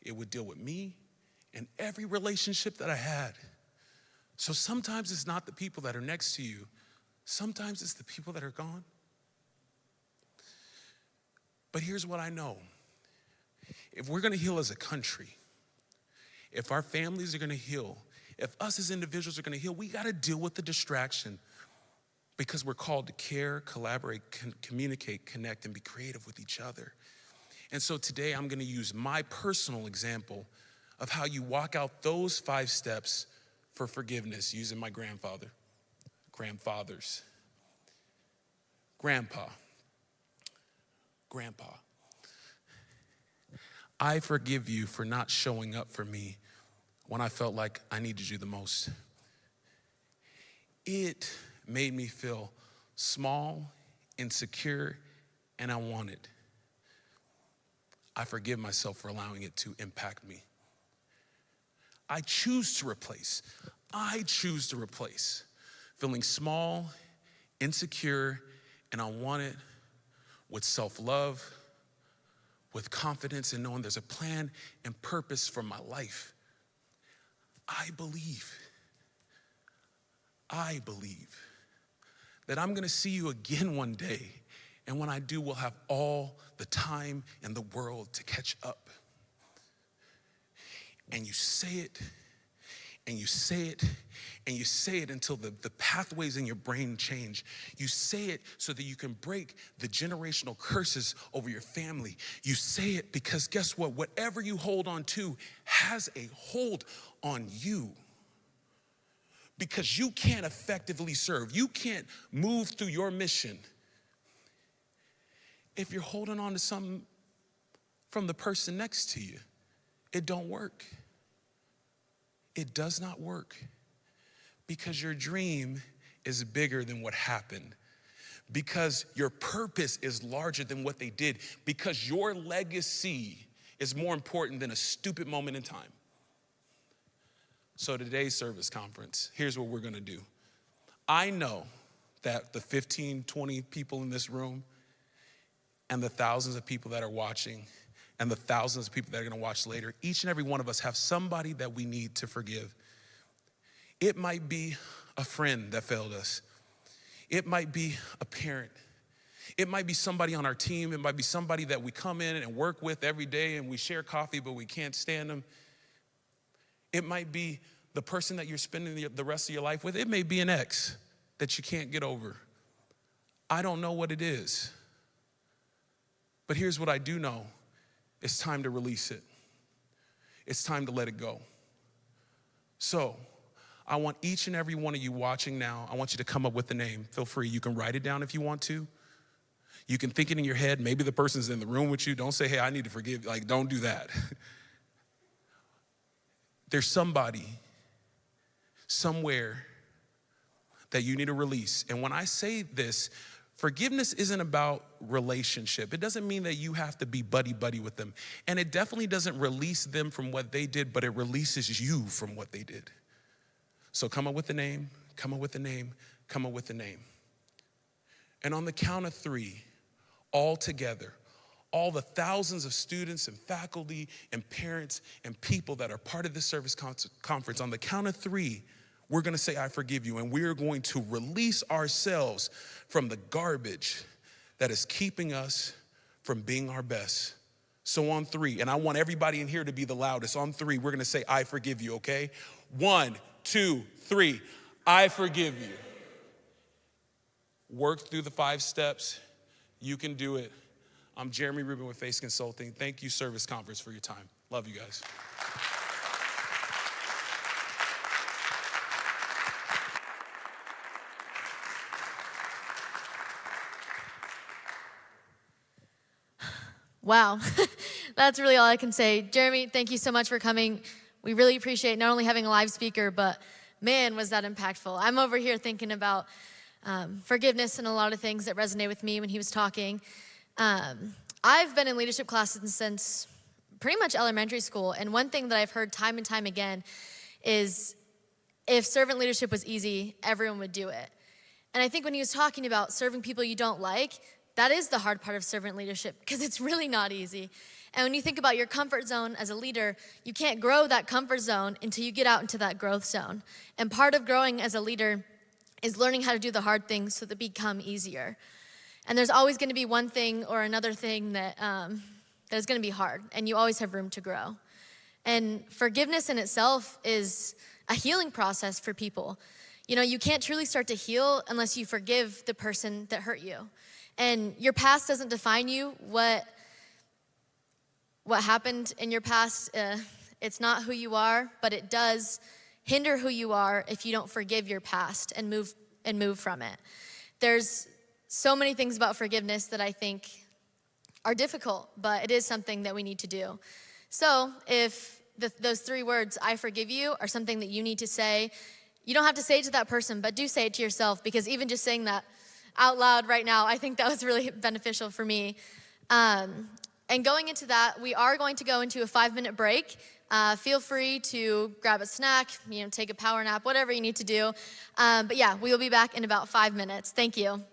it would deal with me and every relationship that I had. So sometimes it's not the people that are next to you. Sometimes it's the people that are gone. But here's what I know. If we're gonna heal as a country, if our families are gonna heal, if us as individuals are gonna heal, we gotta deal with the distraction because we're called to care, collaborate, communicate, connect, and be creative with each other. And so today I'm gonna use my personal example of how you walk out those 5 steps for forgiveness using my grandfathers. Grandpa. I forgive you for not showing up for me when I felt like I needed you the most. It made me feel small, insecure, and unwanted. I forgive myself for allowing it to impact me. I choose to replace feeling small, insecure, and unwanted with self-love, with confidence in knowing there's a plan and purpose for my life. I believe that I'm gonna see you again one day, and when I do, we'll have all the time in the world to catch up. And you say it, and you say it, and you say it until the pathways in your brain change. You say it so that you can break the generational curses over your family. You say it because guess what? Whatever you hold on to has a hold on you. Because you can't effectively serve. You can't move through your mission if you're holding on to something from the person next to you. It don't work. It does not work because your dream is bigger than what happened, because your purpose is larger than what they did, because your legacy is more important than a stupid moment in time. So today's service conference, here's what we're gonna do. I know that the 15, 20 people in this room and the thousands of people that are watching and the thousands of people that are gonna watch later, each and every one of us have somebody that we need to forgive. It might be a friend that failed us. It might be a parent. It might be somebody on our team. It might be somebody that we come in and work with every day and we share coffee, but we can't stand them. It might be the person that you're spending the rest of your life with. It may be an ex that you can't get over. I don't know what it is. But here's what I do know. It's time to release it. It's time to let it go. So I want each and every one of you watching now, I want you to come up with a name. Feel free. You can write it down if you want to. You can think it in your head. Maybe the person's in the room with you. Don't say, hey, I need to forgive. Like, don't do that. There's somebody, somewhere that you need to release. And when I say this, forgiveness isn't about relationship. It doesn't mean that you have to be buddy-buddy with them. And it definitely doesn't release them from what they did, but it releases you from what they did. So come up with a name, come up with a name, come up with a name. And on the count of 3, all together, all the thousands of students and faculty and parents and people that are part of this service conference, on the count of 3, we're gonna say, I forgive you. And we're going to release ourselves from the garbage that is keeping us from being our best. So on 3, and I want everybody in here to be the loudest. On 3, we're gonna say, I forgive you, okay? 1, 2, 3, I forgive you. Work through the 5 steps. You can do it. I'm Jeremy Rubin with Face Consulting. Thank you, Service Conference, for your time. Love you guys. Wow, that's really all I can say. Jeremy, thank you so much for coming. We really appreciate not only having a live speaker, but man, was that impactful. I'm over here thinking about forgiveness and a lot of things that resonate with me when he was talking. I've been in leadership classes since pretty much elementary school, and one thing that I've heard time and time again is if servant leadership was easy, everyone would do it. And I think when he was talking about serving people you don't like, that is the hard part of servant leadership, because it's really not easy. And when you think about your comfort zone as a leader, you can't grow that comfort zone until you get out into that growth zone. And part of growing as a leader is learning how to do the hard things so that they become easier. And there's always gonna be one thing or another thing that is gonna be hard, and you always have room to grow. And forgiveness in itself is a healing process for people. You know, you can't truly start to heal unless you forgive the person that hurt you. And your past doesn't define you. What happened in your past, it's not who you are, but it does hinder who you are if you don't forgive your past and move from it. There's so many things about forgiveness that I think are difficult, but it is something that we need to do. So if those 3 words, I forgive you, are something that you need to say, You don't have to say it to that person, but do say it to yourself, because even just saying that out loud right now, I think that was really beneficial for me. And going into that, we are going to go into a 5-minute break. Feel free to grab a snack, take a power nap, whatever you need to do. But yeah, we will be back in about 5 minutes. Thank you.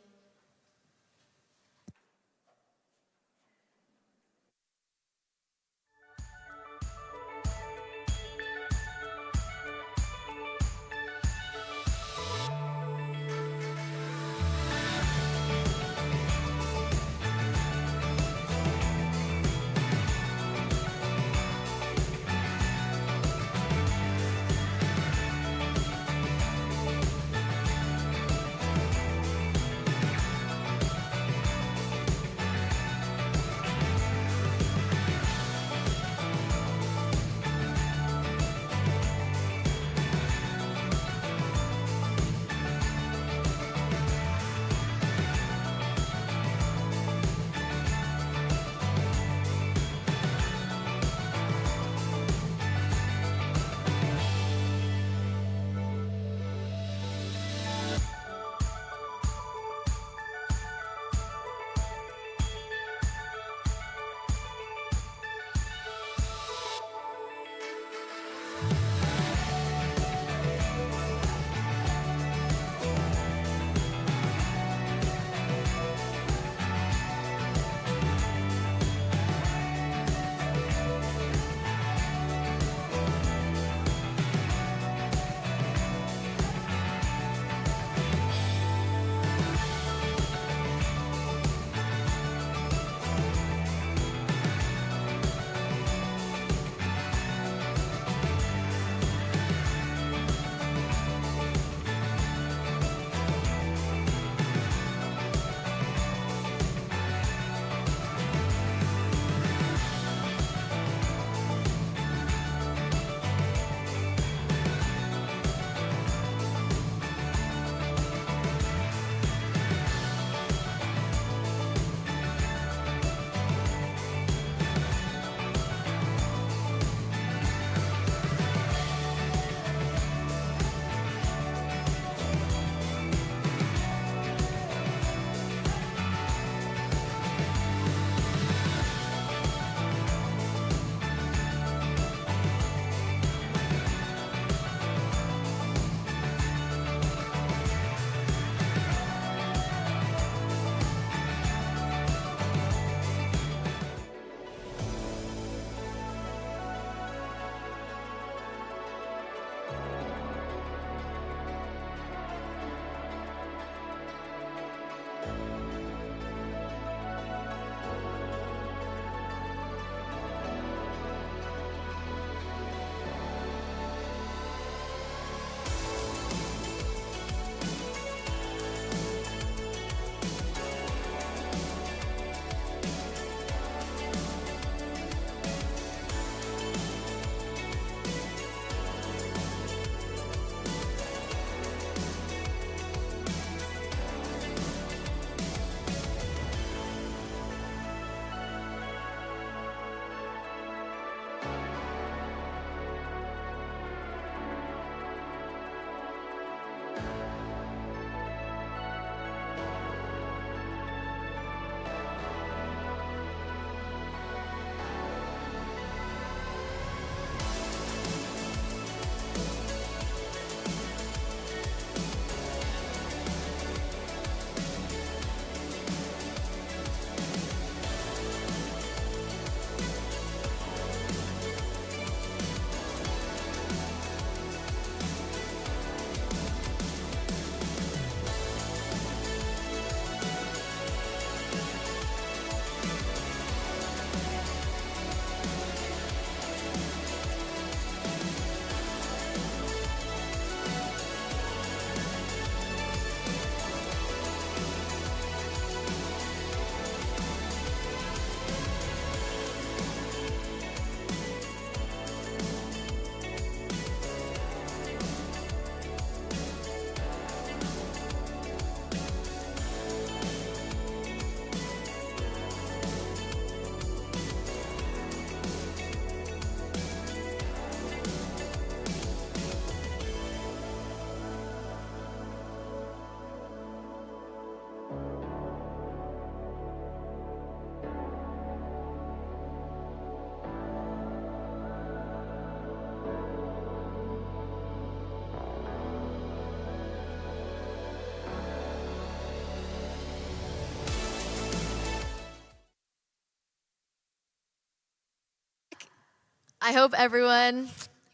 I hope everyone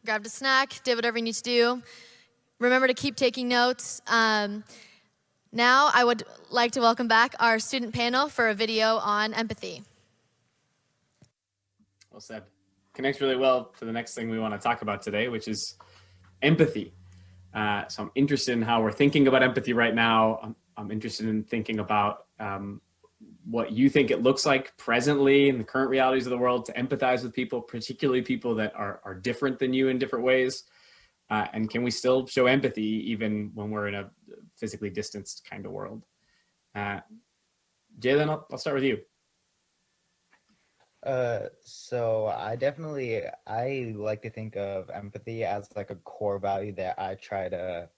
grabbed a snack, did whatever you need to do. Remember to keep taking notes. Now I would like to welcome back our student panel for a video on empathy. Well said. Connects really well to the next thing we want to talk about today, which is empathy. So I'm interested in how we're thinking about empathy right now. I'm interested in thinking about what you think it looks like presently in the current realities of the world to empathize with people, particularly people that are different than you in different ways. And can we still show empathy even when we're in a physically distanced kind of world? Jalen, I'll start with you. So I like to think of empathy as like a core value that I try to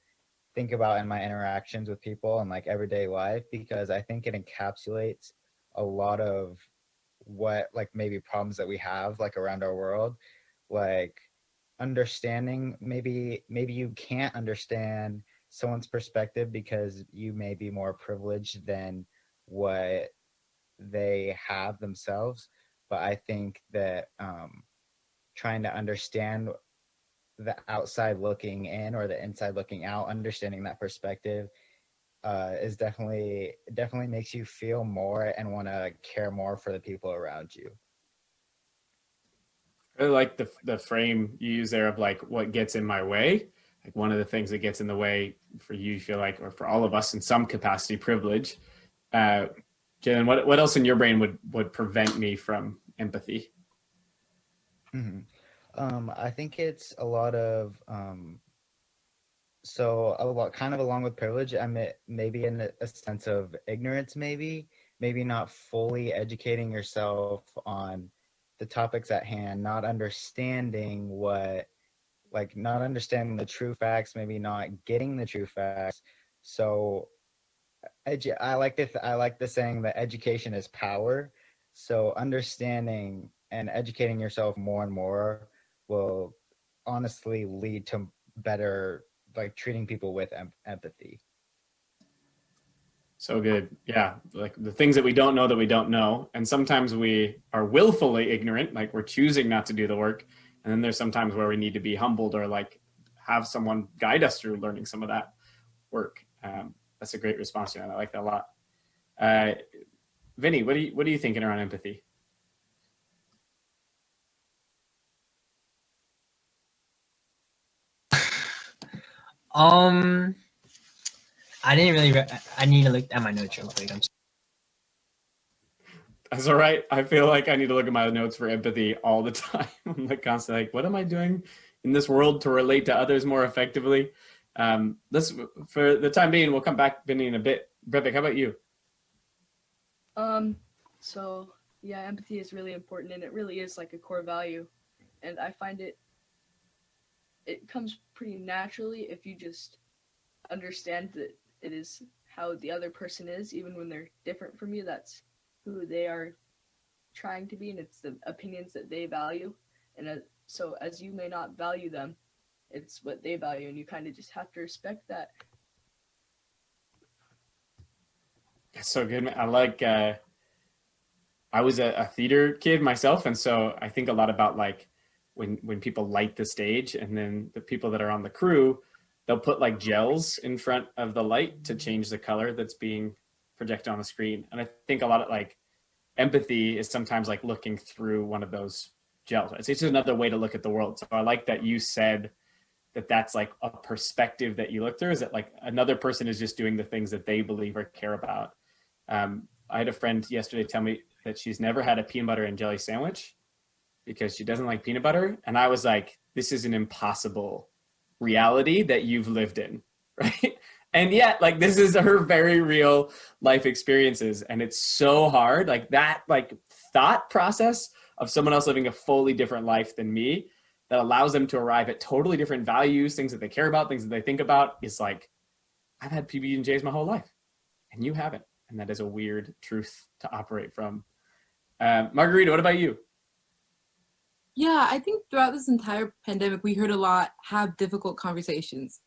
think about in my interactions with people and like everyday life, because I think it encapsulates a lot of what like maybe problems that we have like around our world, like understanding maybe you can't understand someone's perspective because you may be more privileged than what they have themselves. But I think that trying to understand the outside looking in or the inside looking out, understanding that perspective is definitely makes you feel more and want to care more for the people around you. I really like the frame you use there of like what gets in my way. Like one of the things that gets in the way for you feel like, or for all of us in some capacity, privilege. Jalen, what else in your brain would prevent me from empathy? I think it's a lot of kind of along with privilege. I mean, maybe in a sense of ignorance, maybe not fully educating yourself on the topics at hand, not understanding not understanding the true facts, maybe not getting the true facts. So I like the saying that education is power. So understanding and educating yourself more and more will honestly lead to better like treating people with empathy. So good. Yeah. Like the things that we don't know. And sometimes we are willfully ignorant, like we're choosing not to do the work. And then there's sometimes where we need to be humbled or like have someone guide us through learning some of that work. That's a great response to that. I like that a lot. Vinny, what are you thinking around empathy? I didn't really. I need to look at my notes real quick. That's all right. I feel like I need to look at my notes for empathy all the time. I'm like constantly like, what am I doing in this world to relate to others more effectively? Let's, for the time being, we'll come back, Vinny, in a bit. Brevik, how about you? So yeah, empathy is really important, and it really is like a core value. And I find it comes pretty naturally if you just understand that it is how the other person is, even when they're different from you. That's who they are trying to be, and it's the opinions that they value. And so as you may not value them, it's what they value, and you kind of just have to respect that. That's so good, man. I like, I was a theater kid myself, and so I think a lot about like when people light the stage, and then the people that are on the crew, they'll put like gels in front of the light to change the color that's being projected on the screen. And I think a lot of like empathy is sometimes like looking through one of those gels. It's just another way to look at the world. So I like that you said that that's like a perspective that you look through, is that like another person is just doing the things that they believe or care about. I had a friend yesterday tell me that she's never had a peanut butter and jelly sandwich because she doesn't like peanut butter. And I was like, this is an impossible reality that you've lived in, right? And yet, like, this is her very real life experiences. And it's so hard, like that, like thought process of someone else living a fully different life than me that allows them to arrive at totally different values, things that they care about, things that they think about, is like, I've had PB&Js my whole life and you haven't. And that is a weird truth to operate from. Margarita, what about you? Yeah, I think throughout this entire pandemic, we heard a lot, have difficult conversations.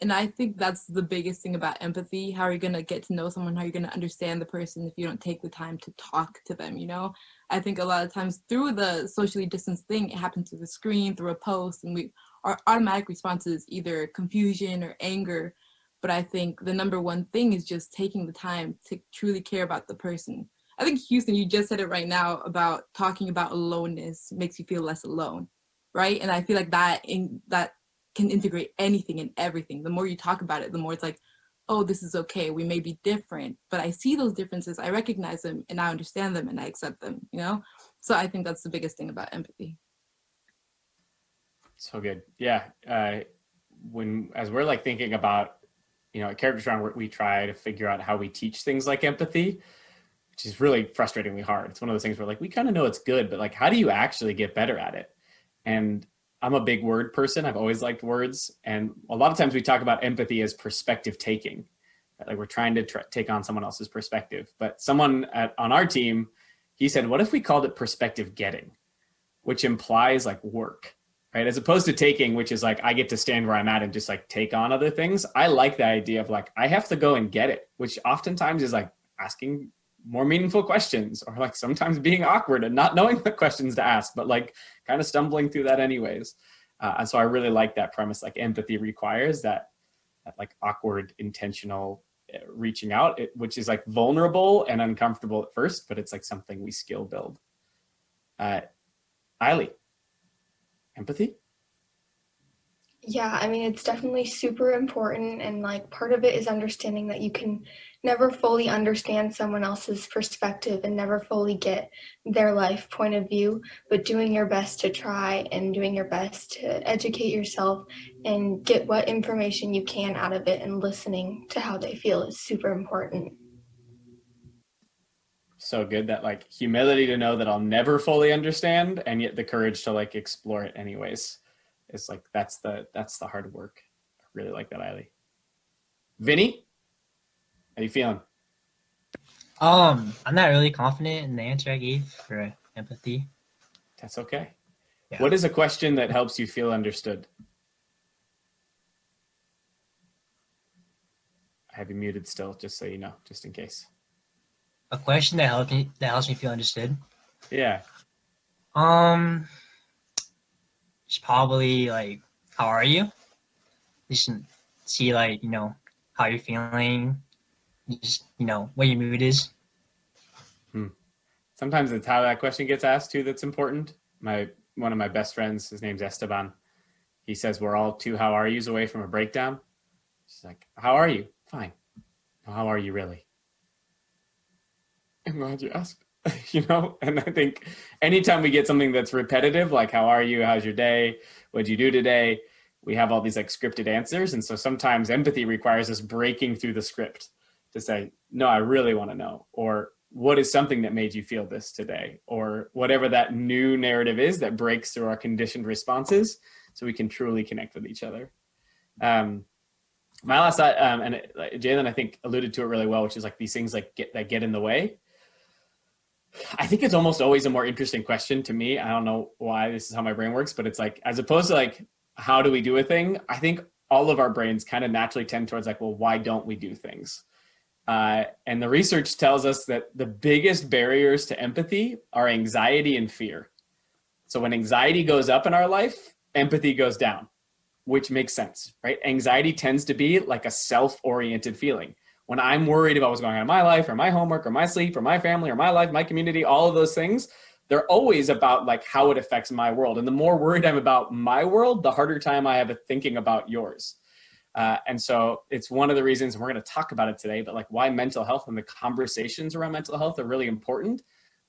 And I think that's the biggest thing about empathy. How are you going to get to know someone? How are you going to understand the person if you don't take the time to talk to them, you know? I think a lot of times through the socially distanced thing, it happens through the screen, through a post, and our automatic response is either confusion or anger. But I think the number one thing is just taking the time to truly care about the person. I think, Houston, you just said it right now about talking about aloneness makes you feel less alone, right? And I feel like that can integrate anything and everything. The more you talk about it, the more it's like, oh, this is okay. We may be different, but I see those differences. I recognize them and I understand them and I accept them, you know? So I think that's the biggest thing about empathy. So good. Yeah. As we're like thinking about, you know, at Character Strong, we try to figure out how we teach things like empathy, which is really frustratingly hard. It's one of those things where like, we kind of know it's good, but like, how do you actually get better at it? And I'm a big word person. I've always liked words. And a lot of times we talk about empathy as perspective taking. Like we're trying to take on someone else's perspective. But someone on our team, he said, what if we called it perspective getting, which implies like work, right? As opposed to taking, which is like, I get to stand where I'm at and just like take on other things. I like the idea of like, I have to go and get it, which oftentimes is like asking more meaningful questions, or like sometimes being awkward and not knowing what questions to ask, but like kind of stumbling through that anyways. And so I really like that premise. Like empathy requires that like awkward, intentional reaching out, which is like vulnerable and uncomfortable at first, but it's like something we skill build. Eiley, empathy? Yeah, I mean, it's definitely super important. And like part of it is understanding that you can never fully understand someone else's perspective and never fully get their life point of view, but doing your best to try and doing your best to educate yourself and get what information you can out of it, and listening to how they feel is super important. So good, that like humility to know that I'll never fully understand, and yet the courage to like explore it anyways. It's like, that's the hard work. I really like that, Eiley. Vinny, how you feeling? I'm not really confident in the answer I gave for empathy. That's okay. Yeah. What is a question that helps you feel understood? I have you muted still, just so you know, just in case. A question that helps me feel understood. Yeah. It's probably like, how are you? You should see like, you know, how you're feeling, just, you know, what your mood is. Sometimes it's how that question gets asked too that's important. One of my best friends, his name's Esteban. He says we're all 2 how are yous away from a breakdown. She's like, how are you? Fine. How are you really? I'm glad you asked. You know, and I think anytime we get something that's repetitive, like how are you, how's your day, what'd you do today, we have all these like scripted answers. And so sometimes empathy requires us breaking through the script to say, no, I really want to know, or what is something that made you feel this today, or whatever that new narrative is that breaks through our conditioned responses so we can truly connect with each other. My last thought, and Jalen, I think, alluded to it really well, which is like these things like get in the way. I think it's almost always a more interesting question to me. I don't know why this is how my brain works, but it's like, as opposed to like, how do we do a thing? I think all of our brains kind of naturally tend towards like, well, why don't we do things? And the research tells us that the biggest barriers to empathy are anxiety and fear. So when anxiety goes up in our life, empathy goes down, which makes sense, right? Anxiety tends to be like a self-oriented feeling. When I'm worried about what's going on in my life or my homework or my sleep or my family or my life, my community, all of those things, they're always about like how it affects my world. And the more worried I'm about my world, the harder time I have at thinking about yours. And so it's one of the reasons, and we're going to talk about it today, but like why mental health and the conversations around mental health are really important.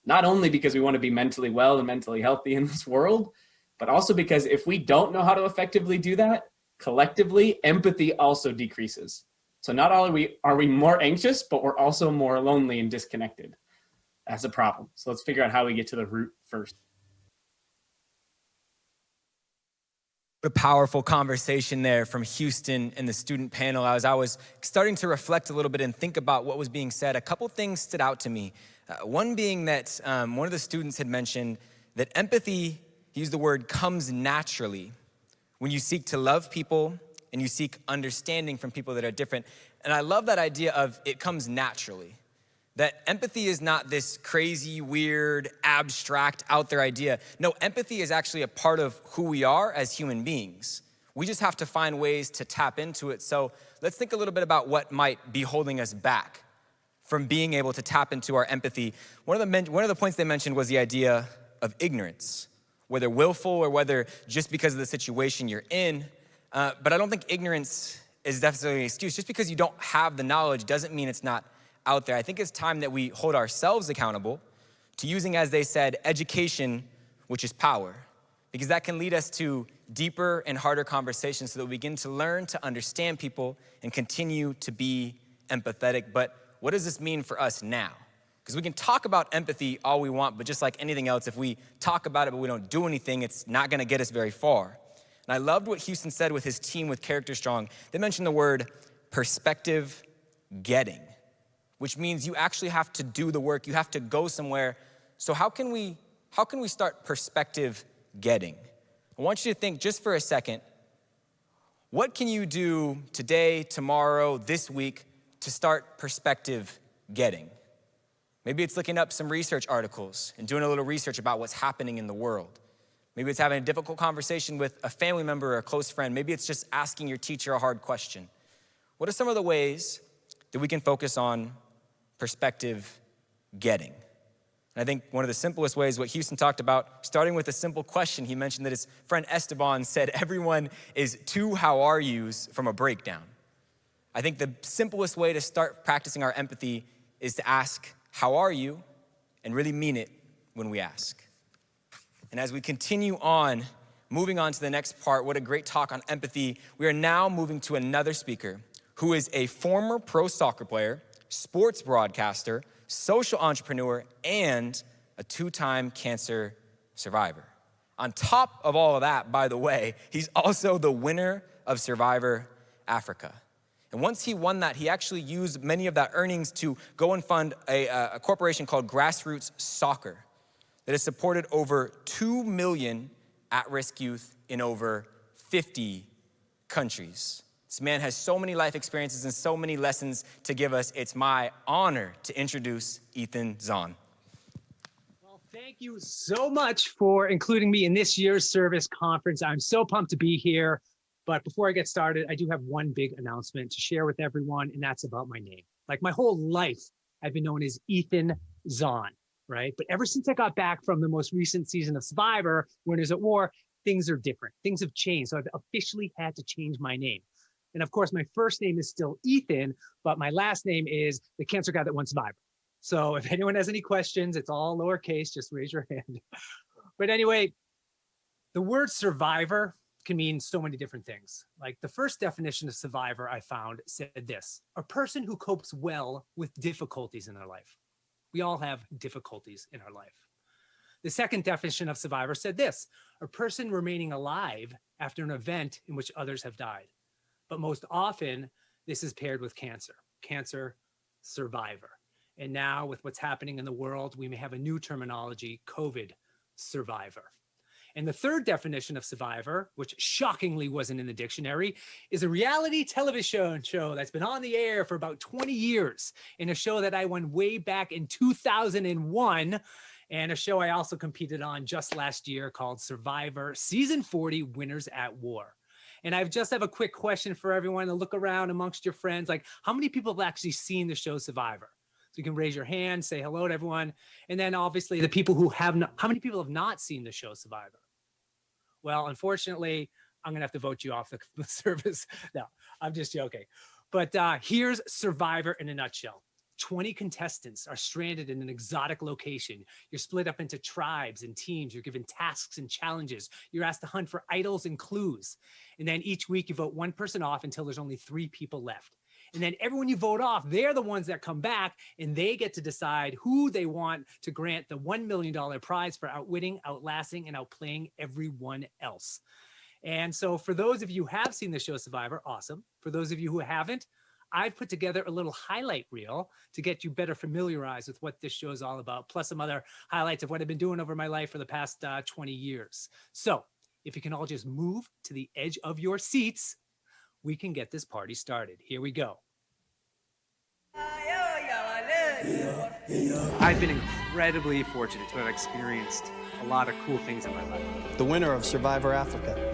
Not only because we want to be mentally well and mentally healthy in this world, but also because if we don't know how to effectively do that, collectively, empathy also decreases. So not only are we more anxious, but we're also more lonely and disconnected. That's a problem. So let's figure out how we get to the root first. What a powerful conversation there from Houston and the student panel. As I was starting to reflect a little bit and think about what was being said, a couple things stood out to me. One being that one of the students had mentioned that empathy, he used the word, comes naturally when you seek to love people and you seek understanding from people that are different. And I love that idea of it comes naturally. That empathy is not this crazy, weird, abstract, out there idea. No, empathy is actually a part of who we are as human beings. We just have to find ways to tap into it. So let's think a little bit about what might be holding us back from being able to tap into our empathy. One of the points they mentioned was the idea of ignorance, whether willful or whether just because of the situation you're in. But I don't think ignorance is definitely an excuse. Just because you don't have the knowledge doesn't mean it's not out there. I think it's time that we hold ourselves accountable to using, as they said, education, which is power, because that can lead us to deeper and harder conversations so that we begin to learn to understand people and continue to be empathetic. But what does this mean for us now? Because we can talk about empathy all we want, but just like anything else, if we talk about it but we don't do anything, it's not gonna get us very far. And I loved what Houston said with his team with Character Strong. They mentioned the word perspective getting, which means you actually have to do the work. You have to go somewhere. So how can we start perspective getting? I want you to think just for a second, what can you do today, tomorrow, this week to start perspective getting? Maybe it's looking up some research articles and doing a little research about what's happening in the world. Maybe it's having a difficult conversation with a family member or a close friend. Maybe it's just asking your teacher a hard question. What are some of the ways that we can focus on perspective getting? And I think one of the simplest ways, what Houston talked about, starting with a simple question, he mentioned that his friend Esteban said, everyone is 2 how are yous from a breakdown. I think the simplest way to start practicing our empathy is to ask, how are you? And really mean it when we ask. And as we continue on, moving on to the next part, what a great talk on empathy. We are now moving to another speaker who is a former pro soccer player, sports broadcaster, social entrepreneur, and a 2-time cancer survivor. On top of all of that, by the way, he's also the winner of Survivor Africa. And once he won that, he actually used many of that earnings to go and fund a corporation called Grassroots Soccer that has supported over 2 million at-risk youth in over 50 countries. This man has so many life experiences and so many lessons to give us. It's my honor to introduce Ethan Zahn. Well, thank you so much for including me in this year's service conference. I'm so pumped to be here. But before I get started, I do have one big announcement to share with everyone, and that's about my name. Like my whole life, I've been known as Ethan Zahn, right? But ever since I got back from the most recent season of Survivor, Winners at War, things are different. Things have changed. So I've officially had to change my name. And of course, my first name is still Ethan, but my last name is the cancer guy that won Survivor. So if anyone has any questions, it's all lowercase, just raise your hand. But anyway, the word survivor can mean so many different things. Like the first definition of survivor I found said this: a person who copes well with difficulties in their life. We all have difficulties in our life. The second definition of survivor said this: a person remaining alive after an event in which others have died. But most often, this is paired with cancer survivor. And now with what's happening in the world, we may have a new terminology, COVID survivor. And the third definition of survivor, which shockingly wasn't in the dictionary, is a reality television show that's been on the air for about 20 years, and a show that I won way back in 2001, and a show I also competed on just last year called Survivor Season 40, Winners at War. And I just have a quick question for everyone to look around amongst your friends. Like, how many people have actually seen the show Survivor? So you can raise your hand, say hello to everyone. And then obviously the people who have not, how many people have not seen the show Survivor? Well, unfortunately, I'm gonna have to vote you off the service. No, I'm just joking. But here's Survivor in a nutshell. 20 contestants are stranded in an exotic location. You're split up into tribes and teams. You're given tasks and challenges. You're asked to hunt for idols and clues. And then each week you vote one person off until there's only 3 people left. And then everyone you vote off, they're the ones that come back, and they get to decide who they want to grant the $1 million prize for outwitting, outlasting, and outplaying everyone else. And so for those of you who have seen the show Survivor, awesome. For those of you who haven't, I've put together a little highlight reel to get you better familiarized with what this show is all about, plus some other highlights of what I've been doing over my life for the past 20 years. So if you can all just move to the edge of your seats, we can get this party started. Here we go. I've been incredibly fortunate to have experienced a lot of cool things in my life. The winner of Survivor Africa.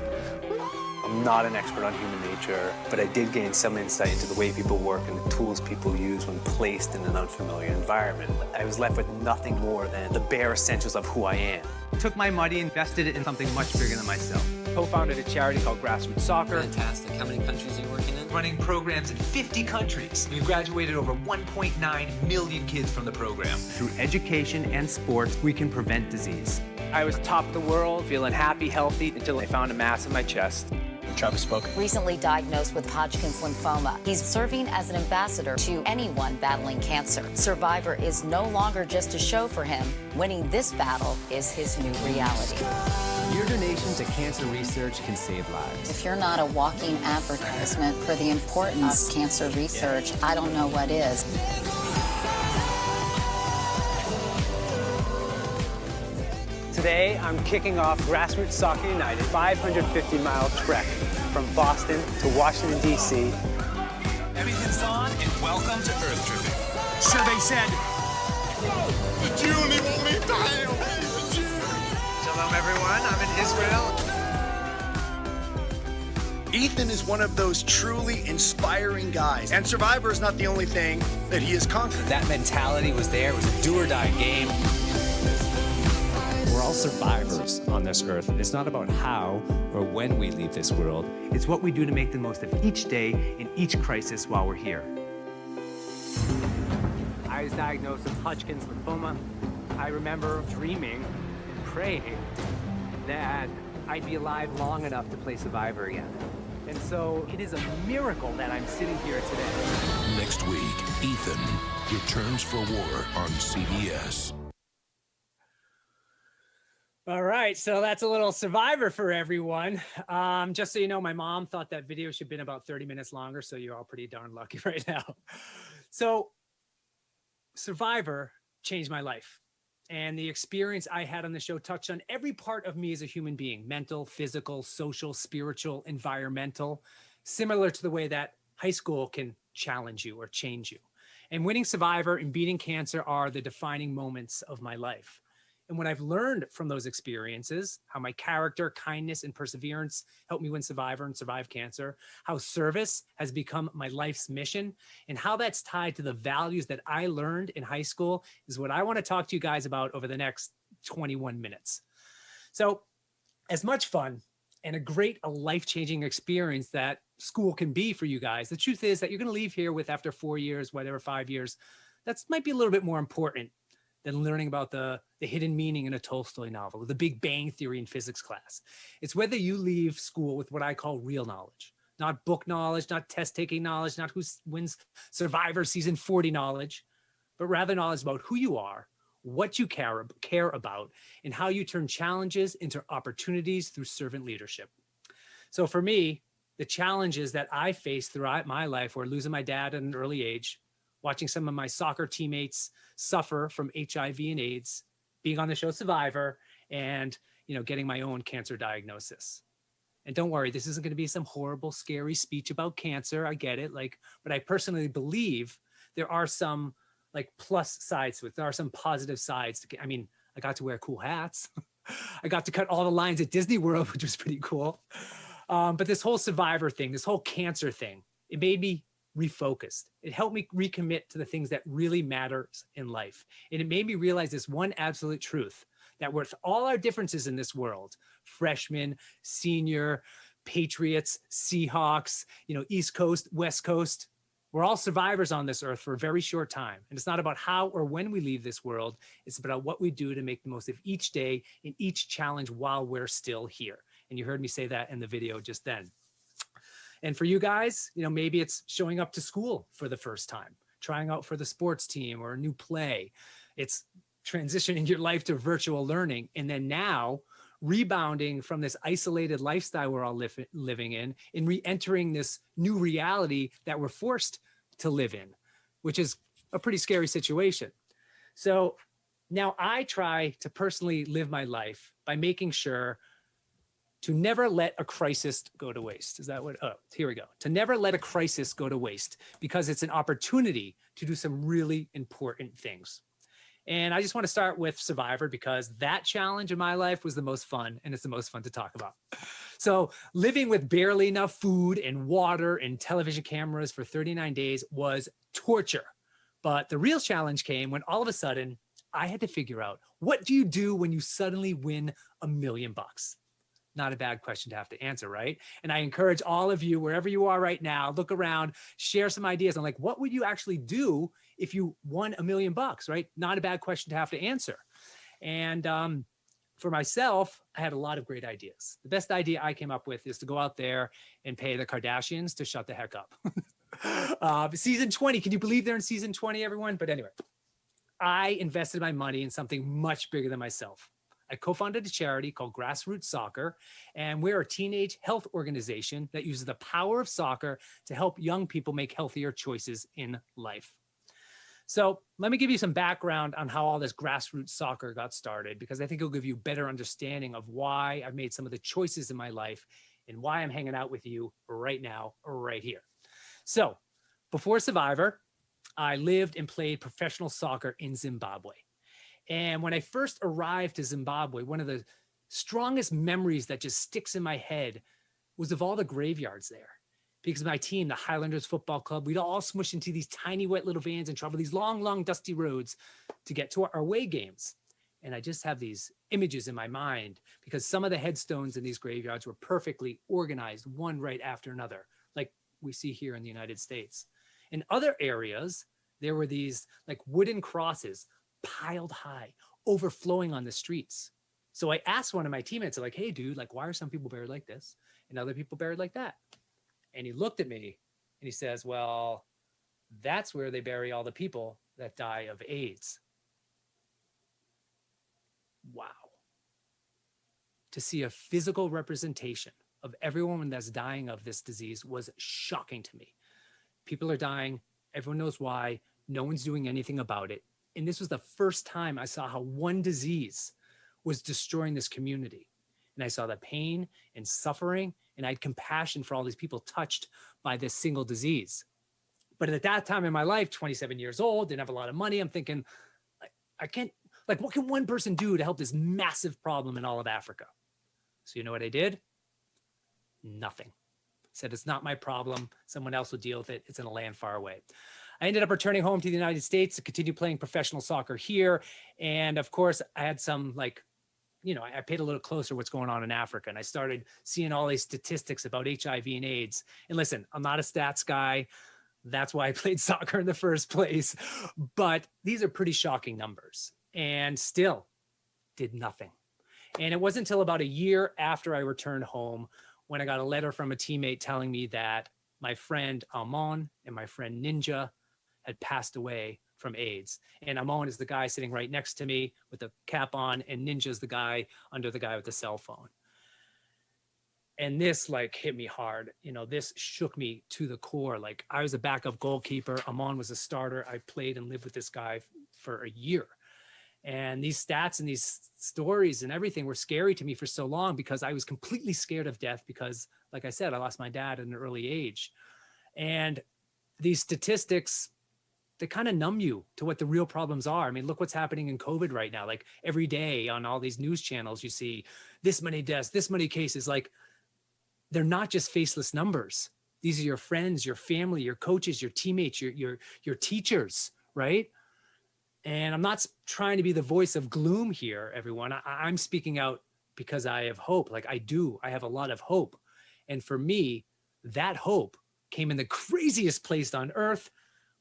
I'm not an expert on human nature, but I did gain some insight into the way people work and the tools people use when placed in an unfamiliar environment. I was left with nothing more than the bare essentials of who I am. Took my money, invested it in something much bigger than myself. Co-founded a charity called Grassroots Soccer. Fantastic. How many countries are you working in? Running programs in 50 countries. We graduated over 1.9 million kids from the program. Through education and sports, we can prevent disease. I was top of the world, feeling happy, healthy, until I found a mass in my chest. Travis spoke. Recently diagnosed with Hodgkin's lymphoma. He's serving as an ambassador to anyone battling cancer. Survivor is no longer just a show for him. Winning this battle is his new reality. Your donation to cancer research can save lives. If you're not a walking advertisement for the importance of cancer research, I don't know what is. Today, I'm kicking off Grassroots Soccer United 550-mile trek from Boston to Washington, D.C. Everything's on, and welcome to Earth Tripping. Survey said, Did you only want me dying? Shalom, everyone. I'm in Israel. Ethan is one of those truly inspiring guys, and Survivor is not the only thing that he has conquered. That mentality was there. It was a do-or-die game. We're all survivors on this earth. It's not about how or when we leave this world. It's what we do to make the most of each day in each crisis while we're here. I was diagnosed with Hodgkin's lymphoma. I remember dreaming and praying that I'd be alive long enough to play Survivor again. And so it is a miracle that I'm sitting here today. Next week, Ethan returns for war on CBS. All right, so that's a little Survivor for everyone. Just so you know, my mom thought that video should have been about 30 minutes longer, so you're all pretty darn lucky right now. So Survivor changed my life. And the experience I had on the show touched on every part of me as a human being: mental, physical, social, spiritual, environmental, similar to the way that high school can challenge you or change you. And winning Survivor and beating cancer are the defining moments of my life. And what I've learned from those experiences, how my character, kindness, and perseverance helped me win Survivor and survive cancer, how service has become my life's mission, and how that's tied to the values that I learned in high school is what I want to talk to you guys about over the next 21 minutes. So, as much fun and a life-changing experience that school can be for you guys, the truth is that you're going to leave here with, after 4 years, whatever, 5 years, that might be a little bit more important than learning about the hidden meaning in a Tolstoy novel, or the Big Bang Theory in physics class. It's whether you leave school with what I call real knowledge, not book knowledge, not test-taking knowledge, not who wins Survivor season 40 knowledge, but rather knowledge about who you are, what you care about, and how you turn challenges into opportunities through servant leadership. So for me, the challenges that I faced throughout my life were losing my dad at an early age, watching some of my soccer teammates suffer from HIV and AIDS, being on the show Survivor, and getting my own cancer diagnosis. And don't worry, this isn't going to be some horrible, scary speech about cancer. I get it, but I personally believe there are some plus sides to it. There are some positive sides. I got to wear cool hats. I got to cut all the lines at Disney World, which was pretty cool. But this whole Survivor thing, this whole cancer thing, it made me refocused. It helped me recommit to the things that really matters in life. And it made me realize this one absolute truth, that with all our differences in this world, freshmen, senior, Patriots, Seahawks, East Coast, West Coast, we're all survivors on this earth for a very short time. And it's not about how or when we leave this world. It's about what we do to make the most of each day and each challenge while we're still here. And you heard me say that in the video just then. And for you guys, maybe it's showing up to school for the first time, trying out for the sports team or a new play. It's transitioning your life to virtual learning. And then now rebounding from this isolated lifestyle we're all living in and re-entering this new reality that we're forced to live in, which is a pretty scary situation. So now I try to personally live my life by making sure To never let a crisis go to waste. Is that what? Oh, here we go. To never let a crisis go to waste, because it's an opportunity to do some really important things. And I just want to start with Survivor, because that challenge in my life was the most fun, and it's the most fun to talk about. So living with barely enough food and water and television cameras for 39 days was torture. But the real challenge came when all of a sudden I had to figure out, what do you do when you suddenly win $1 million? Not a bad question to have to answer, right? And I encourage all of you, wherever you are right now, look around, share some ideas on like, what would you actually do if you won $1 million, right? Not a bad question to have to answer. And for myself, I had a lot of great ideas. The best idea I came up with is to go out there and pay the Kardashians to shut the heck up. Season 20, can you believe they're in season 20, everyone? But anyway, I invested my money in something much bigger than myself. I co-founded a charity called Grassroots Soccer, and we're a teenage health organization that uses the power of soccer to help young people make healthier choices in life. So let me give you some background on how all this grassroots soccer got started, because I think it'll give you a better understanding of why I've made some of the choices in my life and why I'm hanging out with you right now, right here. So before Survivor, I lived and played professional soccer in Zimbabwe. And when I first arrived to Zimbabwe, one of the strongest memories that just sticks in my head was of all the graveyards there. Because my team, the Highlanders Football Club, we'd all smush into these tiny, wet little vans and travel these long, long, dusty roads to get to our away games. And I just have these images in my mind because some of the headstones in these graveyards were perfectly organized, one right after another, like we see here in the United States. In other areas, there were these like wooden crosses piled high, overflowing on the streets. So I asked one of my teammates, like, hey, dude, like, why are some people buried like this and other people buried like that? And he looked at me and he says, well, that's where they bury all the people that die of AIDS. Wow. To see a physical representation of everyone that's dying of this disease was shocking to me. People are dying. Everyone knows why. No one's doing anything about it. And this was the first time I saw how one disease was destroying this community. And I saw the pain and suffering, and I had compassion for all these people touched by this single disease. But at that time in my life, 27 years old, didn't have a lot of money. I'm thinking, I can't, like, what can one person do to help this massive problem in all of Africa? So you know what I did? Nothing. Said, it's not my problem. Someone else will deal with it. It's in a land far away. I ended up returning home to the United States to continue playing professional soccer here. And of course, I had some like, you know, I paid a little closer what's going on in Africa. And I started seeing all these statistics about HIV and AIDS. And listen, I'm not a stats guy. That's why I played soccer in the first place. But these are pretty shocking numbers and still did nothing. And it wasn't until about a year after I returned home when I got a letter from a teammate telling me that my friend Amon and my friend Ninja had passed away from AIDS. And Amon is the guy sitting right next to me with the cap on, and Ninja's the guy under the guy with the cell phone. And this like hit me hard. You know, this shook me to the core. Like I was a backup goalkeeper. Amon was a starter. I played and lived with this guy for a year. And these stats and these stories and everything were scary to me for so long because I was completely scared of death because, like I said, I lost my dad at an early age. And these statistics, they kind of numb you to what the real problems are. I mean, look what's happening in COVID right now. Like every day on all these news channels, you see this many deaths, this many cases. Like they're not just faceless numbers. These are your friends, your family, your coaches, your teammates, your teachers, right? And I'm not trying to be the voice of gloom here, everyone. I'm speaking out because I have hope. Like I do, I have a lot of hope. And for me, that hope came in the craziest place on earth,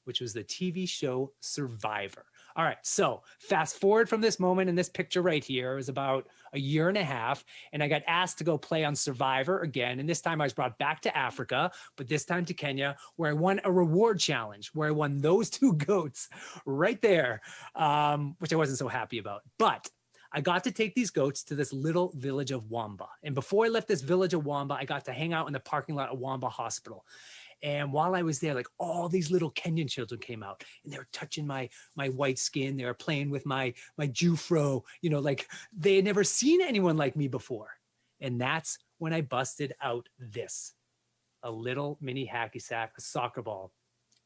which was the TV show Survivor. All right, so fast forward from this moment in this picture right here. It was about a year and a half, and I got asked to go play on Survivor again. And this time I was brought back to Africa, but this time to Kenya, where I won a reward challenge, where I won those 2 goats right there, which I wasn't so happy about. But I got to take these goats to this little village of Wamba. And before I left this village of Wamba, I got to hang out in the parking lot of Wamba Hospital. And while I was there, like all these little Kenyan children came out and they were touching my white skin. They were playing with my Jufro, you know, like they had never seen anyone like me before. And that's when I busted out this, a little mini hacky sack, a soccer ball.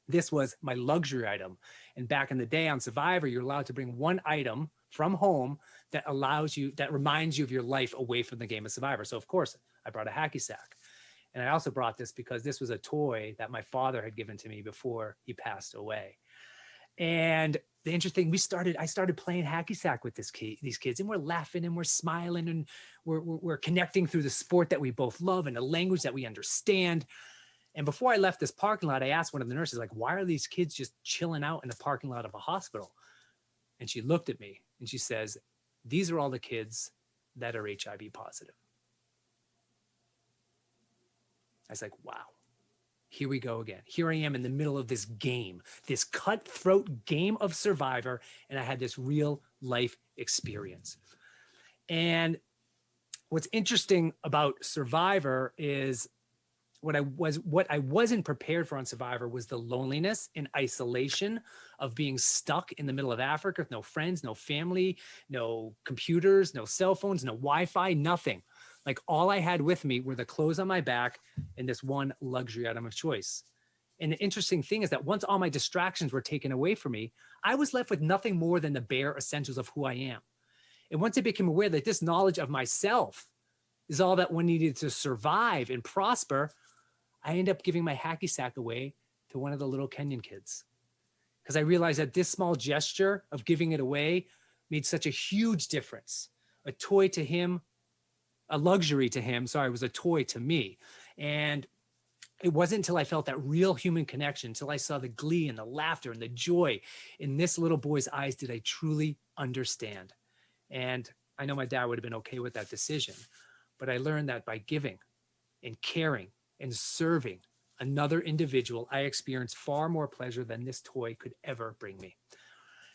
This was my luxury item. And back in the day on Survivor, you're allowed to bring one item from home that reminds you of your life away from the game of Survivor. So of course, I brought a hacky sack. And I also brought this because this was a toy that my father had given to me before he passed away. And the interesting, I started playing hacky sack with these kids, and we're laughing and we're smiling and we're connecting through the sport that we both love and a language that we understand. And before I left this parking lot, I asked one of the nurses, like, why are these kids just chilling out in the parking lot of a hospital? And she looked at me and she says, these are all the kids that are HIV positive. I was like, wow, here we go again. Here I am in the middle of this game, this cutthroat game of Survivor, and I had this real life experience. And what's interesting about Survivor is what I wasn't prepared for on Survivor was the loneliness and isolation of being stuck in the middle of Africa with no friends, no family, no computers, no cell phones, no Wi-Fi, nothing. Like all I had with me were the clothes on my back and this one luxury item of choice. And the interesting thing is that once all my distractions were taken away from me, I was left with nothing more than the bare essentials of who I am. And once I became aware that this knowledge of myself is all that one needed to survive and prosper, I ended up giving my hacky sack away to one of the little Kenyan kids. Because I realized that this small gesture of giving it away made such a huge difference. A toy to him, a luxury to him, was a toy to me. And it wasn't until I felt that real human connection, until I saw the glee and the laughter and the joy in this little boy's eyes, did I truly understand. And I know my dad would have been okay with that decision, but I learned that by giving and caring and serving another individual, I experienced far more pleasure than this toy could ever bring me.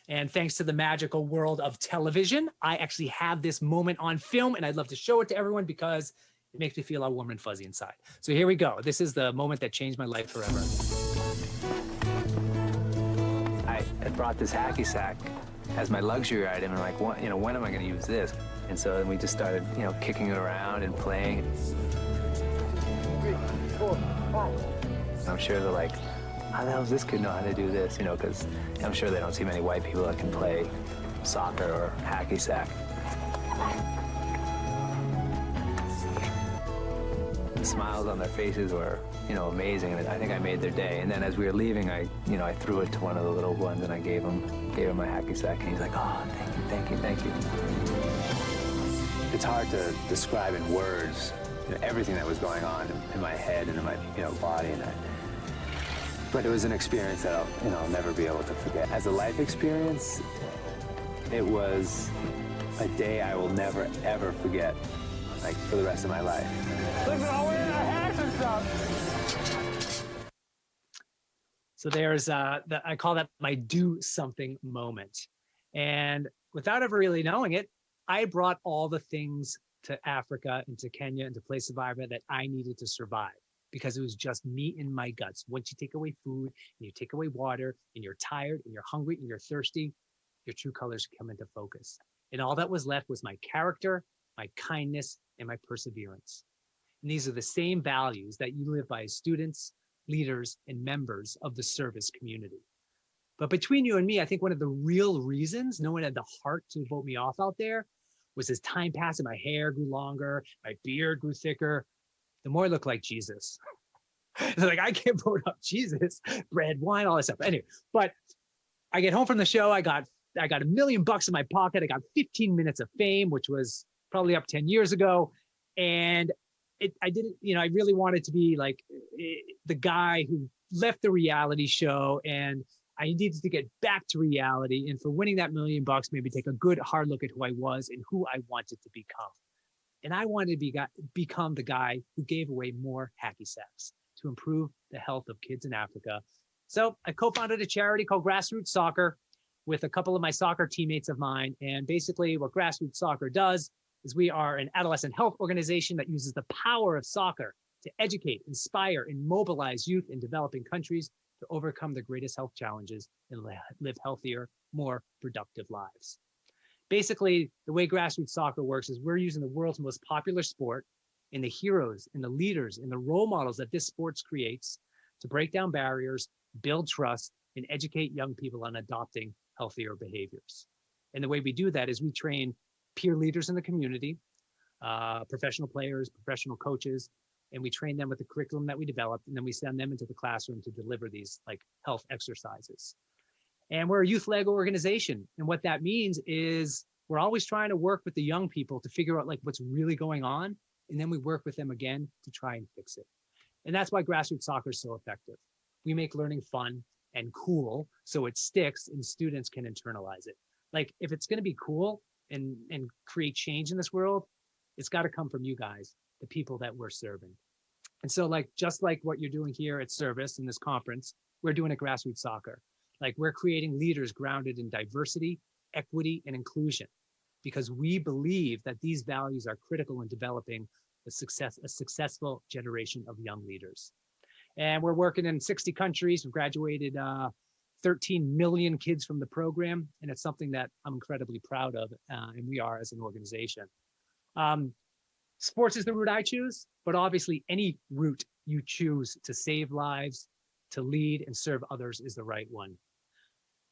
And thanks to the magical world of television, I actually have this moment on film, and I'd love to show it to everyone because it makes me feel all warm and fuzzy inside. So here we go. This is the moment that changed my life forever. I brought this hacky sack as my luxury item, and like, when am I going to use this? And so then we just started, kicking it around and playing. 3, 4, 5. I'm sure they're like, how the hell does this kid know how to do this? Because I'm sure they don't see many white people that can play soccer or hacky sack. The smiles on their faces were, amazing, and I think I made their day. And then as we were leaving, I threw it to one of the little ones, and I gave him my hacky sack, and he's like, oh, thank you. It's hard to describe in words everything that was going on in my head and in my body, but it was an experience that I'll never be able to forget. As a life experience, it was a day I will never ever forget, like for the rest of my life. Look at all wearing our hats and stuff. So there's I call that my do something moment. And without ever really knowing it, I brought all the things to Africa and to Kenya and to play Survivor that I needed to survive, because it was just me and my guts. Once you take away food and you take away water and you're tired and you're hungry and you're thirsty, your true colors come into focus. And all that was left was my character, my kindness, and my perseverance. And these are the same values that you live by as students, leaders, and members of the service community. But between you and me, I think one of the real reasons no one had the heart to vote me off out there was as time passed and my hair grew longer, my beard grew thicker, the more I looked like Jesus. Like, I can't vote up Jesus, bread, wine, all that stuff. Anyway, but I get home from the show, I got $1 million in my pocket, I got 15 minutes of fame, which was probably up 10 years ago. And I didn't, I really wanted to be like the guy who left the reality show, and I needed to get back to reality. And for winning that $1 million, maybe take a good hard look at who I was and who I wanted to become. And I wanted to become the guy who gave away more hacky sacks to improve the health of kids in Africa. So I co-founded a charity called Grassroots Soccer with a couple of my soccer teammates of mine. And basically what Grassroots Soccer does is we are an adolescent health organization that uses the power of soccer to educate, inspire, and mobilize youth in developing countries to overcome the greatest health challenges and live healthier, more productive lives. Basically, the way grassroots soccer works is we're using the world's most popular sport in the heroes, in the leaders, in the role models that this sports creates to break down barriers, build trust, and educate young people on adopting healthier behaviors. And the way we do that is we train peer leaders in the community, professional players, professional coaches, and we train them with the curriculum that we developed, and then we send them into the classroom to deliver these like health exercises. And we're a youth-led organization. And what that means is we're always trying to work with the young people to figure out like what's really going on. And then we work with them again to try and fix it. And that's why grassroots soccer is so effective. We make learning fun and cool so it sticks and students can internalize it. Like if it's going to be cool and create change in this world, it's got to come from you guys, the people that we're serving. And so like, just like what you're doing here at Service in this conference, we're doing at Grassroots Soccer. Like we're creating leaders grounded in diversity, equity, and inclusion, because we believe that these values are critical in developing a successful generation of young leaders. And we're working in 60 countries. We've graduated 13 million kids from the program, and it's something that I'm incredibly proud of, and we are as an organization. Sports is the route I choose, but obviously any route you choose to save lives, to lead and serve others is the right one.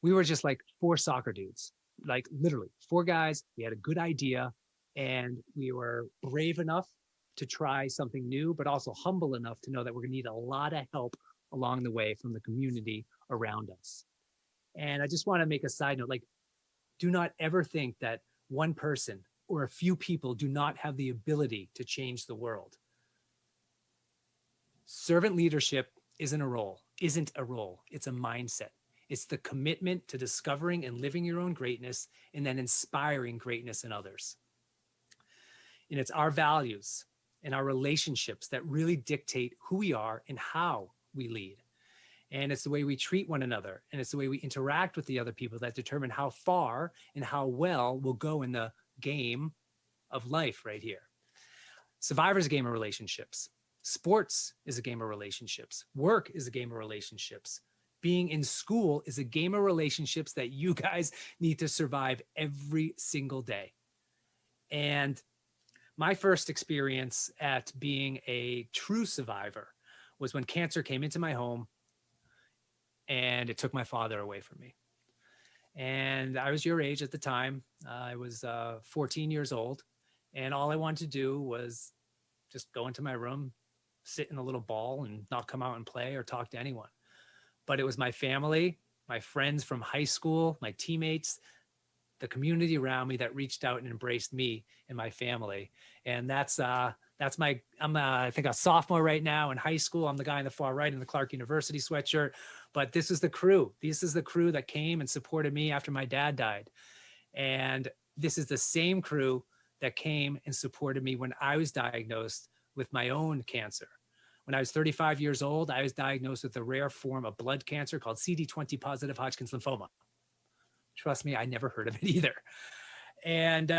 We were just like 4 soccer dudes, like literally 4 guys. We had a good idea and we were brave enough to try something new, but also humble enough to know that we're gonna need a lot of help along the way from the community around us. And I just wanna make a side note, like, do not ever think that one person or a few people do not have the ability to change the world. Servant leadership isn't a role, it's a mindset. It's the commitment to discovering and living your own greatness and then inspiring greatness in others. And it's our values and our relationships that really dictate who we are and how we lead. And it's the way we treat one another, and it's the way we interact with the other people that determine how far and how well we'll go in the game of life right here. Survivor's a game of relationships. Sports is a game of relationships. Work is a game of relationships. Being in school is a game of relationships that you guys need to survive every single day. And my first experience at being a true survivor was when cancer came into my home and it took my father away from me. And I was your age at the time. I was 14 years old. And all I wanted to do was just go into my room, sit in a little ball and not come out and play or talk to anyone. But it was my family, my friends from high school, my teammates, the community around me that reached out and embraced me and my family. And I'm I think a sophomore right now in high school. I'm the guy in the far right in the Clark University sweatshirt, but this is the crew. This is the crew that came and supported me after my dad died. And this is the same crew that came and supported me when I was diagnosed with my own cancer. When I was 35 years old, I was diagnosed with a rare form of blood cancer called CD20 positive Hodgkin's lymphoma. Trust me, I never heard of it either. And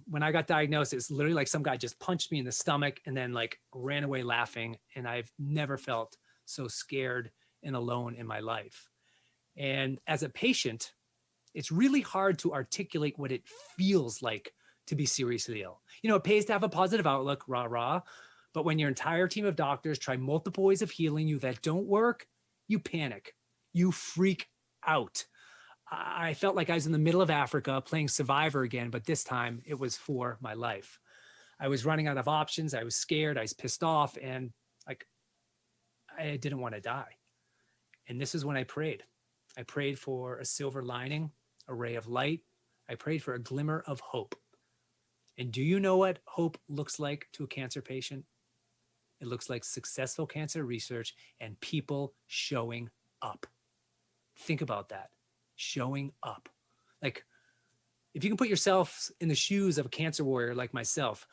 when I got diagnosed, it's literally like some guy just punched me in the stomach and then like ran away laughing. And I've never felt so scared and alone in my life. And as a patient, it's really hard to articulate what it feels like to be seriously ill. You know, it pays to have a positive outlook, rah, rah. But when your entire team of doctors try multiple ways of healing you that don't work, you panic, you freak out. I felt like I was in the middle of Africa playing Survivor again, but this time it was for my life. I was running out of options. I was scared. I was pissed off, and like I didn't want to die. And this is when I prayed. I prayed for a silver lining, a ray of light. I prayed for a glimmer of hope. And do you know what hope looks like to a cancer patient? It looks like successful cancer research and people showing up. Think about that. Showing up. Like, if you can put yourself in the shoes of a cancer warrior like myself,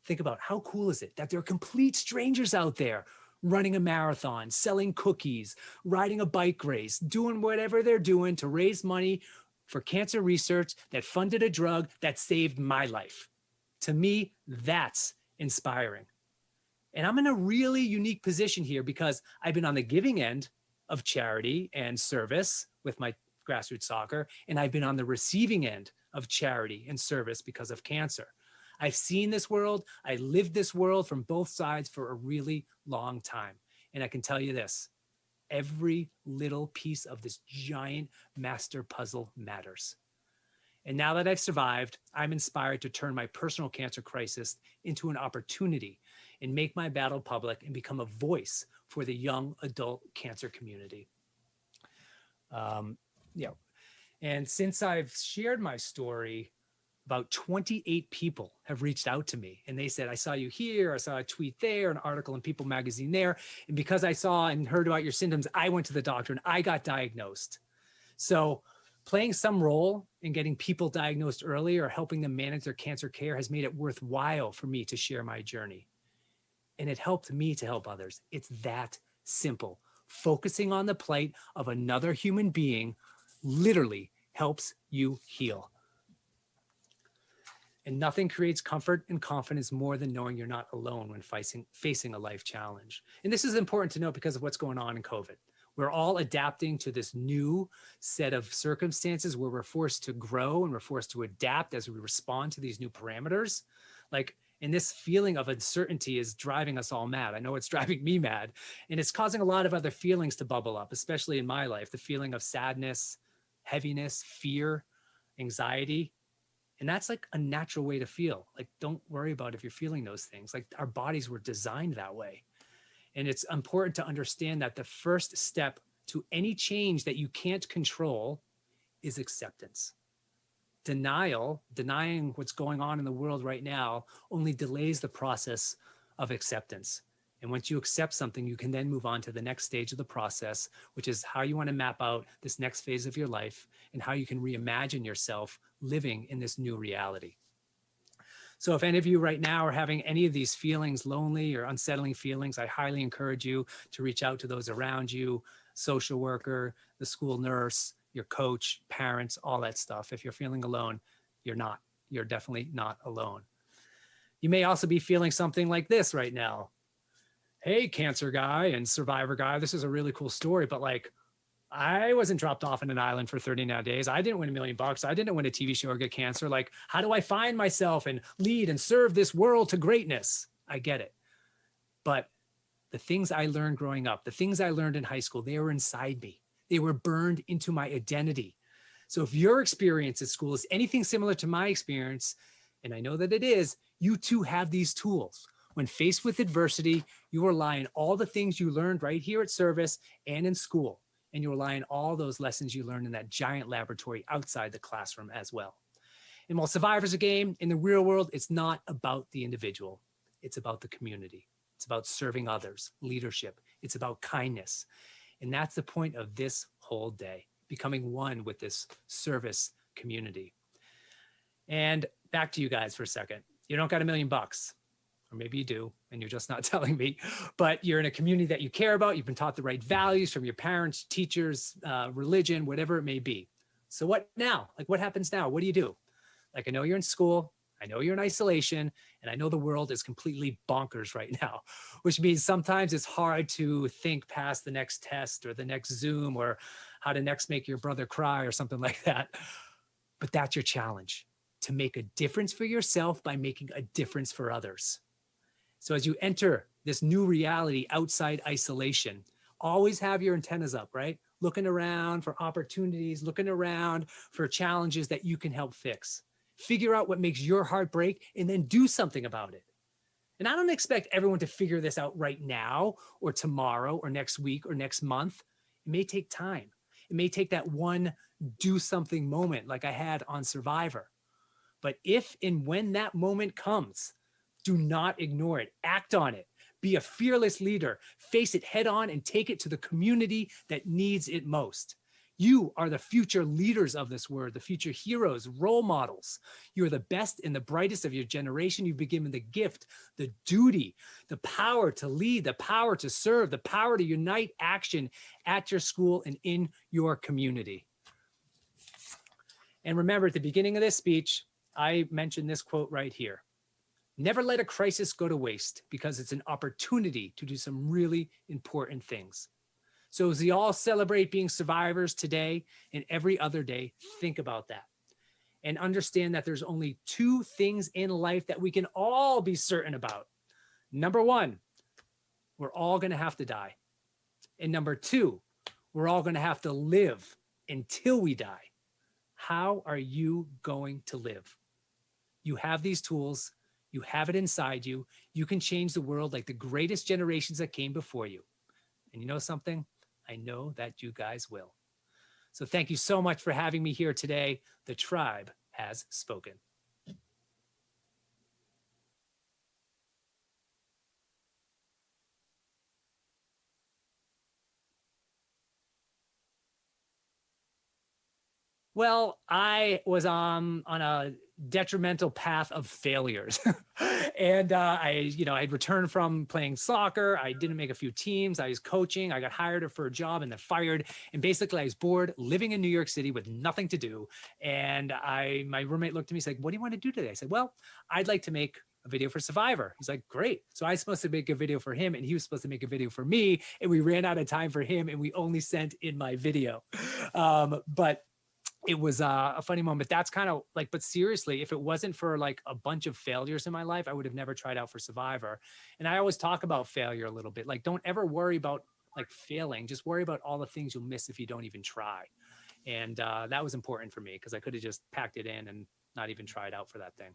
think about how cool is it that there are complete strangers out there running a marathon, selling cookies, riding a bike race, doing whatever they're doing to raise money for cancer research that funded a drug that saved my life. To me, that's inspiring. And I'm in a really unique position here because I've been on the giving end of charity and service with my grassroots soccer, and I've been on the receiving end of charity and service because of cancer. I've seen this world. I lived this world from both sides for a really long time. And I can tell you this, every little piece of this giant master puzzle matters. And now that I've survived, I'm inspired to turn my personal cancer crisis into an opportunity and make my battle public and become a voice for the young adult cancer community. And since I've shared my story, about 28 people have reached out to me and they said, I saw you here, I saw a tweet there, an article in People magazine there. And because I saw and heard about your symptoms, I went to the doctor and I got diagnosed. So playing some role in getting people diagnosed early or helping them manage their cancer care has made it worthwhile for me to share my journey. And it helped me to help others. It's that simple. Focusing on the plight of another human being literally helps you heal. And nothing creates comfort and confidence more than knowing you're not alone when facing a life challenge. And this is important to know because of what's going on in COVID. We're all adapting to this new set of circumstances where we're forced to grow and we're forced to adapt as we respond to these new parameters. And this feeling of uncertainty is driving us all mad. I know it's driving me mad. And it's causing a lot of other feelings to bubble up, especially in my life, the feeling of sadness, heaviness, fear, anxiety. And that's like a natural way to feel. Don't worry about if you're feeling those things. Our bodies were designed that way. And it's important to understand that the first step to any change that you can't control is acceptance. Denying what's going on in the world right now only delays the process of acceptance. And once you accept something, you can then move on to the next stage of the process, which is how you want to map out this next phase of your life and how you can reimagine yourself living in this new reality. So if any of you right now are having any of these feelings, lonely or unsettling feelings, I highly encourage you to reach out to those around you, social worker, the school nurse, your coach, parents, all that stuff. If you're feeling alone, you're not. You're definitely not alone. You may also be feeling something like this right now. Hey, cancer guy and survivor guy, this is a really cool story, but I wasn't dropped off on an island for 39 days. I didn't win $1 million. I didn't win a TV show or get cancer. How do I find myself and lead and serve this world to greatness? I get it. But the things I learned growing up, the things I learned in high school, they were inside me. They were burned into my identity. So if your experience at school is anything similar to my experience, and I know that it is, you too have these tools. When faced with adversity, you rely on all the things you learned right here at Service and in school. And you rely on all those lessons you learned in that giant laboratory outside the classroom as well. And while Survivor's a game, in the real world, it's not about the individual. It's about the community. It's about serving others, leadership. It's about kindness. And that's the point of this whole day, becoming one with this service community. And back to you guys for a second. You don't got $1 million. Or maybe you do, and you're just not telling me, but you're in a community that you care about. You've been taught the right values from your parents, teachers, religion, whatever it may be. So what now? What happens now? What do you do? I know you're in school. I know you're in isolation, and I know the world is completely bonkers right now, which means sometimes it's hard to think past the next test or the next Zoom or how to next make your brother cry or something like that. But that's your challenge, to make a difference for yourself by making a difference for others. So as you enter this new reality outside isolation, always have your antennas up, right? Looking around for opportunities, looking around for challenges that you can help fix. Figure out what makes your heart break and then do something about it. And I don't expect everyone to figure this out right now or tomorrow or next week or next month. It may take time. It may take that one do something moment like I had on Survivor. But if and when that moment comes, do not ignore it. Act on it. Be a fearless leader. Face it head on and take it to the community that needs it most. You are the future leaders of this world, the future heroes, role models. You're the best and the brightest of your generation. You've been given the gift, the duty, the power to lead, the power to serve, the power to unite action at your school and in your community. And remember, at the beginning of this speech, I mentioned this quote right here. Never let a crisis go to waste because it's an opportunity to do some really important things. So as we all celebrate being survivors today and every other day, think about that. and understand that there's only two things in life that we can all be certain about. Number one, we're all going to have to die. And number two, we're all going to have to live until we die. How are you going to live? You have these tools. You have it inside you. You can change the world like the greatest generations that came before you. And you know something? I know that you guys will. So thank you so much for having me here today. The tribe has spoken. Well, I was on a detrimental path of failures. And I'd returned from playing soccer. I didn't make a few teams. I was coaching. I got hired for a job and then fired. And basically I was bored living in New York City with nothing to do. And my roommate looked at me, he's like, what do you want to do today? I said, well, I'd like to make a video for Survivor. He's like, great. So I was supposed to make a video for him and he was supposed to make a video for me. And we ran out of time for him and we only sent in my video. But it was a funny moment. That's kind of like, but seriously, if it wasn't for like a bunch of failures in my life, I would have never tried out for Survivor. And I always talk about failure a little bit. Like, don't ever worry about like failing. Just worry about all the things you'll miss if you don't even try. And that was important for me because I could have just packed it in and not even tried out for that thing.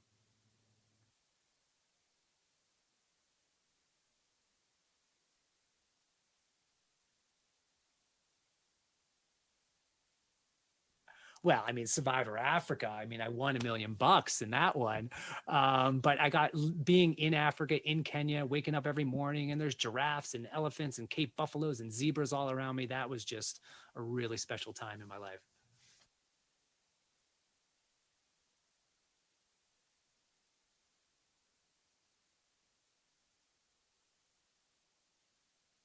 Well, I mean, Survivor Africa, I mean, I won $1 million in that one. But I got being in Africa, in Kenya, waking up every morning and there's giraffes and elephants and Cape buffaloes and zebras all around me. That was just a really special time in my life.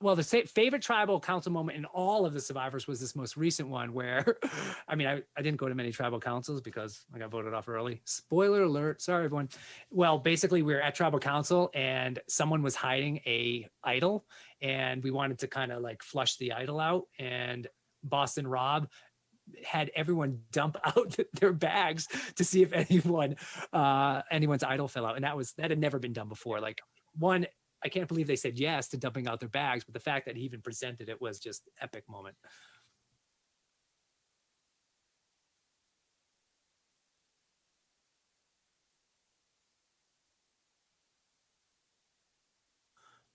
Well, the favorite tribal council moment in all of the Survivors was this most recent one where, I mean, I didn't go to many tribal councils because I got voted off early. Spoiler alert. Sorry, everyone. Well, basically we were at tribal council and someone was hiding a idol and we wanted to kind of like flush the idol out, and Boston Rob had everyone dump out their bags to see if anyone's idol fell out. And that had never been done before. Like, one, I can't believe they said yes to dumping out their bags, but the fact that he even presented it was just epic moment.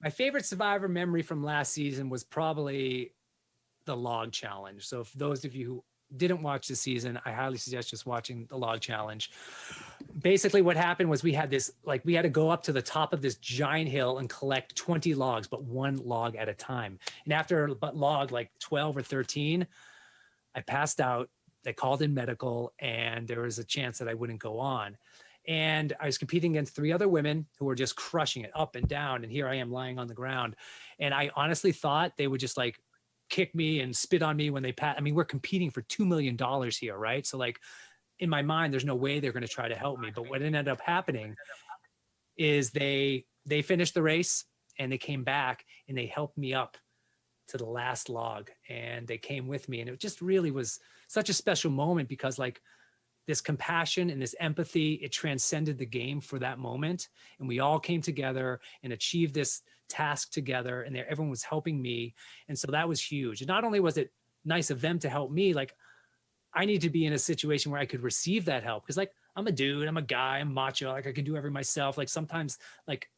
My favorite Survivor memory from last season was probably the log challenge. So if those of you who didn't watch the season, I highly suggest just watching the log challenge. Basically what happened was we had to go up to the top of this giant hill and collect 20 logs, but one log at a time. And after log like 12 or 13, I passed out. They called in medical and there was a chance that I wouldn't go on. And I was competing against 3 other women who were just crushing it up and down. And here I am lying on the ground. And I honestly thought they would just like kick me and spit on me when they pass. I mean, we're competing for $2 million here, right? So like in my mind, there's no way they're going to try to help me. But what ended up happening is they finished the race and they came back and they helped me up to the last log and they came with me. And it just really was such a special moment because like this compassion and this empathy, it transcended the game for that moment. And we all came together and achieved this task together and everyone was helping me. And so that was huge. And not only was it nice of them to help me, like I need to be in a situation where I could receive that help. Cause like, I'm a dude, I'm a guy, I'm macho, like I can do everything myself. Like sometimes like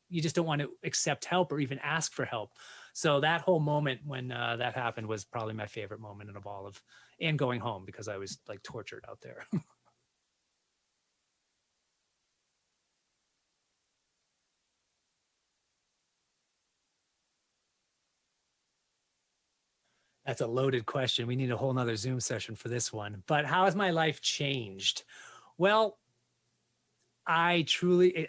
you just don't want to accept help or even ask for help. So that whole moment when that happened was probably my favorite moment of all of, and going home because I was like tortured out there. That's a loaded question. We need a whole nother Zoom session for this one. But how has my life changed? Well, I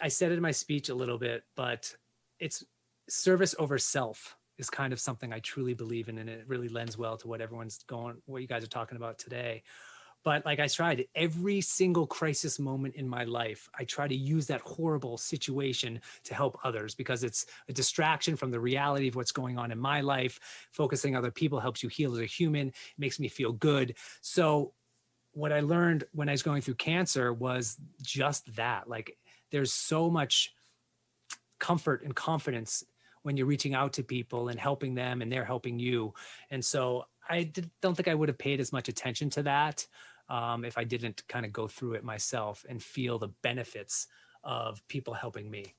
said it in my speech a little bit, but it's service over self is kind of something I truly believe in. And it really lends well to what you guys are talking about today. But like I tried every single crisis moment in my life, I try to use that horrible situation to help others because it's a distraction from the reality of what's going on in my life. Focusing on other people helps you heal as a human. It makes me feel good. So what I learned when I was going through cancer was just that. Like, there's so much comfort and confidence when you're reaching out to people and helping them and they're helping you. And so don't think I would have paid as much attention to that if I didn't kind of go through it myself and feel the benefits of people helping me.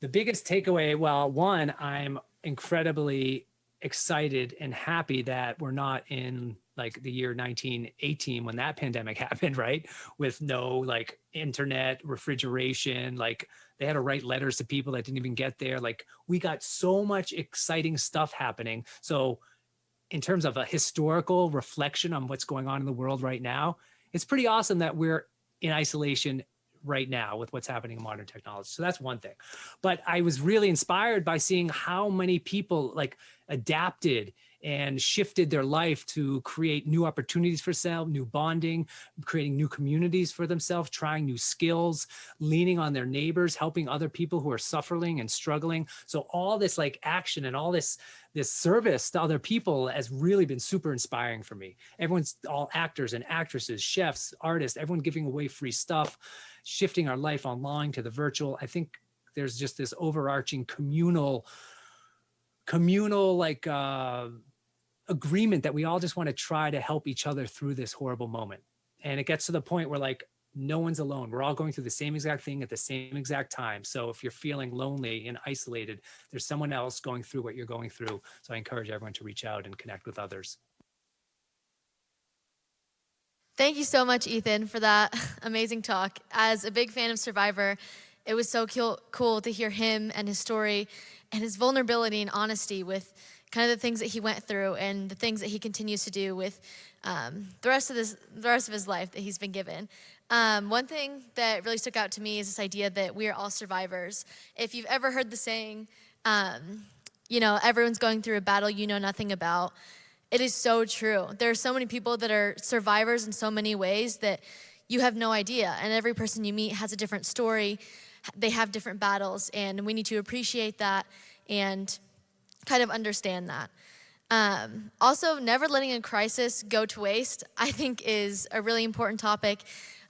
The biggest takeaway, well, one, I'm incredibly excited and happy that we're not in like the year 1918 when that pandemic happened, right? With no like internet, refrigeration, like they had to write letters to people that didn't even get there. Like we got so much exciting stuff happening. So in terms of a historical reflection on what's going on in the world right now, it's pretty awesome that we're in isolation right now with what's happening in modern technology. So that's one thing. But I was really inspired by seeing how many people like adapted and shifted their life to create new opportunities for self, new bonding, creating new communities for themselves, trying new skills, leaning on their neighbors, helping other people who are suffering and struggling. So all this like action and all this service to other people has really been super inspiring for me. Everyone's all actors and actresses, chefs, artists, everyone giving away free stuff, shifting our life online to the virtual. I think there's just this overarching communal like agreement that we all just want to try to help each other through this horrible moment. And it gets to the point where like no one's alone. We're all going through the same exact thing at the same exact time. So if you're feeling lonely and isolated, there's someone else going through what you're going through. So I encourage everyone to reach out and connect with others. Thank you so much, Ethan, for that amazing talk. As a big fan of Survivor, it was so cool to hear him and his story and his vulnerability and honesty with kind of the things that he went through and the things that he continues to do with the rest of his life that he's been given. One thing that really stuck out to me is this idea that we are all survivors. If you've ever heard the saying, everyone's going through a battle you know nothing about, it is so true. There are so many people that are survivors in so many ways that you have no idea. And every person you meet has a different story. They have different battles, and we need to appreciate that and kind of understand that. Also, never letting a crisis go to waste, I think is a really important topic.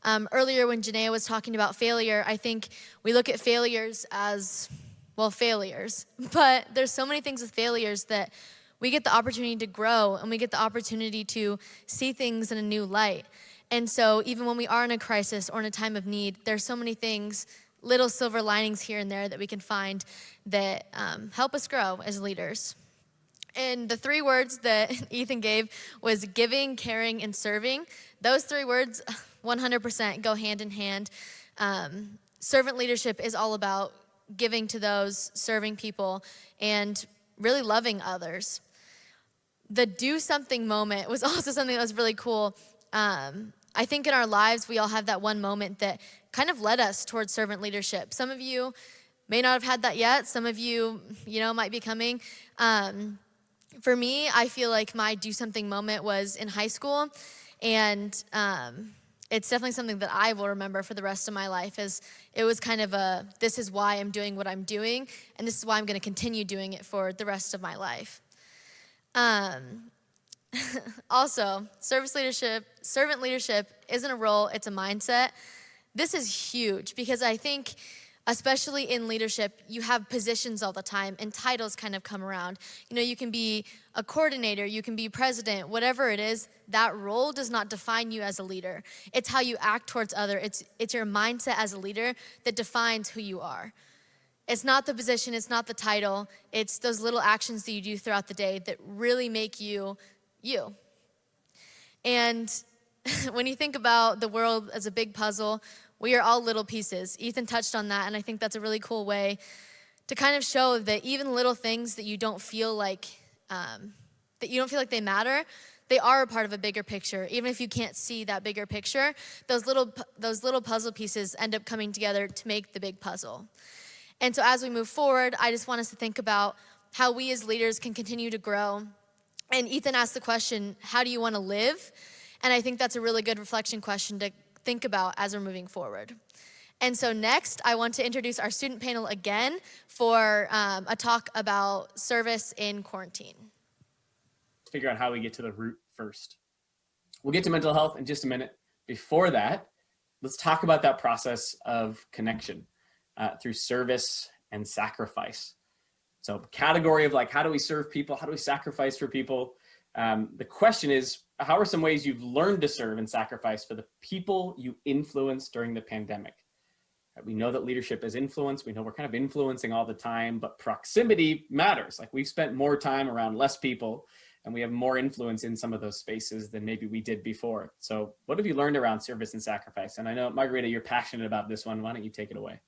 Earlier when Janaea was talking about failure, I think we look at failures as, well, failures. But there's so many things with failures that we get the opportunity to grow and we get the opportunity to see things in a new light. And so even when we are in a crisis or in a time of need, there's so many things, little silver linings here and there that we can find that help us grow as leaders. And the 3 words that Ethan gave was giving, caring, and serving. Those 3 words 100% go hand in hand. Servant leadership is all about giving to those, serving people, and really loving others. The do something moment was also something that was really cool. I think in our lives, we all have that one moment that kind of led us towards servant leadership. Some of you may not have had that yet. Some of you, might be coming. For me, I feel like my do something moment was in high school. And it's definitely something that I will remember for the rest of my life, as it was kind of this is why I'm doing what I'm doing, and this is why I'm going to continue doing it for the rest of my life. Also, servant leadership isn't a role, it's a mindset. This is huge because I think, especially in leadership, you have positions all the time and titles kind of come around. You can be a coordinator, you can be president, whatever it is, that role does not define you as a leader. It's how you act towards others. It's your mindset as a leader that defines who you are. It's not the position, it's not the title, it's those little actions that you do throughout the day that really make you, you. And when you think about the world as a big puzzle, we are all little pieces. Ethan touched on that, and I think that's a really cool way to kind of show that even little things that you don't feel like they matter, they are a part of a bigger picture. Even if you can't see that bigger picture, those little puzzle pieces end up coming together to make the big puzzle. And so as we move forward, I just want us to think about how we as leaders can continue to grow. And Ethan asked the question, how do you want to live? And I think that's a really good reflection question to think about as we're moving forward. And so next, I want to introduce our student panel again for a talk about service in quarantine. Figure out how we get to the root first. We'll get to mental health in just a minute. Before that, let's talk about that process of connection through service and sacrifice. So category of like, how do we serve people? How do we sacrifice for people? The question is, how are some ways you've learned to serve and sacrifice for the people you influenced during the pandemic? We know that leadership is influence. We know we're kind of influencing all the time, but proximity matters. Like we've spent more time around less people and we have more influence in some of those spaces than maybe we did before. So what have you learned around service and sacrifice? And I know, Margarita, you're passionate about this one. Why don't you take it away?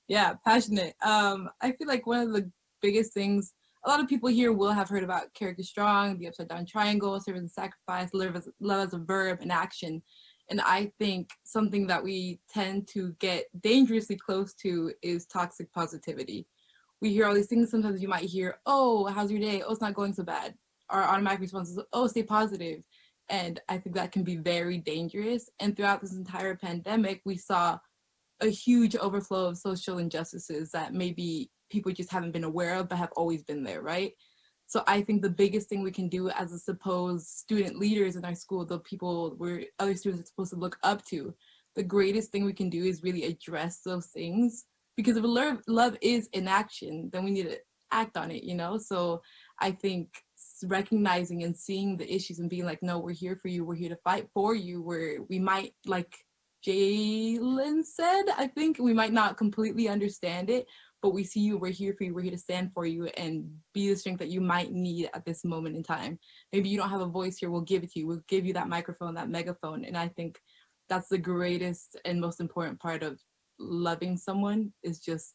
Yeah, passionate. I feel like one of the biggest things, a lot of people here will have heard about character strong, the upside down triangle, service and sacrifice, love as a verb and action. And I think something that we tend to get dangerously close to is toxic positivity. We hear all these things. Sometimes you might hear, oh, how's your day? Oh, it's not going so bad. Our automatic response is, oh, stay positive. And I think that can be very dangerous. And throughout this entire pandemic, we saw a huge overflow of social injustices that maybe people just haven't been aware of, but have always been there, right? So I think the biggest thing we can do as a supposed student leaders in our school, the people where other students are supposed to look up to, the greatest thing we can do is really address those things. Because if love is in action, then we need to act on it, you know? So I think recognizing and seeing the issues and being like, no, we're here for you. We're here to fight for you. We might, like Jalen said, I think we might not completely understand it, but we see you, we're here for you, we're here to stand for you and be the strength that you might need at this moment in time. Maybe you don't have a voice here, we'll give it to you. We'll give you that microphone, that megaphone. And I think that's the greatest and most important part of loving someone, is just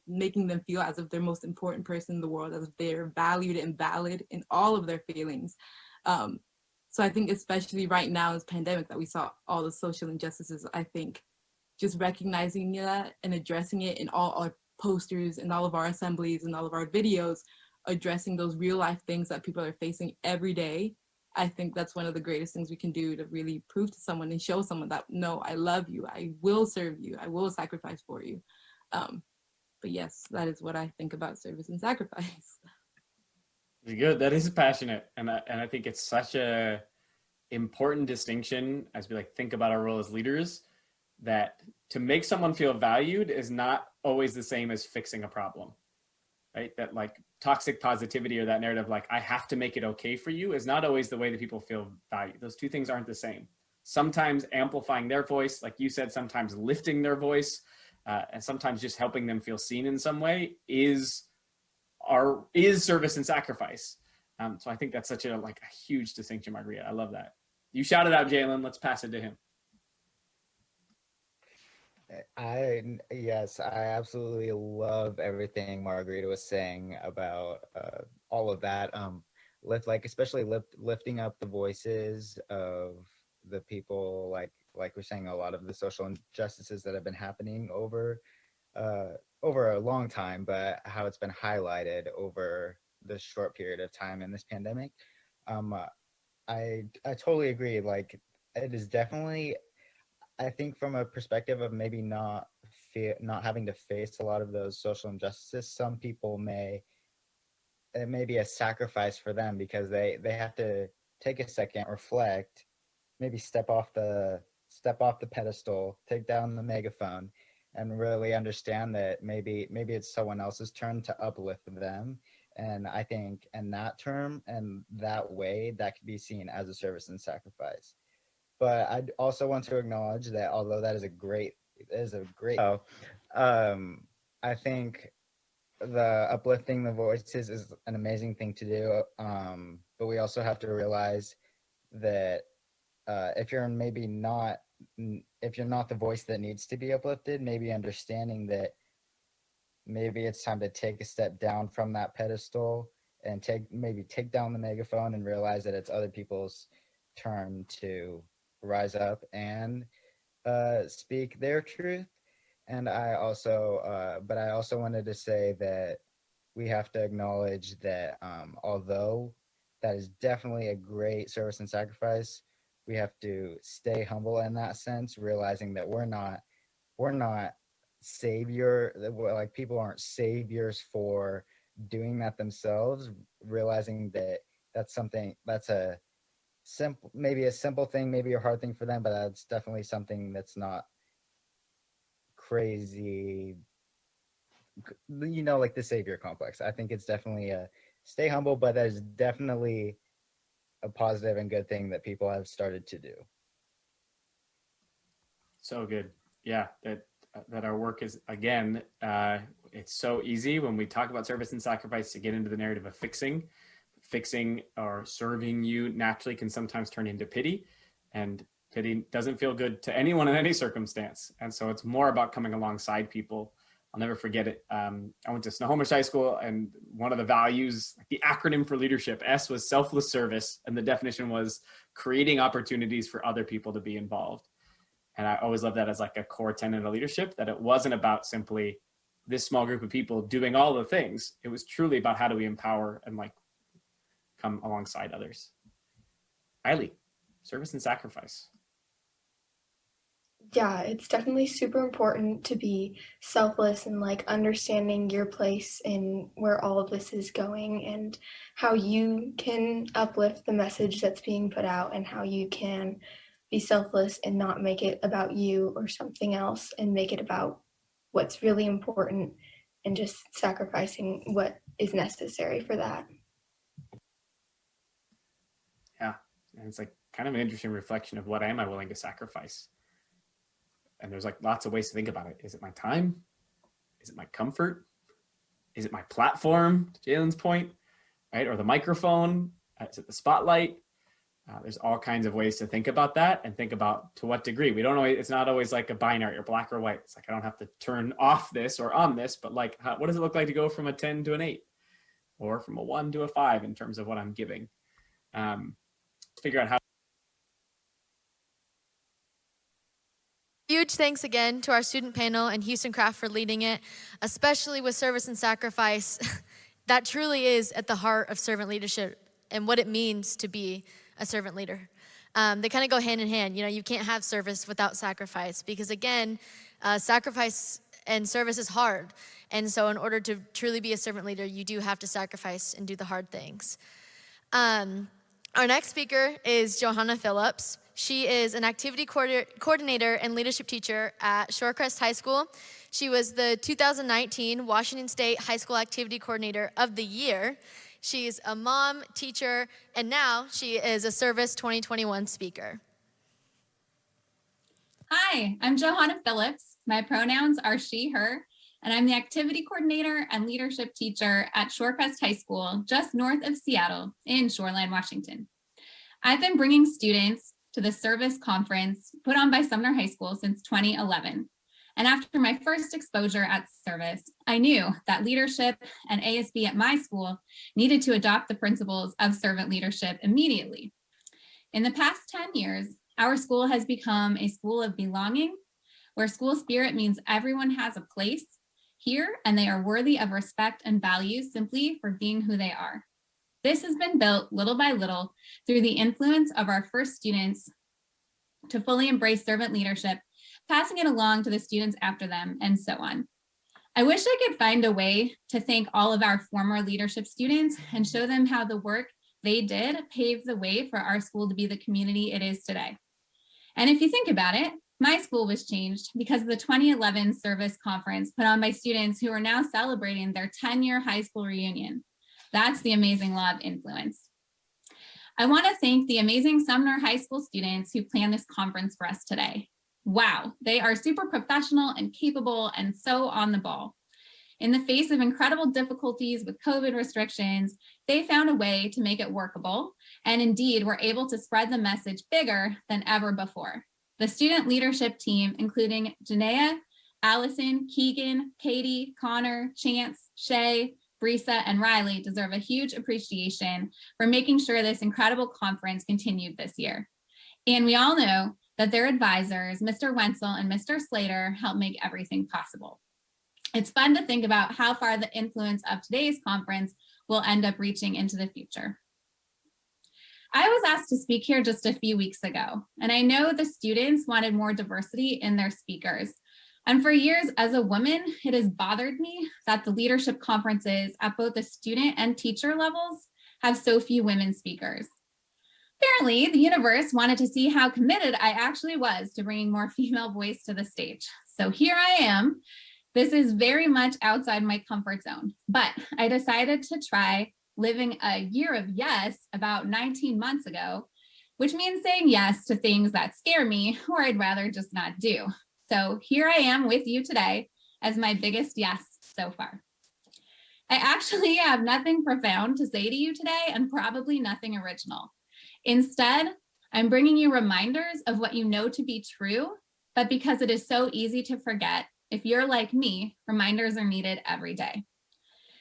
making them feel as if they're the most important person in the world, as if they're valued and valid in all of their feelings. So I think especially right now in this pandemic that we saw all the social injustices, I think just recognizing that and addressing it in all our posters and all of our assemblies and all of our videos, addressing those real life things that people are facing every day. I think that's one of the greatest things we can do to really prove to someone and show someone that, no, I love you, I will serve you, I will sacrifice for you. But yes, that is what I think about service and sacrifice. Good. That is passionate, and I think it's such a important distinction as we like think about our role as leaders, that to make someone feel valued is not always the same as fixing a problem, right? That like toxic positivity or that narrative, like I have to make it okay for you, is not always the way that people feel valued. Those two things aren't the same. Sometimes amplifying their voice, like you said, sometimes lifting their voice, and sometimes just helping them feel seen in some way is service and sacrifice. So I think that's such a huge distinction, Margarita. I love that. You shouted out Jalen. Let's pass it to him. Yes, I absolutely love everything Margarita was saying about all of that. Especially lifting up the voices of the people, like we're saying, a lot of the social injustices that have been happening over a long time, but how it's been highlighted over this short period of time in this pandemic. I totally agree. Like, it is definitely, I think, from a perspective of maybe not having to face a lot of those social injustices, some people it may be a sacrifice for them because they have to take a second, reflect, maybe step off the pedestal, take down the megaphone, and really understand that maybe it's someone else's turn to uplift them. And I think in that term and that way, that could be seen as a service and sacrifice. But I also want to acknowledge that although that is a great, I think the uplifting the voices is an amazing thing to do. But we also have to realize that if you're not the voice that needs to be uplifted, maybe understanding that maybe it's time to take a step down from that pedestal and take down the megaphone and realize that it's other people's turn to rise up and speak their truth. And I also wanted to say that we have to acknowledge that although that is definitely a great service and sacrifice, we have to stay humble in that sense, realizing that we're not we're not like people aren't saviors for doing that themselves, realizing that that's a simple thing, maybe a hard thing for them, but that's definitely something that's not crazy, like the savior complex. I think it's definitely stay humble, but there's definitely a positive and good thing that people have started to do. So good. Yeah, that our work is, again, it's so easy when we talk about service and sacrifice to get into the narrative of fixing or serving you naturally can sometimes turn into pity, and pity doesn't feel good to anyone in any circumstance. And so it's more about coming alongside people. I'll never forget it. I went to Snohomish High School, and one of the values, the acronym for leadership, S, was selfless service. And the definition was creating opportunities for other people to be involved. And I always love that as like a core tenet of leadership, that it wasn't about simply this small group of people doing all the things. It was truly about how do we empower and like come alongside others. Eiley, service and sacrifice. Yeah, it's definitely super important to be selfless and like understanding your place in where all of this is going and how you can uplift the message that's being put out, and how you can be selfless and not make it about you or something else, and make it about what's really important and just sacrificing what is necessary for that. Yeah, and it's like kind of an interesting reflection of what am I willing to sacrifice? And there's like lots of ways to think about it. Is it my time? Is it my comfort? Is it my platform, to Jalen's point, right? Or the microphone? Is it the spotlight? There's all kinds of ways to think about that, and think about to what degree. We don't always, it's not always like a binary or black or white. It's like, I don't have to turn off this or on this, but like, what does it look like to go from a 10 to an 8 or from a 1 to a 5 in terms of what I'm giving? Figure out how. Huge thanks again to our student panel and Houston Craft for leading it, especially with service and sacrifice. That truly is at the heart of servant leadership and what it means to be a servant leader. They kind of go hand in hand. You can't have service without sacrifice, because again, sacrifice and service is hard. And so in order to truly be a servant leader, you do have to sacrifice and do the hard things. Our next speaker is Johanna Phillips. She is an activity coordinator and leadership teacher at Shorecrest High School. She was the 2019 Washington State High School Activity Coordinator of the Year. She's a mom, teacher, and now she is a Service 2021 speaker. Hi, I'm Johanna Phillips. My pronouns are she, her, and I'm the activity coordinator and leadership teacher at Shorecrest High School, just north of Seattle in Shoreline, Washington. I've been bringing students to the Service Conference put on by Sumner High School since 2011. And after my first exposure at Service, I knew that leadership and ASB at my school needed to adopt the principles of servant leadership immediately. In the past 10 years, our school has become a school of belonging, where school spirit means everyone has a place here and they are worthy of respect and value simply for being who they are. This has been built little by little through the influence of our first students to fully embrace servant leadership, passing it along to the students after them, and so on. I wish I could find a way to thank all of our former leadership students and show them how the work they did paved the way for our school to be the community it is today. And if you think about it, my school was changed because of the 2011 Service Conference put on by students who are now celebrating their 10-year high school reunion. That's the amazing law of influence. I want to thank the amazing Sumner High School students who planned this conference for us today. Wow, they are super professional and capable and so on the ball. In the face of incredible difficulties with COVID restrictions, they found a way to make it workable, and indeed were able to spread the message bigger than ever before. The student leadership team, including Janaea, Allison, Keegan, Katie, Connor, Chance, Shay, Brisa, and Riley, deserve a huge appreciation for making sure this incredible conference continued this year. And we all know that their advisors, Mr. Wenzel and Mr. Slater, help make everything possible. It's fun to think about how far the influence of today's conference will end up reaching into the future. I was asked to speak here just a few weeks ago, and I know the students wanted more diversity in their speakers, And for years as a woman, it has bothered me that the leadership conferences at both the student and teacher levels have so few women speakers. Apparently, the universe wanted to see how committed I actually was to bringing more female voice to the stage. So here I am. This is very much outside my comfort zone, but I decided to try living a year of yes about 19 months ago, which means saying yes to things that scare me or I'd rather just not do. So here I am with you today as my biggest yes so far. I actually have nothing profound to say to you today and probably nothing original. Instead, I'm bringing you reminders of what you know to be true, but because it is so easy to forget, if you're like me, reminders are needed every day.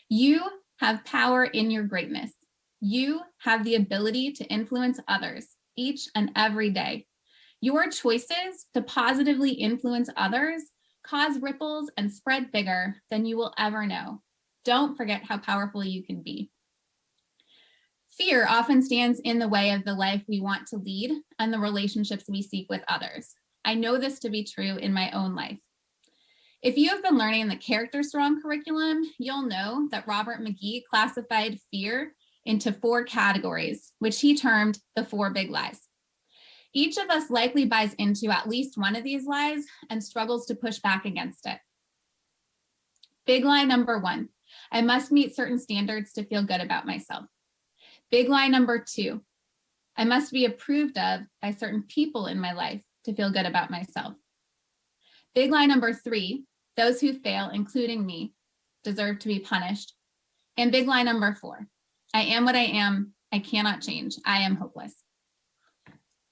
You have power in your greatness. You have the ability to influence others each and every day. Your choices to positively influence others cause ripples and spread bigger than you will ever know. Don't forget how powerful you can be. Fear often stands in the way of the life we want to lead and the relationships we seek with others. I know this to be true in my own life. If you have been learning the Character Strong curriculum, you'll know that Robert McGee classified fear into 4 categories, which he termed the 4 big lies. Each of us likely buys into at least one of these lies and struggles to push back against it. Big lie number 1, I must meet certain standards to feel good about myself. Big lie number 2, I must be approved of by certain people in my life to feel good about myself. Big lie number 3, those who fail, including me, deserve to be punished. And big lie number 4, I am what I am, I cannot change, I am hopeless.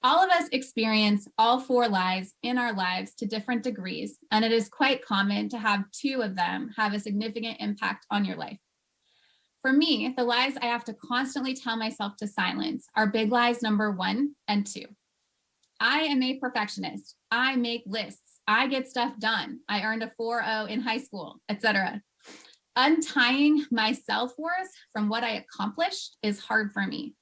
All of us experience all 4 lies in our lives to different degrees, and it is quite common to have 2 of them have a significant impact on your life. For me, the lies I have to constantly tell myself to silence are big lies number 1 and 2. I am a perfectionist. I make lists. I get stuff done. I earned a 4.0 in high school, etc. Untying my self-worth from what I accomplished is hard for me.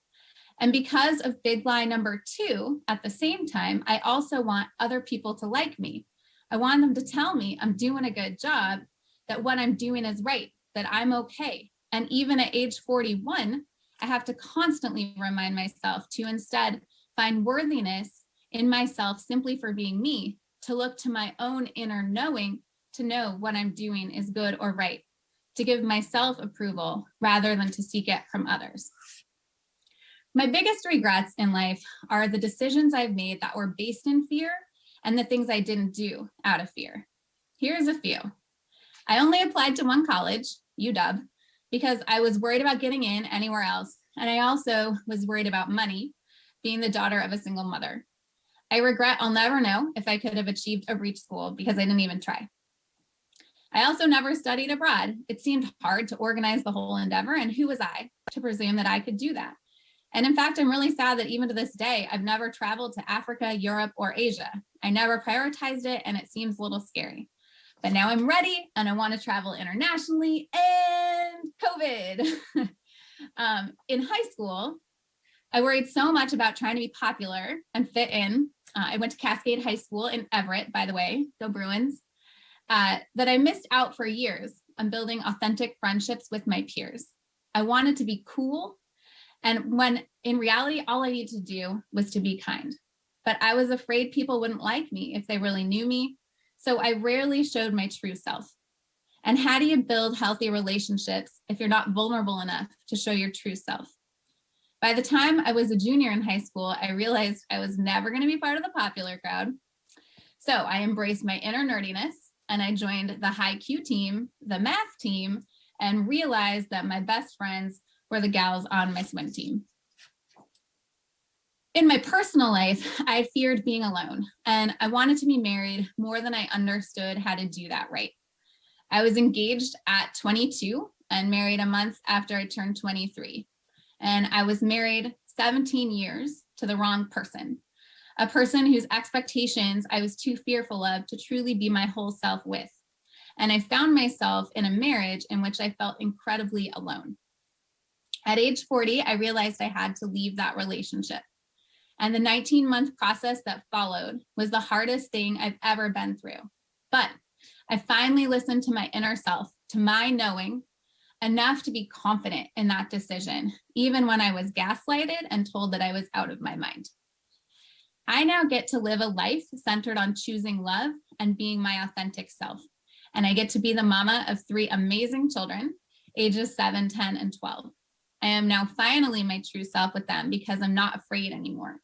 And because of big lie number 2, at the same time, I also want other people to like me. I want them to tell me I'm doing a good job, that what I'm doing is right, that I'm okay. And even at age 41, I have to constantly remind myself to instead find worthiness in myself simply for being me, to look to my own inner knowing to know what I'm doing is good or right, to give myself approval rather than to seek it from others. My biggest regrets in life are the decisions I've made that were based in fear and the things I didn't do out of fear. Here's a few. I only applied to one college, UW, because I was worried about getting in anywhere else. And I also was worried about money, being the daughter of a single mother. I regret I'll never know if I could have achieved a reach school because I didn't even try. I also never studied abroad. It seemed hard to organize the whole endeavor, and who was I to presume that I could do that? And in fact, I'm really sad that even to this day, I've never traveled to Africa, Europe, or Asia. I never prioritized it, and it seems a little scary. But now I'm ready, and I want to travel internationally, and COVID. In high school, I worried so much about trying to be popular and fit in. I went to Cascade High School in Everett, by the way, go Bruins, that I missed out for years on building authentic friendships with my peers. I wanted to be cool, and when in reality, all I needed to do was to be kind. But I was afraid people wouldn't like me if they really knew me, so I rarely showed my true self. And how do you build healthy relationships if you're not vulnerable enough to show your true self? By the time I was a junior in high school, I realized I was never going to be part of the popular crowd. So I embraced my inner nerdiness, and I joined the high Q team, the math team, and realized that my best friends were the gals on my swim team. In my personal life, I feared being alone, and I wanted to be married more than I understood how to do that right. I was engaged at 22 and married a month after I turned 23. And I was married 17 years to the wrong person, a person whose expectations I was too fearful of to truly be my whole self with. And I found myself in a marriage in which I felt incredibly alone. At age 40, I realized I had to leave that relationship. And the 19-month process that followed was the hardest thing I've ever been through. But I finally listened to my inner self, to my knowing, enough to be confident in that decision, even when I was gaslighted and told that I was out of my mind. I now get to live a life centered on choosing love and being my authentic self. And I get to be the mama of 3 amazing children, ages 7, 10, and 12. I am now finally my true self with them because I'm not afraid anymore.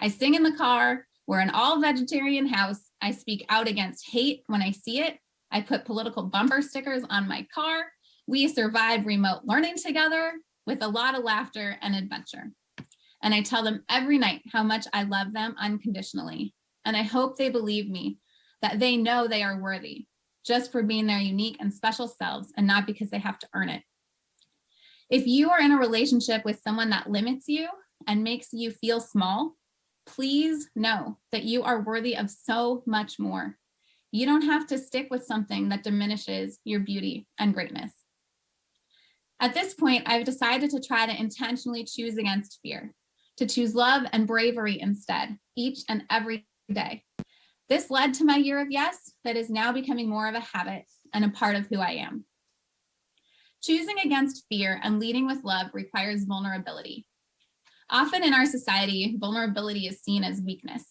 I sing in the car. We're an all-vegetarian house. I speak out against hate when I see it. I put political bumper stickers on my car. We survive remote learning together with a lot of laughter and adventure. And I tell them every night how much I love them unconditionally. And I hope they believe me, that they know they are worthy just for being their unique and special selves and not because they have to earn it. If you are in a relationship with someone that limits you and makes you feel small, please know that you are worthy of so much more. You don't have to stick with something that diminishes your beauty and greatness. At this point, I've decided to try to intentionally choose against fear, to choose love and bravery instead, each and every day. This led to my year of yes that is now becoming more of a habit and a part of who I am. Choosing against fear and leading with love requires vulnerability. Often in our society, vulnerability is seen as weakness.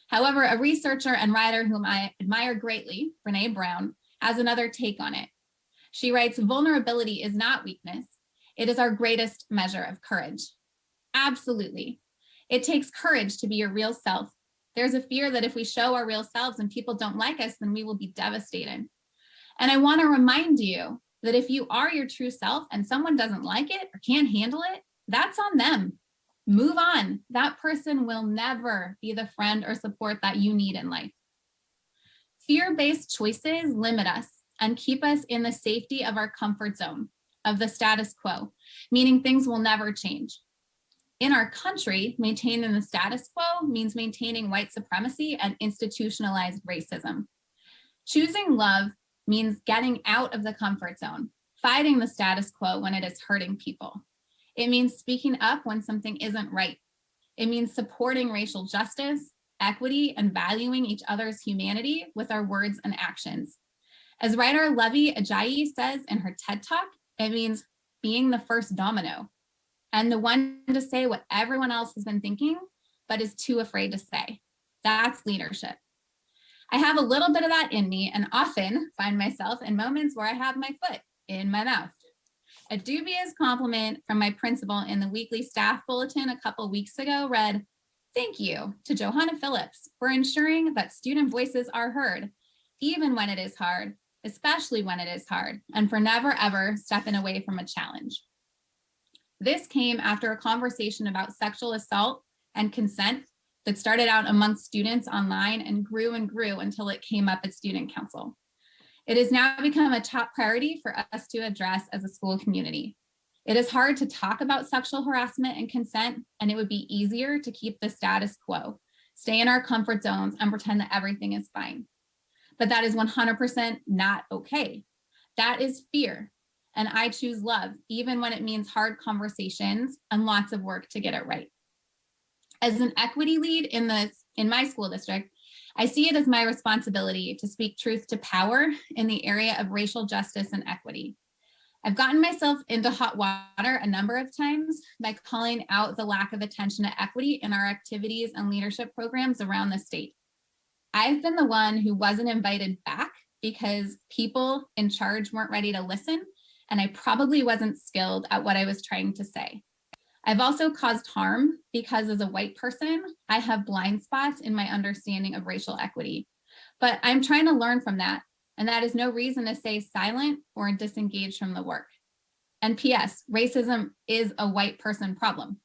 However, a researcher and writer whom I admire greatly, Brené Brown, has another take on it. She writes, vulnerability is not weakness. It is our greatest measure of courage. Absolutely. It takes courage to be your real self. There's a fear that if we show our real selves and people don't like us, then we will be devastated. And I want to remind you that if you are your true self and someone doesn't like it or can't handle it, that's on them. Move on. That person will never be the friend or support that you need in life. Fear-based choices limit us and keep us in the safety of our comfort zone, of the status quo, meaning things will never change. In our country, maintaining the status quo means maintaining white supremacy and institutionalized racism. Choosing love means getting out of the comfort zone, fighting the status quo when it is hurting people. It means speaking up when something isn't right. It means supporting racial justice, equity, and valuing each other's humanity with our words and actions. As writer Levy Ajayi says in her TED Talk, it means being the first domino and the one to say what everyone else has been thinking, but is too afraid to say. That's leadership. I have a little bit of that in me and often find myself in moments where I have my foot in my mouth. A dubious compliment from my principal in the weekly staff bulletin a couple weeks ago read, "Thank you to Johanna Phillips for ensuring that student voices are heard, even when it is hard, especially when it is hard, and for never ever stepping away from a challenge." This came after a conversation about sexual assault and consent that started out amongst students online and grew until it came up at student council. It has now become a top priority for us to address as a school community. It is hard to talk about sexual harassment and consent, and it would be easier to keep the status quo, stay in our comfort zones, and pretend that everything is fine. But that is 100% not okay. That is fear. And I choose love, even when it means hard conversations and lots of work to get it right. As an equity lead in my school district, I see it as my responsibility to speak truth to power in the area of racial justice and equity. I've gotten myself into hot water a number of times by calling out the lack of attention to equity in our activities and leadership programs around the state. I've been the one who wasn't invited back because people in charge weren't ready to listen, and I probably wasn't skilled at what I was trying to say. I've also caused harm because as a white person, I have blind spots in my understanding of racial equity. But I'm trying to learn from that, and that is no reason to stay silent or disengage from the work. And P.S., racism is a white person problem.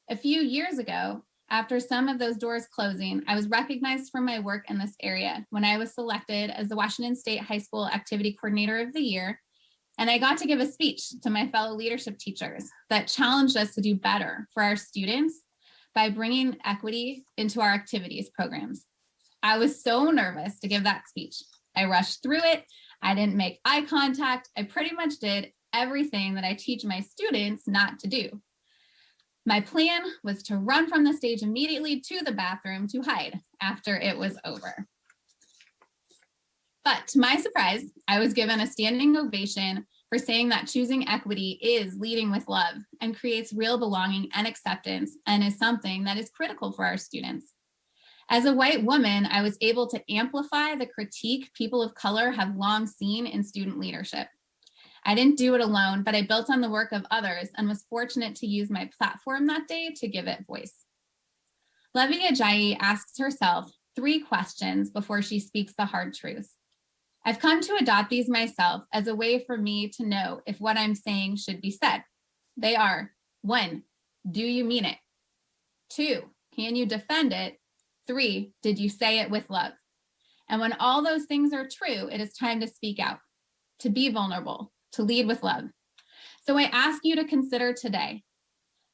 A few years ago, after some of those doors closing, I was recognized for my work in this area when I was selected as the Washington State High School Activity Coordinator of the Year. And I got to give a speech to my fellow leadership teachers that challenged us to do better for our students by bringing equity into our activities programs. I was so nervous to give that speech. I rushed through it. I didn't make eye contact. I pretty much did everything that I teach my students not to do. My plan was to run from the stage immediately to the bathroom to hide after it was over. But to my surprise, I was given a standing ovation for saying that choosing equity is leading with love and creates real belonging and acceptance, and is something that is critical for our students. As a white woman, I was able to amplify the critique people of color have long seen in student leadership. I didn't do it alone, but I built on the work of others and was fortunate to use my platform that day to give it voice. Levi Ajayi asks herself 3 questions before she speaks the hard truth. I've come to adopt these myself as a way for me to know if what I'm saying should be said. They are: 1, do you mean it? 2, can you defend it? 3, did you say it with love? And when all those things are true, it is time to speak out, to be vulnerable, to lead with love. So I ask you to consider today,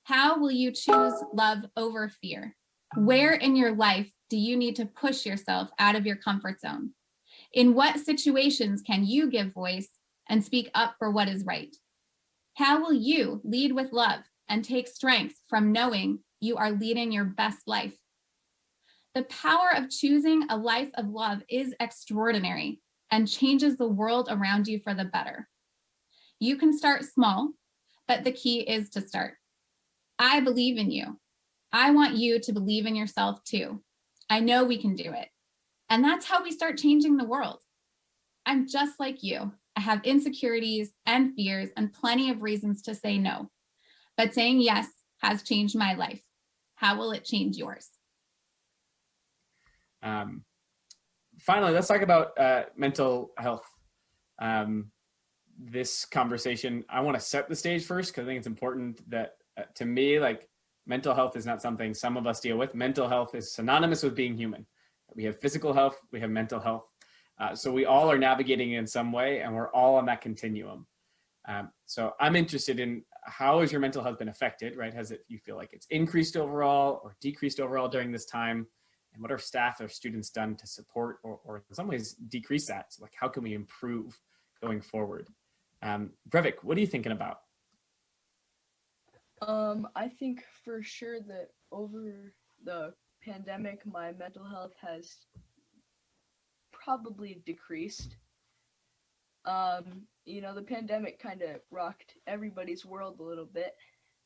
how will you choose love over fear? Where in your life do you need to push yourself out of your comfort zone? In what situations can you give voice and speak up for what is right? How will you lead with love and take strength from knowing you are leading your best life? The power of choosing a life of love is extraordinary and changes the world around you for the better. You can start small, but the key is to start. I believe in you. I want you to believe in yourself too. I know we can do it. And that's how we start changing the world. I'm just like you. I have insecurities and fears and plenty of reasons to say no. But saying yes has changed my life. How will it change yours? Finally, let's talk about mental health. This conversation, I want to set the stage first because I think it's important that to me, like, mental health is not something some of us deal with. Mental health is synonymous with being human. We have physical health, we have mental health. So we all are navigating in some way, and we're all on that continuum. So I'm interested in, how has your mental health been affected, right? You feel like it's increased overall or decreased overall during this time? And what are staff or students done to support or in some ways decrease that? So, like, how can we improve going forward? Brevik, what are you thinking about? I think for sure that over the pandemic, my mental health has probably decreased. You know, the pandemic kind of rocked everybody's world a little bit,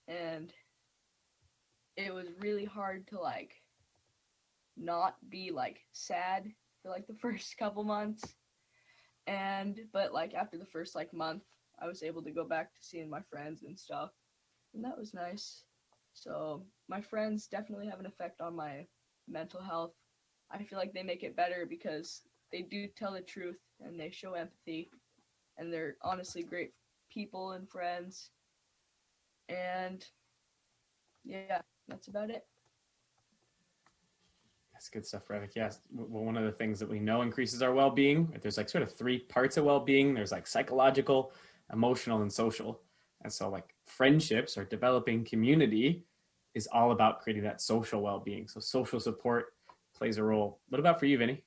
and it was really hard to, like, not be, like, sad for, like, the first couple months. But, like, after the first, like, month, I was able to go back to seeing my friends and stuff, and that was nice. So my friends definitely have an effect on my mental health. I feel like they make it better because they do tell the truth and they show empathy, and they're honestly great people and friends. And yeah, that's about it. That's good stuff, Brevik. Yes, well, one of the things that we know increases our well-being, there's like sort of 3 parts of well-being. There's like psychological, emotional, and social. And so, like, friendships or developing community is all about creating that social well-being. So social support plays a role. What about for you, Vinny?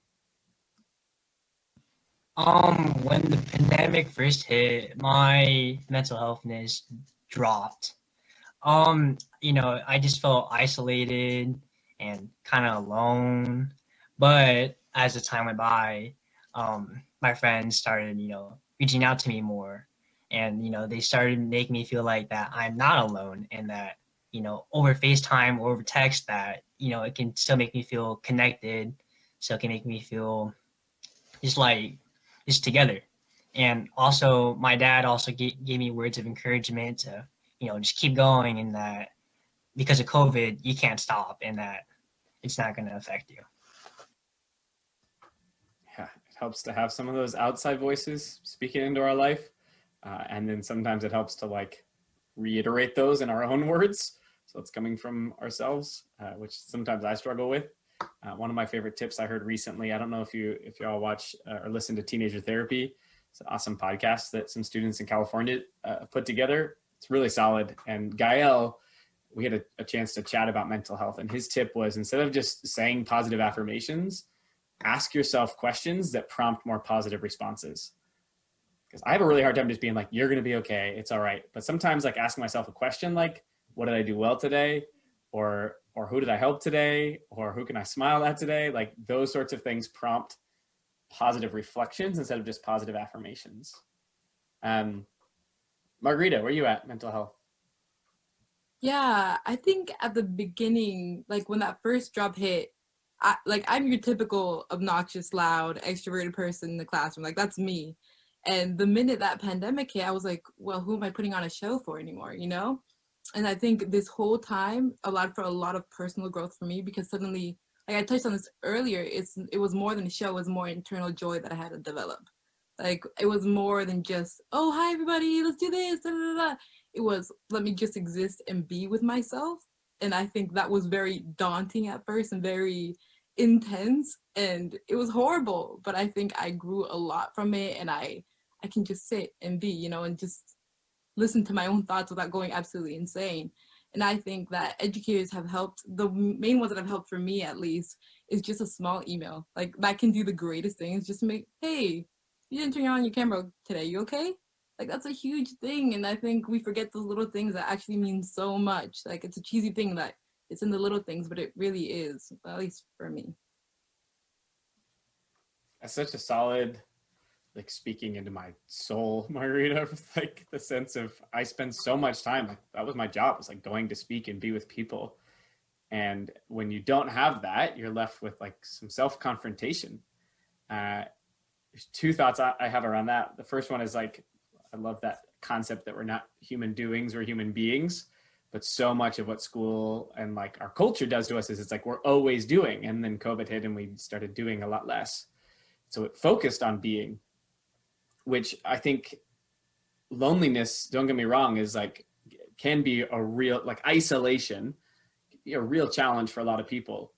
When the pandemic first hit, my mental healthness dropped. You know, I just felt isolated and kind of alone. But as the time went by, my friends started, you know, reaching out to me more. And, you know, they started making me feel like that I'm not alone, and that, you know, over FaceTime or over text, that, you know, it can still make me feel connected. So it can make me feel just together. And also my dad also gave me words of encouragement to, you know, just keep going, and that because of COVID, you can't stop, and that it's not going to affect you. Yeah, it helps to have some of those outside voices speaking into our life. And then sometimes it helps to, like, reiterate those in our own words. So it's coming from ourselves, which sometimes I struggle with. One of my favorite tips I heard recently, I don't know if you all watch or listen to Teenager Therapy. It's an awesome podcast that some students in California put together. It's really solid. And Gael, we had a chance to chat about mental health. And his tip was, instead of just saying positive affirmations, ask yourself questions that prompt more positive responses. Because I have a really hard time just being like, you're going to be okay, it's all right. But sometimes, like, asking myself a question like, what did I do well today? Or who did I help today? Or who can I smile at today? Like, those sorts of things prompt positive reflections instead of just positive affirmations. Margarita, where are you at mental health? Yeah, I think at the beginning, like when that first drop hit, I'm your typical obnoxious, loud, extroverted person in the classroom. Like that's me. And the minute that pandemic hit, I was like, well, who am I putting on a show for anymore, you know? And I think this whole time allowed for a lot of personal growth for me, because suddenly, like I touched on this earlier, it was more than a show, it was more internal joy that I had to develop. Like it was more than just, oh, hi everybody, let's do this, da, da, da, da. It was, let me just exist and be with myself. And I think that was very daunting at first and very intense, and it was horrible, but I think I grew a lot from it, and I can just sit and be, you know, and just listen to my own thoughts without going absolutely insane. And I think that educators have helped. The main ones that have helped for me, at least, is just a small email. Like that can do the greatest things. Just make, hey, you didn't turn on your camera today, you okay? Like that's a huge thing. And I think we forget those little things that actually mean so much. Like it's a cheesy thing that it's in the little things, but it really is, at least for me. That's such a solid, like speaking into my soul, Margarita, like the sense of I spend so much time, like that was my job, was like going to speak and be with people. And when you don't have that, you're left with like some self-confrontation. There's two thoughts I have around that. The first one is like, I love that concept that we're not human doings, we're human beings. But so much of what school and like our culture does to us is it's like we're always doing. And then COVID hit and we started doing a lot less. So it focused on being, which I think loneliness, don't get me wrong, is like, can be a real, like isolation, a real challenge for a lot of people.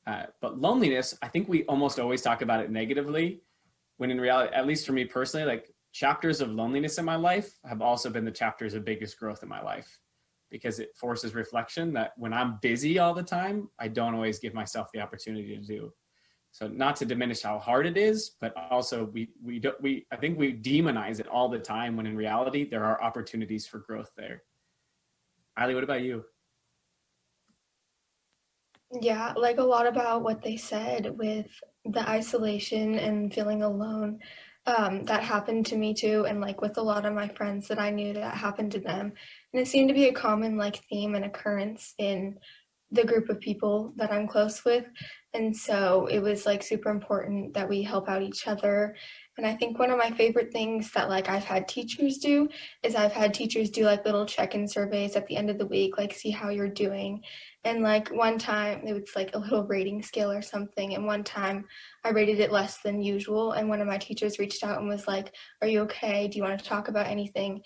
But loneliness, I think we almost always talk about it negatively, when in reality, at least for me personally, like chapters of loneliness in my life have also been the chapters of biggest growth in my life, because it forces reflection that when I'm busy all the time, I don't always give myself the opportunity to do. So not to diminish how hard it is, but also I think we demonize it all the time, when in reality, there are opportunities for growth there. Eileen, what about you? Yeah, like a lot about what they said with the isolation and feeling alone. That happened to me too, and like with a lot of my friends that I knew, that happened to them. And it seemed to be a common like theme and occurrence in the group of people that I'm close with. And so it was like super important that we help out each other. And I think one of my favorite things that like I've had teachers do is I've had teachers do like little check-in surveys at the end of the week, like see how you're doing. And like one time it was like a little rating scale or something. And one time I rated it less than usual. And one of my teachers reached out and was like, are you okay? Do you want to talk about anything?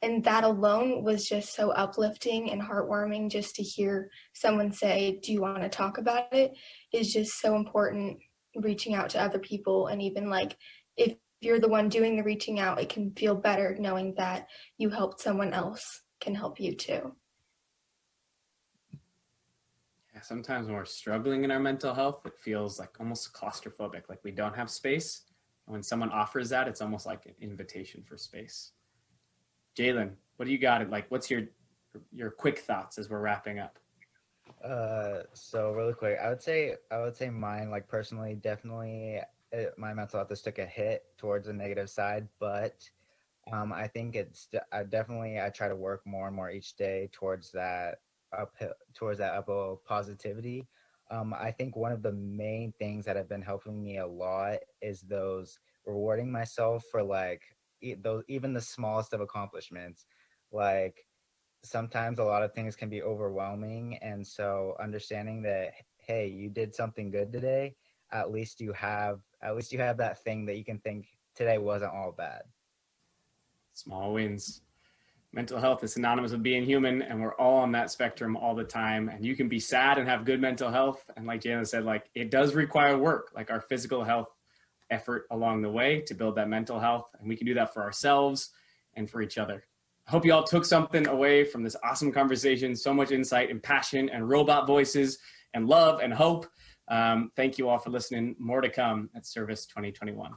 And that alone was just so uplifting and heartwarming, just to hear someone say, do you want to talk about it? Is just so important, reaching out to other people. And even like, if you're the one doing the reaching out, it can feel better knowing that you helped someone else can help you too. Yeah, sometimes when we're struggling in our mental health, it feels like almost claustrophobic, like we don't have space. And when someone offers that, it's almost like an invitation for space. Jalen, what do you got? Like, what's your quick thoughts as we're wrapping up? So really quick, I would say mine, like personally, definitely my mental health just took a hit towards the negative side, but I think I try to work more and more each day towards that uphill positivity. I think one of the main things that have been helping me a lot is those rewarding myself for like those, even the smallest of accomplishments. Like sometimes a lot of things can be overwhelming, and so understanding that, hey, you did something good today, at least you have that thing that you can think today wasn't all bad. Small wins. Mental health is synonymous with being human, and we're all on that spectrum all the time. And you can be sad and have good mental health, and like Jana said, like it does require work, like our physical health effort along the way to build that mental health, and we can do that for ourselves and for each other. I hope you all took something away from this awesome conversation. So much insight and passion and robot voices and love and hope. Thank you all for listening. More to come at Service 2021.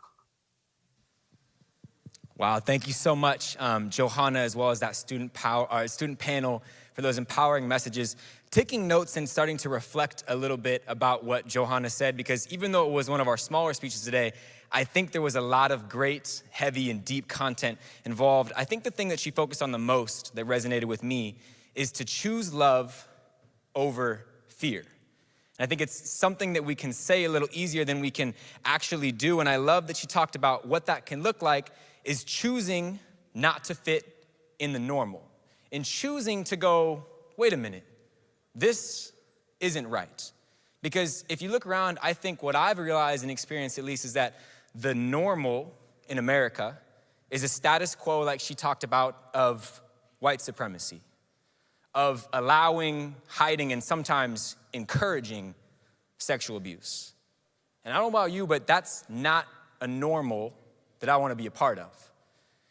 Wow, thank you so much, Johanna, as well as that student panel for those empowering messages. Taking notes and starting to reflect a little bit about what Johanna said, because even though it was one of our smaller speeches today, I think there was a lot of great, heavy, and deep content involved. I think the thing that she focused on the most that resonated with me is to choose love over fear. And I think it's something that we can say a little easier than we can actually do. And I love that she talked about what that can look like is choosing not to fit in the normal. In choosing to go, wait a minute, this isn't right. Because if you look around, I think what I've realized and experienced at least is that the normal in America is a status quo, like she talked about, of white supremacy, of allowing, hiding, and sometimes encouraging sexual abuse. And I don't know about you, but that's not a normal that I want to be a part of.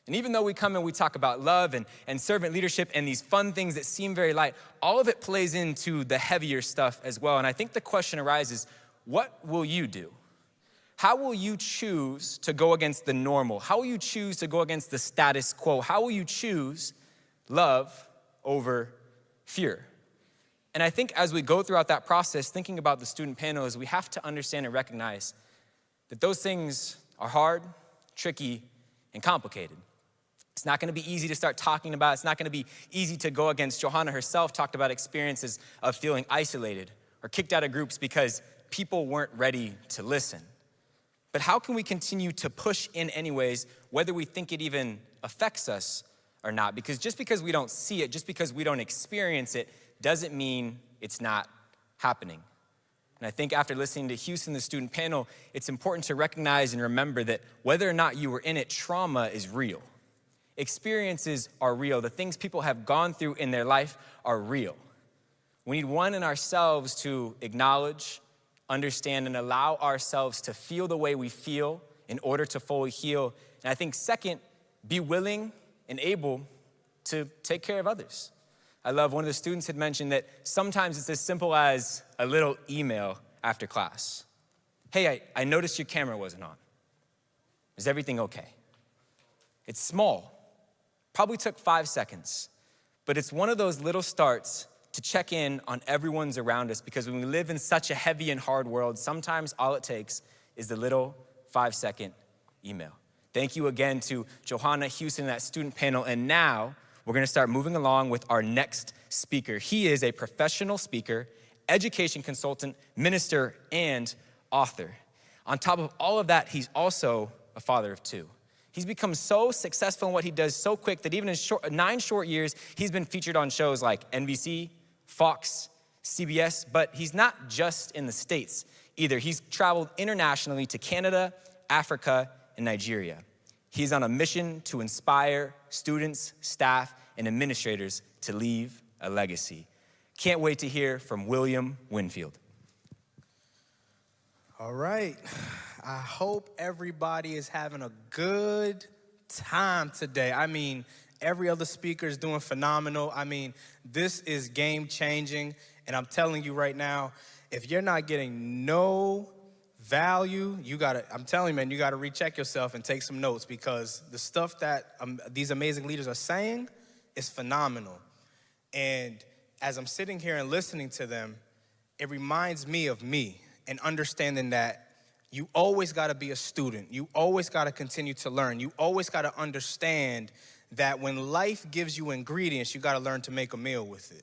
And even though we come and we talk about love and servant leadership and these fun things that seem very light, all of it plays into the heavier stuff as well. And I think the question arises, what will you do? How will you choose to go against the normal? How will you choose to go against the status quo? How will you choose love over fear? And I think as we go throughout that process, thinking about the student panel, is we have to understand and recognize that those things are hard, tricky, and complicated. It's not going to be easy to start talking about. It's not going to be easy to go against. Johanna herself talked about experiences of feeling isolated or kicked out of groups because people weren't ready to listen. But how can we continue to push in anyways, whether we think it even affects us or not? Because just because we don't see it, just because we don't experience it, doesn't mean it's not happening. And I think after listening to Houston, the student panel, it's important to recognize and remember that whether or not you were in it, trauma is real. Experiences are real. The things people have gone through in their life are real. We need one in ourselves to acknowledge, understand, and allow ourselves to feel the way we feel in order to fully heal. And I think second, be willing and able to take care of others. I love one of the students had mentioned that sometimes it's as simple as a little email after class. Hey, I noticed your camera wasn't on. Is everything okay? It's small, probably took 5 seconds, but it's one of those little starts to check in on everyone's around us, because when we live in such a heavy and hard world, sometimes all it takes is the little 5-second email. Thank you again to Johanna, Houston, and that student panel. And now we're gonna start moving along with our next speaker. He is a professional speaker, education consultant, minister, and author. On top of all of that, he's also a father of 2. He's become so successful in what he does so quick that even in 9 short years, he's been featured on shows like NBC, Fox, CBS, but he's not just in the States either. He's traveled internationally to Canada, Africa, and Nigeria. He's on a mission to inspire students, staff, and administrators to leave a legacy. Can't wait to hear from William Winfield. All right. I hope everybody is having a good time today. I mean, every other speaker is doing phenomenal. I mean, this is game changing. And I'm telling you right now, if you're not getting no value, I'm telling you, man, you gotta recheck yourself and take some notes, because the stuff that these amazing leaders are saying is phenomenal. And as I'm sitting here and listening to them, it reminds me of me and understanding that you always gotta be a student. You always gotta continue to learn. You always gotta understand that when life gives you ingredients, you gotta learn to make a meal with it,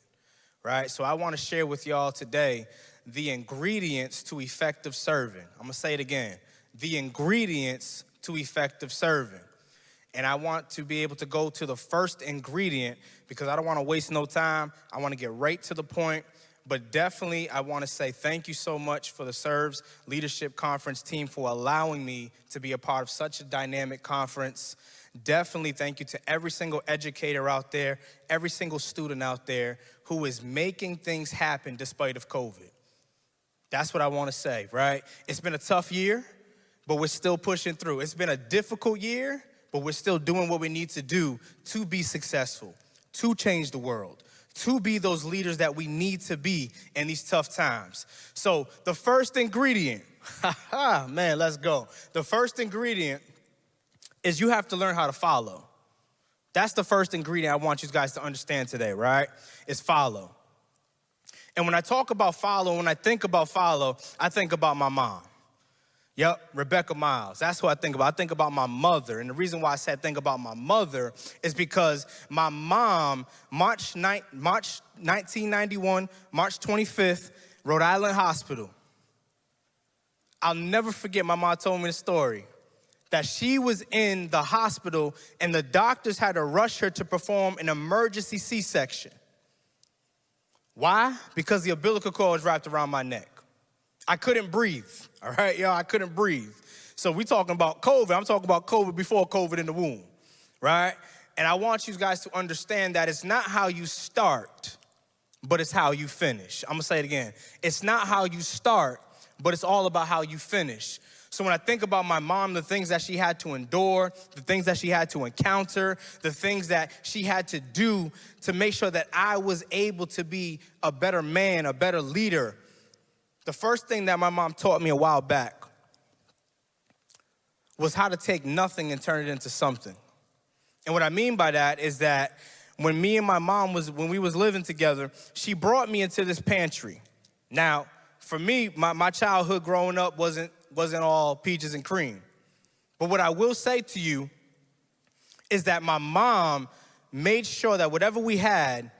right? So I wanna share with y'all today the ingredients to effective serving. I'm gonna say it again, the ingredients to effective serving. And I want to be able to go to the first ingredient, because I don't wanna waste no time. I wanna get right to the point. But definitely, I want to say thank you so much for the SERVUS Leadership Conference team for allowing me to be a part of such a dynamic conference. Definitely thank you to every single educator out there, every single student out there who is making things happen despite of COVID. That's what I want to say, right? It's been a tough year, but we're still pushing through. It's been a difficult year, but we're still doing what we need to do to be successful, to change the world, to be those leaders that we need to be in these tough times. So the first ingredient, man, let's go. The first ingredient is you have to learn how to follow. That's the first ingredient I want you guys to understand today, right? Is follow. And when I talk about follow, when I think about follow, I think about my mom. Yep, Rebecca Miles. That's who I think about. I think about my mother. And the reason why I said think about my mother is because my mom, March 1991, March 25th, Rhode Island Hospital. I'll never forget my mom told me the story that she was in the hospital and the doctors had to rush her to perform an emergency C-section. Why? Because the umbilical cord was wrapped around my neck. I couldn't breathe, all right, y'all? I couldn't breathe. So we talking about COVID. I'm talking about COVID before COVID in the womb, right? And I want you guys to understand that it's not how you start, but it's how you finish. I'm gonna say it again. It's not how you start, but it's all about how you finish. So when I think about my mom, the things that she had to endure, the things that she had to encounter, the things that she had to do to make sure that I was able to be a better man, a better leader, the first thing that my mom taught me a while back was how to take nothing and turn it into something. And what I mean by that is that when me and my mom when we was living together, she brought me into this pantry. Now, for me, my childhood growing up wasn't all peaches and cream. But what I will say to you is that my mom made sure that whatever we had,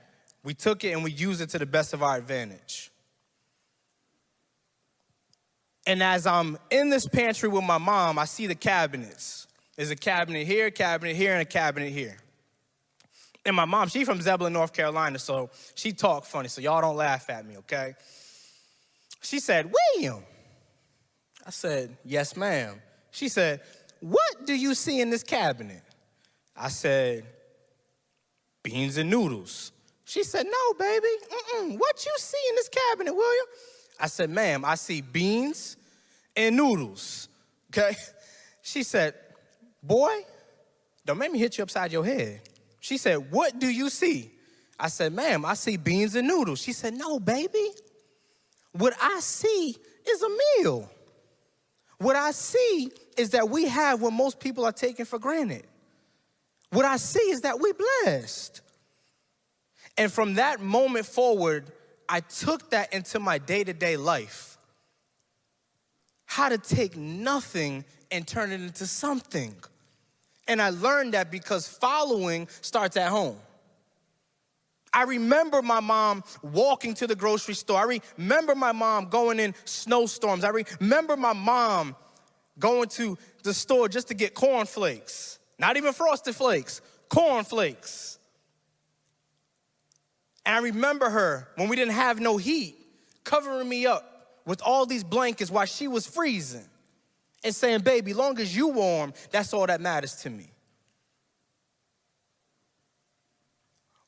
we took it and we used it to the best of our advantage. And as I'm in this pantry with my mom, I see the cabinets. There's a cabinet here, and a cabinet here. And my mom, she's from Zebulon, North Carolina, so she talked funny, so y'all don't laugh at me, okay? She said, William. I said, yes, ma'am. She said, what do you see in this cabinet? I said, beans and noodles. She said, no, baby. What you see in this cabinet, William? I said, ma'am, I see beans and noodles, okay? She said, boy, don't make me hit you upside your head. She said, what do you see? I said, ma'am, I see beans and noodles. She said, no, baby. What I see is a meal. What I see is that we have what most people are taking for granted. What I see is that we're blessed. And from that moment forward, I took that into my day-to-day life. How to take nothing and turn it into something. And I learned that because following starts at home. I remember my mom walking to the grocery store. I remember my mom going in snowstorms. I remember my mom going to the store just to get cornflakes. Not even Frosted Flakes, cornflakes. And I remember her, when we didn't have no heat, covering me up with all these blankets while she was freezing and saying, baby, long as you warm, that's all that matters to me.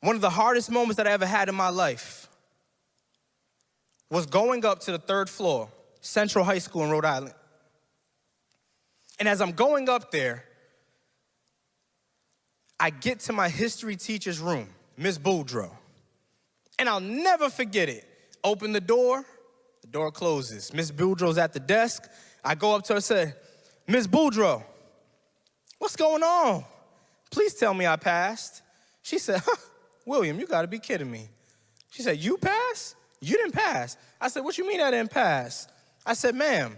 One of the hardest moments that I ever had in my life was going up to the 3rd floor, Sumner High School in Rhode Island. And as I'm going up there, I get to my history teacher's room, Miss Boudreaux. And I'll never forget it. Open the door closes. Miss Boudreaux's at the desk. I go up to her and say, Miss Boudreaux, what's going on? Please tell me I passed. She said, William, you gotta be kidding me. She said, you passed? You didn't pass. I said, what you mean I didn't pass? I said, ma'am,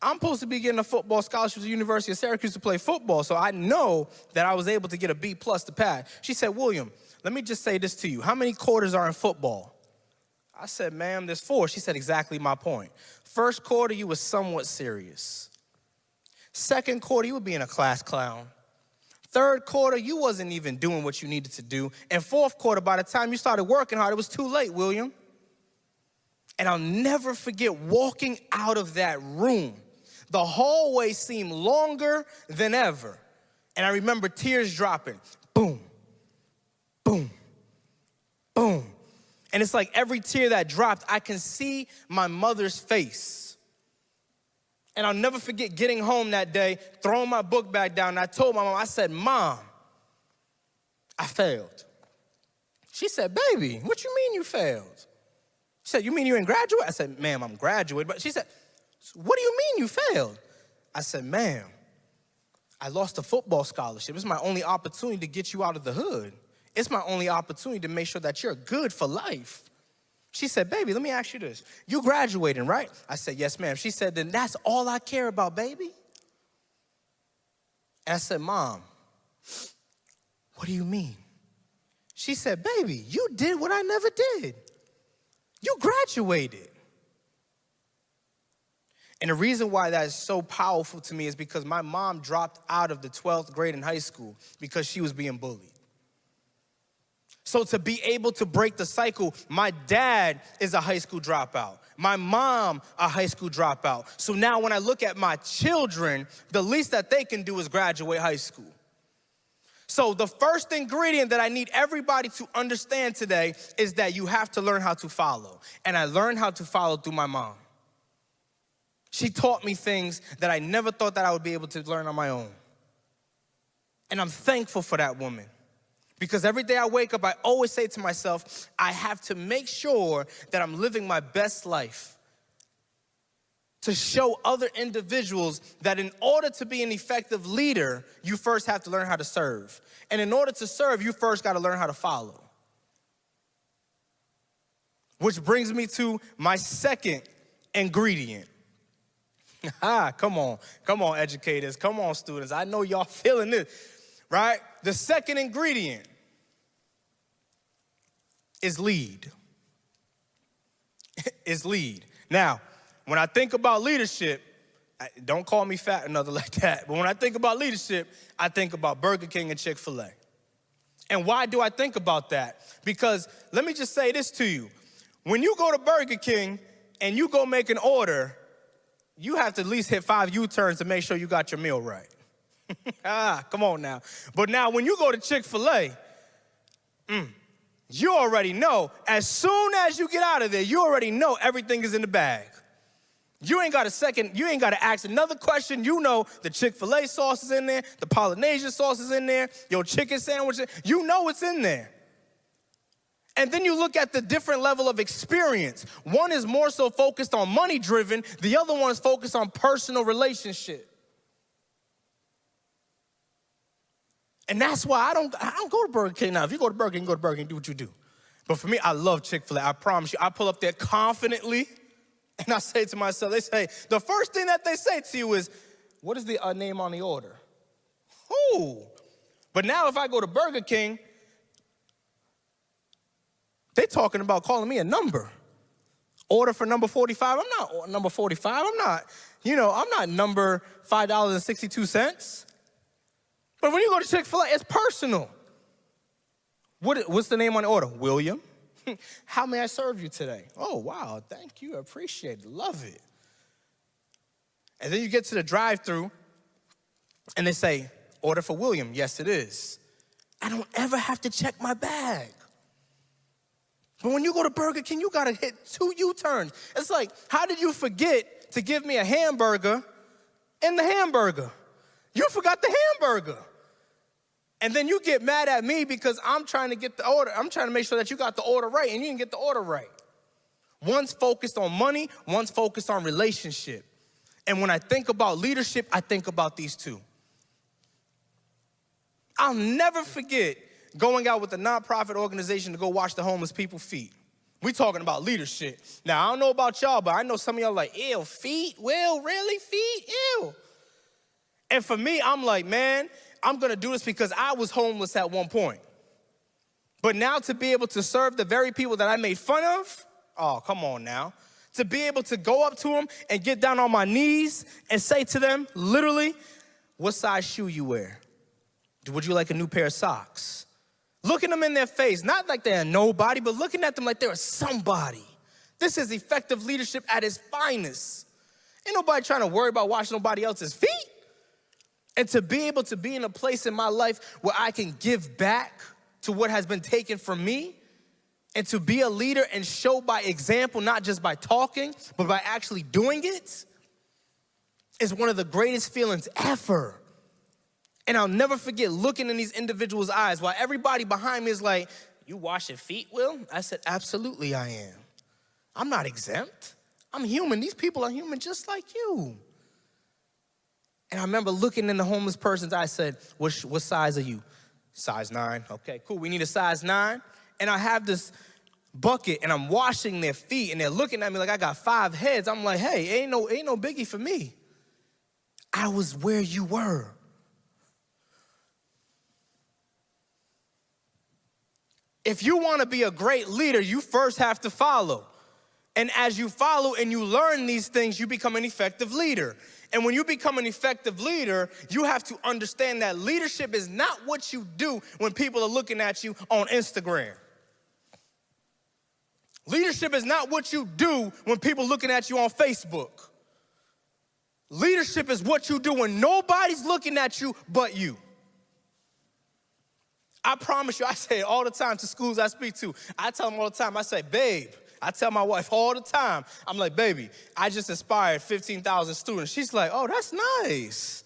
I'm supposed to be getting a football scholarship to the University of Syracuse to play football, so I know that I was able to get a B+ to pass. She said, William, let me just say this to you. How many quarters are in football? I said, ma'am, there's 4. She said, exactly my point. First quarter, you were somewhat serious. Second quarter, you were being a class clown. Third quarter, you wasn't even doing what you needed to do. And fourth quarter, by the time you started working hard, it was too late, William. And I'll never forget walking out of that room. The hallway seemed longer than ever. And I remember tears dropping. Boom, boom, boom. And it's like every tear that dropped, I can see my mother's face. And I'll never forget getting home that day, throwing my book bag down, and I told my mom, I said, Mom, I failed. She said, baby, what you mean you failed? She said, you mean you didn't graduate? I said, ma'am, I'm graduated. But she said, what do you mean you failed? I said, ma'am, I lost a football scholarship. It's my only opportunity to get you out of the hood. It's my only opportunity to make sure that you're good for life. She said, baby, let me ask you this. You graduating, right? I said, yes, ma'am. She said, then that's all I care about, baby. And I said, Mom, what do you mean? She said, baby, you did what I never did. You graduated. And the reason why that is so powerful to me is because my mom dropped out of the 12th grade in high school because she was being bullied. So to be able to break the cycle, my dad is a high school dropout. My mom, a high school dropout. So now when I look at my children, the least that they can do is graduate high school. So the first ingredient that I need everybody to understand today is that you have to learn how to follow. And I learned how to follow through my mom. She taught me things that I never thought that I would be able to learn on my own. And I'm thankful for that woman. Because every day I wake up, I always say to myself, I have to make sure that I'm living my best life. To show other individuals that in order to be an effective leader, you first have to learn how to serve. And in order to serve, you first got to learn how to follow. Which brings me to my second ingredient. Come on, educators. Come on, students. I know y'all feeling this, right? The second ingredient is lead. Is lead. Now, when I think about leadership, don't call me fat or nothing like that, but when I think about leadership, I think about Burger King and Chick-fil-A. And why do I think about that? Because let me just say this to you. When you go to Burger King and you go make an order, you have to at least hit 5 U-turns to make sure you got your meal right. Come on now. But now when you go to Chick-fil-A, you already know, as soon as you get out of there, you already know everything is in the bag. You ain't got to ask another question. You know the Chick-fil-A sauce is in there, the Polynesian sauce is in there, your chicken sandwich, you know it's in there. And then you look at the different level of experience. One is more so focused on money driven, the other one is focused on personal relationship. And that's why I don't go to Burger King now. If you go to Burger King, go to Burger King, do what you do. But for me, I love Chick-fil-A. I promise you, I pull up there confidently, and I say to myself, they say, the first thing that they say to you is, what is the name on the order? Ooh. But now if I go to Burger King, they're talking about calling me a number. Order for number 45. I'm not number 45. I'm not number $5.62. But when you go to Chick-fil-A, it's personal. What's the name on the order? William. How may I serve you today? Oh, wow, thank you, I appreciate it, love it. And then you get to the drive-thru, and they say, order for William. Yes, it is. I don't ever have to check my bag. But when you go to Burger King, you gotta hit 2 U-turns. It's like, how did you forget to give me a hamburger in the hamburger? You forgot the hamburger. And then you get mad at me because I'm trying to get the order. I'm trying to make sure that you got the order right, and you didn't get the order right. One's focused on money, one's focused on relationship. And when I think about leadership, I think about these two. I'll never forget going out with a nonprofit organization to go wash the homeless people's feet. We talking about leadership. Now, I don't know about y'all, but I know some of y'all like, ew, feet? Will, really? Feet? Ew. And for me, I'm like, man, I'm gonna do this because I was homeless at one point. But now to be able to serve the very people that I made fun of, oh, come on now. To be able to go up to them and get down on my knees and say to them, literally, what size shoe you wear? Would you like a new pair of socks? Looking them in their face, not like they're nobody, but looking at them like they're somebody. This is effective leadership at its finest. Ain't nobody trying to worry about washing nobody else's feet. And to be able to be in a place in my life where I can give back to what has been taken from me, and to be a leader and show by example, not just by talking, but by actually doing it, is one of the greatest feelings ever. And I'll never forget looking in these individuals' eyes while everybody behind me is like, you wash your feet, Will? I said, absolutely I am. I'm not exempt. I'm human. These people are human just like you. And I remember looking in the homeless person's eyes, I said, what size are you? Size 9. Okay, cool. We need a size 9. And I have this bucket and I'm washing their feet and they're looking at me like I got 5 heads, I'm like, hey, ain't no biggie for me. I was where you were. If you want to be a great leader, you first have to follow. And as you follow and you learn these things, you become an effective leader. And when you become an effective leader, you have to understand that leadership is not what you do when people are looking at you on Instagram. Leadership is not what you do when people are looking at you on Facebook. Leadership is what you do when nobody's looking at you but you. I promise you, I say it all the time to schools I speak to. I tell them all the time, I say, babe, I tell my wife all the time, I'm like, baby, I just inspired 15,000 students. She's like, oh, that's nice.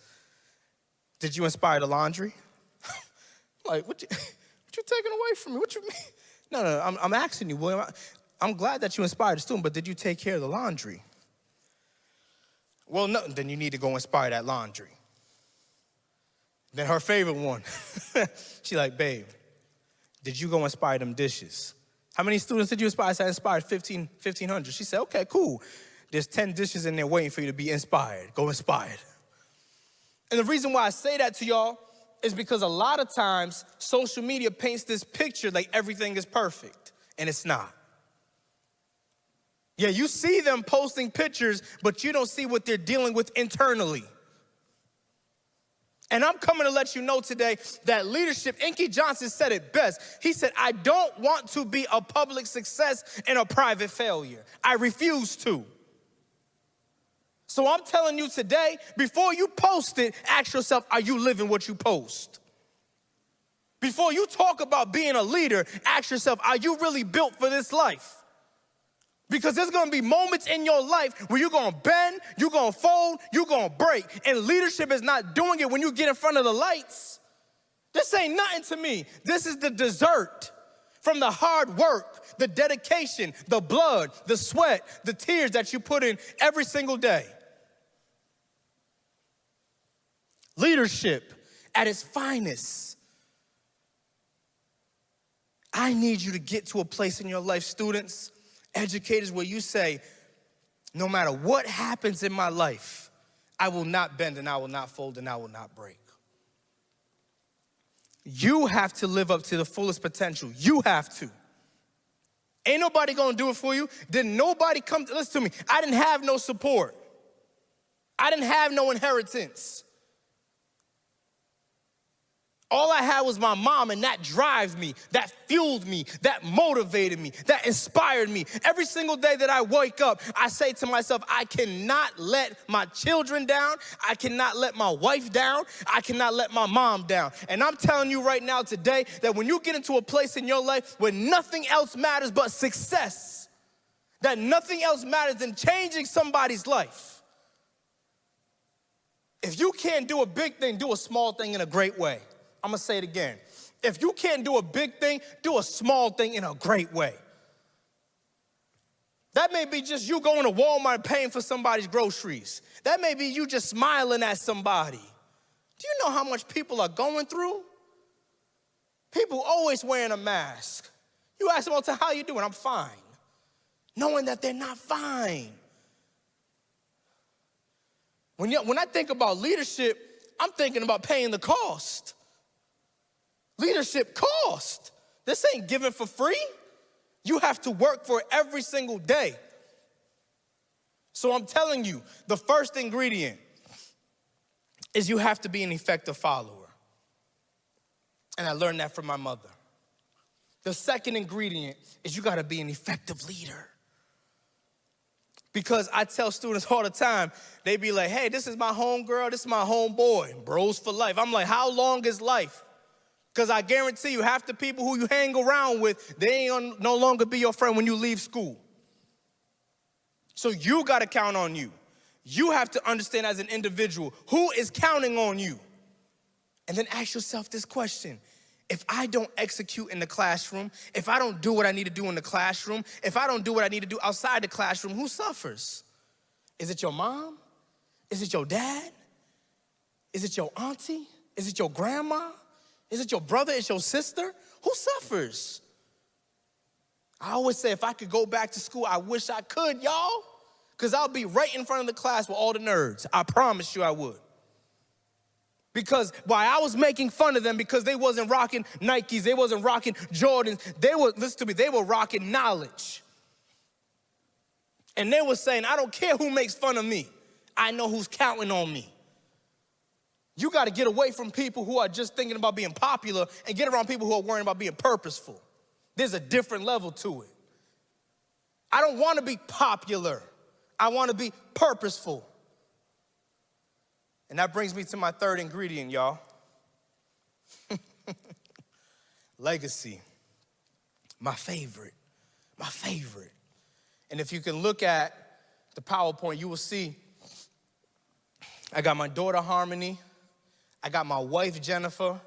Did you inspire the laundry? Like, what you taking away from me? What you mean? No, I'm asking you, William. I'm glad that you inspired the student, but did you take care of the laundry? Well, no, then you need to go inspire that laundry. Then her favorite one, she like, babe, did you go inspire them dishes? How many students did you inspire? I said, I inspired 1,500. She said, okay, cool. There's 10 dishes in there waiting for you to be inspired. Go inspired. And the reason why I say that to y'all is because a lot of times social media paints this picture like everything is perfect, and it's not. Yeah, you see them posting pictures, but you don't see what they're dealing with internally. And I'm coming to let you know today that leadership, Inky Johnson said it best. He said, I don't want to be a public success and a private failure. I refuse to. So I'm telling you today, before you post it, ask yourself, are you living what you post? Before you talk about being a leader, ask yourself, are you really built for this life? Because there's gonna be moments in your life where you're gonna bend, you're gonna fold, you're gonna break. And leadership is not doing it when you get in front of the lights. This ain't nothing to me. This is the dessert from the hard work, the dedication, the blood, the sweat, the tears that you put in every single day. Leadership at its finest. I need you to get to a place in your life, students, educators, where you say, no matter what happens in my life, I will not bend and I will not fold and I will not break. You have to live up to the fullest potential. You have to. Ain't nobody gonna do it for you. Didn't nobody come to, listen to me, I didn't have no support. I didn't have no inheritance. All I had was my mom, and that drives me, that fueled me, that motivated me, that inspired me. Every single day that I wake up, I say to myself, I cannot let my children down. I cannot let my wife down. I cannot let my mom down. And I'm telling you right now today that when you get into a place in your life where nothing else matters but success, that nothing else matters than changing somebody's life. If you can't do a big thing, do a small thing in a great way. I'm gonna say it again. If you can't do a big thing, do a small thing in a great way. That may be just you going to Walmart and paying for somebody's groceries. That may be you just smiling at somebody. Do you know how much people are going through? People always wearing a mask. You ask them all the time, how you doing? I'm fine. Knowing that they're not fine. When I think about leadership, I'm thinking about paying the cost. Leadership cost. This ain't given for free. You have to work for it every single day. So I'm telling you, the first ingredient is you have to be an effective follower. And I learned that from my mother. The second ingredient is you gotta be an effective leader. Because I tell students all the time, they be like, hey, this is my homegirl, this is my homeboy, bros for life. I'm like, how long is life? Because I guarantee you, half the people who you hang around with, they ain't no longer be your friend when you leave school. So you got to count on you. You have to understand as an individual, who is counting on you? And then ask yourself this question. If I don't execute in the classroom, if I don't do what I need to do in the classroom, if I don't do what I need to do outside the classroom, who suffers? Is it your mom? Is it your dad? Is it your auntie? Is it your grandma? Is it your brother? Is it your sister? Who suffers? I always say if I could go back to school, I wish I could, y'all. Because I'll be right in front of the class with all the nerds. I promise you I would. Because while I was making fun of them because they wasn't rocking Nikes, they wasn't rocking Jordans, listen to me, they were rocking knowledge. And they were saying, I don't care who makes fun of me. I know who's counting on me. You got to get away from people who are just thinking about being popular and get around people who are worrying about being purposeful. There's a different level to it. I don't want to be popular. I want to be purposeful. And that brings me to my third ingredient, y'all. Legacy. My favorite. And if you can look at the PowerPoint, you will see I got my daughter, Harmony. I got my wife, Jennifer.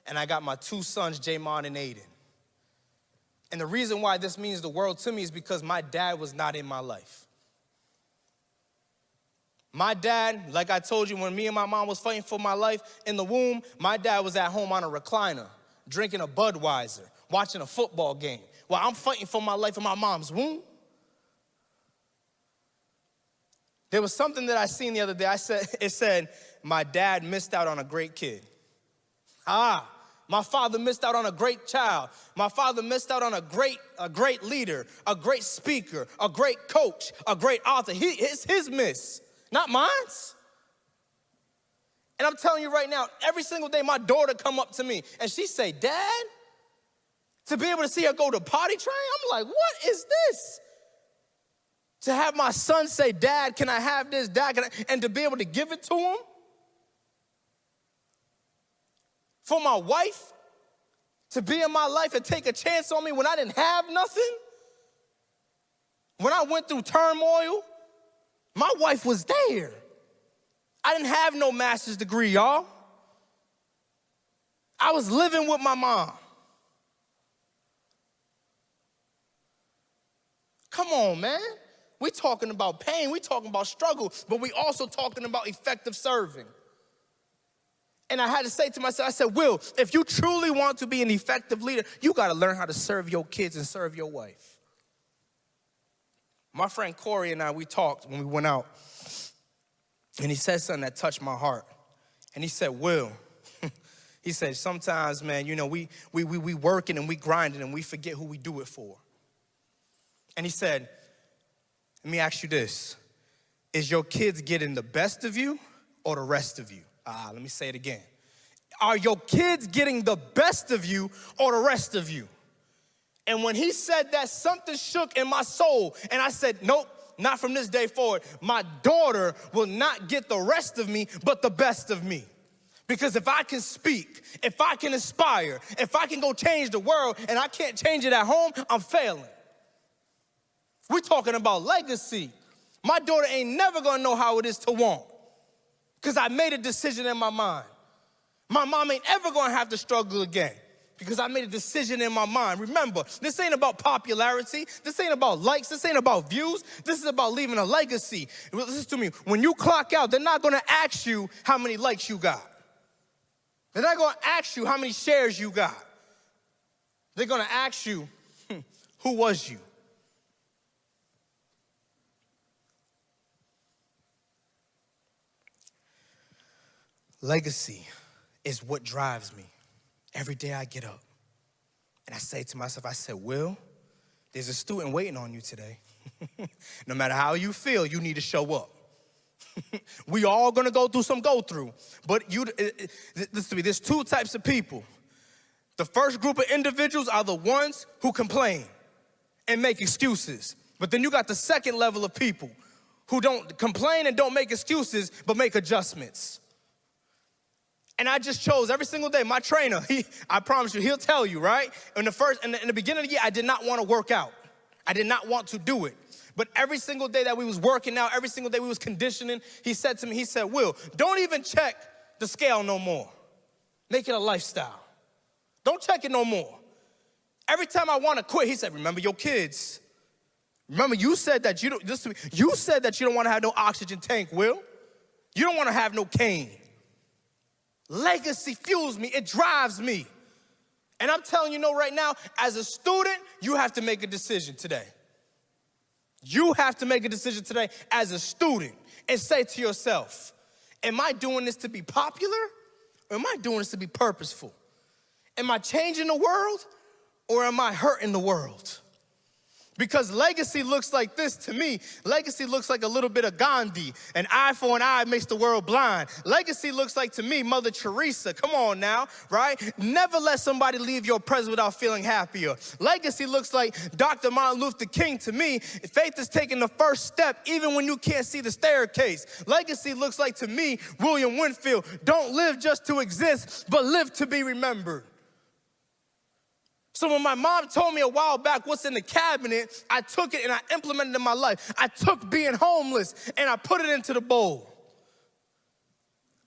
And I got my two sons, Jamon and Aiden. And the reason why this means the world to me is because my dad was not in my life. My dad, like I told you, when me and my mom was fighting for my life in the womb, my dad was at home on a recliner, drinking a Budweiser, watching a football game, while I'm fighting for my life in my mom's womb. There was something that I seen the other day. It said, my dad missed out on a great kid. My father missed out on a great child. My father missed out on a great leader, a great speaker, a great coach, a great author. It's his miss, not mine's. And I'm telling you right now, every single day my daughter come up to me and she say, Dad, to be able to see her go to potty train, I'm like, what is this? To have my son say, Dad, can I have this? Dad, can I? And to be able to give it to him. For my wife to be in my life and take a chance on me when I didn't have nothing. When I went through turmoil, my wife was there. I didn't have no master's degree, y'all. I was living with my mom. Come on, man. We talking about pain, we talking about struggle, but we also talking about effective serving. And I had to say to myself, I said, Will, if you truly want to be an effective leader, you got to learn how to serve your kids and serve your wife. My friend Corey and I, we talked when we went out, and he said something that touched my heart. And he said, Will, he said, sometimes, man, you know, we working and we grinding and we forget who we do it for. And he said, let me ask you this. Is your kids getting the best of you or the rest of you? Let me say it again. Are your kids getting the best of you or the rest of you? And when he said that, something shook in my soul. And I said, nope, not from this day forward. My daughter will not get the rest of me, but the best of me. Because if I can speak, if I can inspire, if I can go change the world and I can't change it at home, I'm failing. We're talking about legacy. My daughter ain't never gonna know how it is to want. Because I made a decision in my mind. My mom ain't ever gonna have to struggle again. Because I made a decision in my mind. Remember, this ain't about popularity. This ain't about likes. This ain't about views. This is about leaving a legacy. Listen to me. When you clock out, they're not gonna ask you how many likes you got. They're not gonna ask you how many shares you got. They're gonna ask you, who was you? Legacy is what drives me. Every day I get up and I say to myself, I said, Will, there's a student waiting on you today. No matter how you feel, you need to show up. We all gonna go through some go-through, but there's two types of people. The first group of individuals are the ones who complain and make excuses. But then you got the second level of people who don't complain and don't make excuses, but make adjustments. And I just chose every single day. My trainer, I promise you, he'll tell you, right? In the beginning of the year, I did not want to work out. I did not want to do it. But every single day that we was working out, every single day we was conditioning, he said to me, he said, Will, don't even check the scale no more. Make it a lifestyle. Don't check it no more. Every time I want to quit, he said, remember your kids. Remember, you said that you don't want to have no oxygen tank, Will. You don't want to have no cane. Legacy fuels me. It drives me. And I'm telling you right now, as a student, you have to make a decision today. You have to make a decision today as a student and say to yourself, am I doing this to be popular or am I doing this to be purposeful? Am I changing the world or am I hurting the world? Because legacy looks like this to me. Legacy looks like a little bit of Gandhi. An eye for an eye makes the world blind. Legacy looks like to me Mother Teresa. Come on now, right? Never let somebody leave your presence without feeling happier. Legacy looks like Dr. Martin Luther King to me. Faith is taking the first step even when you can't see the staircase. Legacy looks like to me William Winfield. Don't live just to exist, but live to be remembered. So when my mom told me a while back what's in the cabinet, I took it and I implemented it in my life. I took being homeless and I put it into the bowl.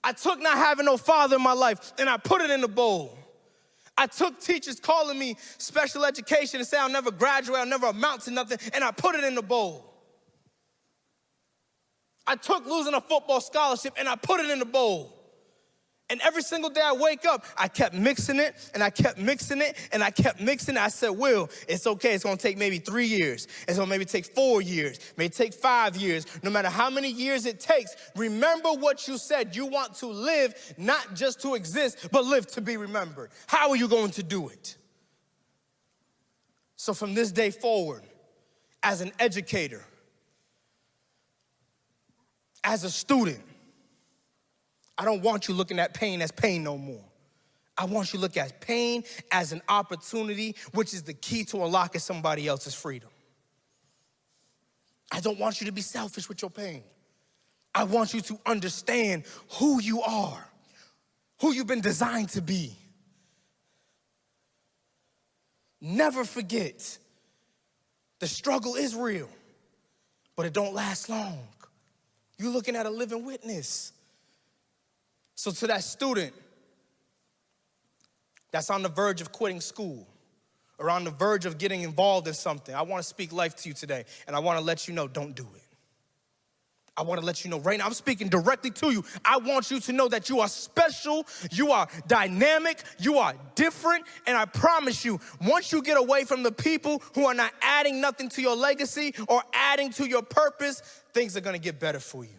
I took not having no father in my life and I put it in the bowl. I took teachers calling me special education and say I'll never graduate, I'll never amount to nothing, and I put it in the bowl. I took losing a football scholarship and I put it in the bowl. And every single day I wake up, I kept mixing it, and I kept mixing it, and I kept mixing it. I said, Will, it's okay. It's going to take maybe 3 years. It's going to maybe take 4 years, maybe take 5 years. No matter how many years it takes, remember what you said. You want to live, not just to exist, but live to be remembered. How are you going to do it? So from this day forward, as an educator, as a student, I don't want you looking at pain as pain no more. I want you to look at pain as an opportunity, which is the key to unlocking somebody else's freedom. I don't want you to be selfish with your pain. I want you to understand who you are, who you've been designed to be. Never forget, the struggle is real, but it don't last long. You're looking at a living witness. So to that student that's on the verge of quitting school or on the verge of getting involved in something, I want to speak life to you today, and I want to let you know, don't do it. I want to let you know right now, I'm speaking directly to you. I want you to know that you are special, you are dynamic, you are different, and I promise you, once you get away from the people who are not adding nothing to your legacy or adding to your purpose, things are going to get better for you.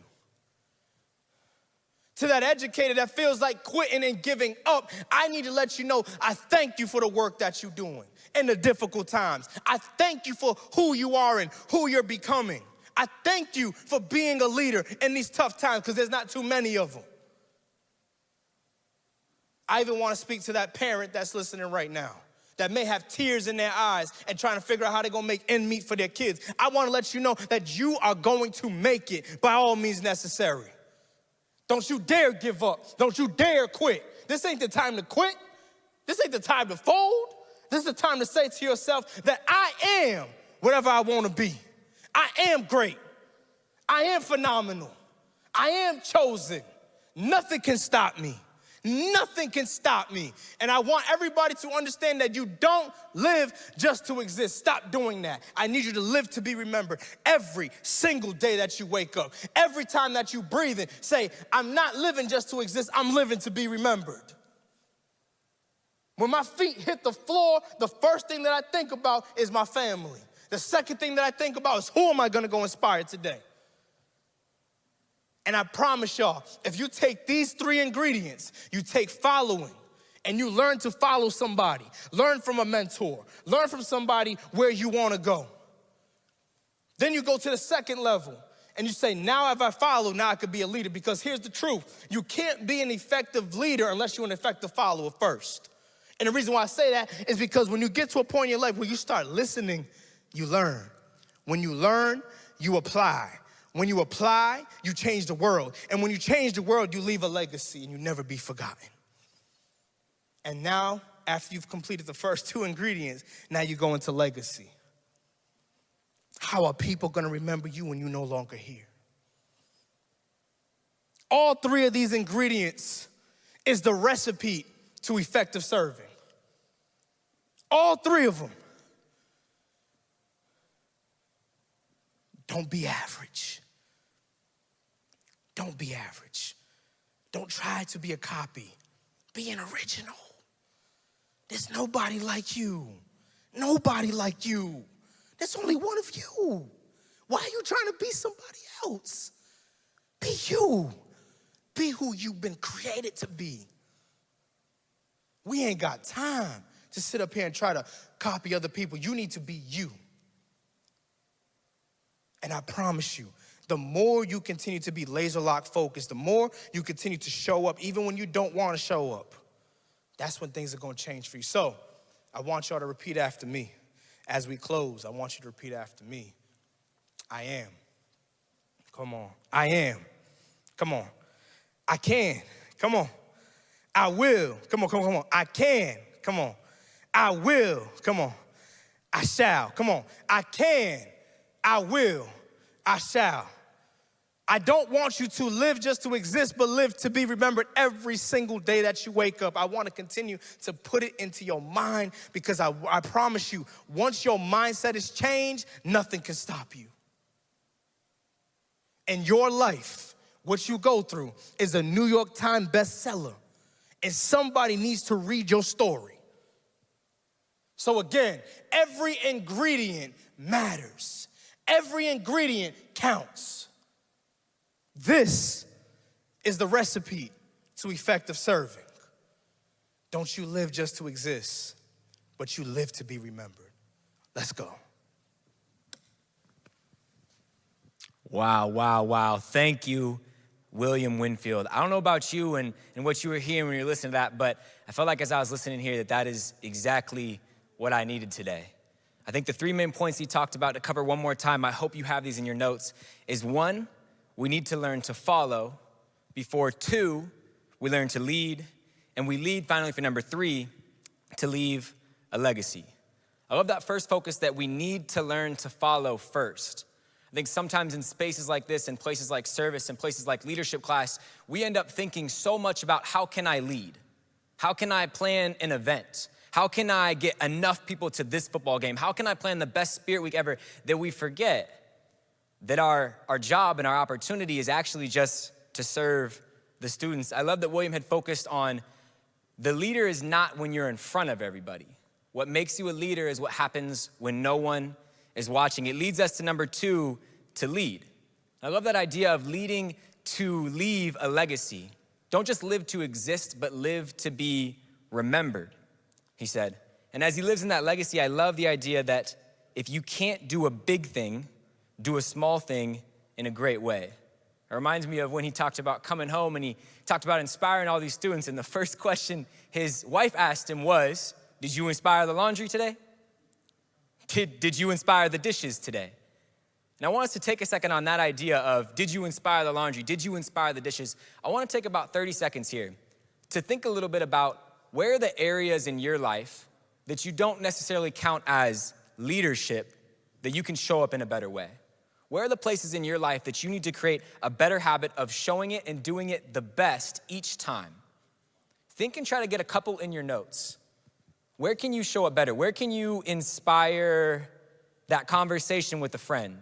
To that educator that feels like quitting and giving up, I need to let you know, I thank you for the work that you're doing in the difficult times. I thank you for who you are and who you're becoming. I thank you for being a leader in these tough times because there's not too many of them. I even want to speak to that parent that's listening right now that may have tears in their eyes and trying to figure out how they're going to make ends meet for their kids. I want to let you know that you are going to make it by all means necessary. Don't you dare give up. Don't you dare quit. This ain't the time to quit. This ain't the time to fold. This is the time to say to yourself that I am whatever I want to be. I am great. I am phenomenal. I am chosen. Nothing can stop me. Nothing can stop me. And I want everybody to understand that you don't live just to exist. Stop doing that. I need you to live to be remembered every single day that you wake up. Every time that you breathe in, say, I'm not living just to exist. I'm living to be remembered. When my feet hit the floor, the first thing that I think about is my family. The second thing that I think about is who am I going to go inspire today? And I promise y'all, if you take these 3 ingredients, you take following, and you learn to follow somebody, learn from a mentor, learn from somebody where you want to go. Then you go to the second level, and you say, now if I follow, now I could be a leader. Because here's the truth. You can't be an effective leader unless you're an effective follower first. And the reason why I say that is because when you get to a point in your life where you start listening, you learn. When you learn, you apply. When you apply, you change the world. And when you change the world, you leave a legacy and you never be forgotten. And now, after you've completed the first 2 ingredients, now you go into legacy. How are people going to remember you when you're no longer here? All 3 of these ingredients is the recipe to effective serving. All 3 of them. Don't be average. Don't be average. Don't try to be a copy. Be an original. There's nobody like you. Nobody like you. There's only one of you. Why are you trying to be somebody else? Be you. Be who you've been created to be. We ain't got time to sit up here and try to copy other people. You need to be you. And I promise you, the more you continue to be laser-lock focused, the more you continue to show up, even when you don't want to show up, that's when things are going to change for you. So I want y'all to repeat after me. As we close, I want you to repeat after me. I am. Come on. I am. Come on. I can. Come on. I will. Come on, come on, come on. I can. Come on. I will. Come on. I shall. Come on. I can. I will. I shall. I don't want you to live just to exist, but live to be remembered every single day that you wake up. I want to continue to put it into your mind because I promise you, once your mindset is changed, nothing can stop you. In your life, what you go through is a New York Times bestseller, and somebody needs to read your story. So again, every ingredient matters. Every ingredient counts. This is the recipe to effective serving. Don't you live just to exist, but you live to be remembered. Let's go. Wow, wow, wow. Thank you, William Winfield. I don't know about you and what you were hearing when you were listening to that, but I felt like as I was listening here that is exactly what I needed today. I think the 3 main points he talked about, to cover one more time, I hope you have these in your notes, is 1, we need to learn to follow. Before 2, we learn to lead. And we lead, finally, for number 3, to leave a legacy. I love that first focus that we need to learn to follow first. I think sometimes in spaces like this, in places like service, in places like leadership class, we end up thinking so much about how can I lead? How can I plan an event? How can I get enough people to this football game? How can I plan the best Spirit Week ever? That we forget that our job and our opportunity is actually just to serve the students. I love that William had focused on the leader is not when you're in front of everybody. What makes you a leader is what happens when no one is watching. It leads us to number 2, to lead. I love that idea of leading to leave a legacy. Don't just live to exist, but live to be remembered, he said. And as he lives in that legacy, I love the idea that if you can't do a big thing, do a small thing in a great way. It reminds me of when he talked about coming home and he talked about inspiring all these students. And the first question his wife asked him was, did you inspire the laundry today? Did you inspire the dishes today? And I want us to take a second on that idea of, did you inspire the laundry? Did you inspire the dishes? I want to take about 30 seconds here to think a little bit about where are the areas in your life that you don't necessarily count as leadership that you can show up in a better way. Where are the places in your life that you need to create a better habit of showing it and doing it the best each time? Think and try to get a couple in your notes. Where can you show up better? Where can you inspire that conversation with a friend?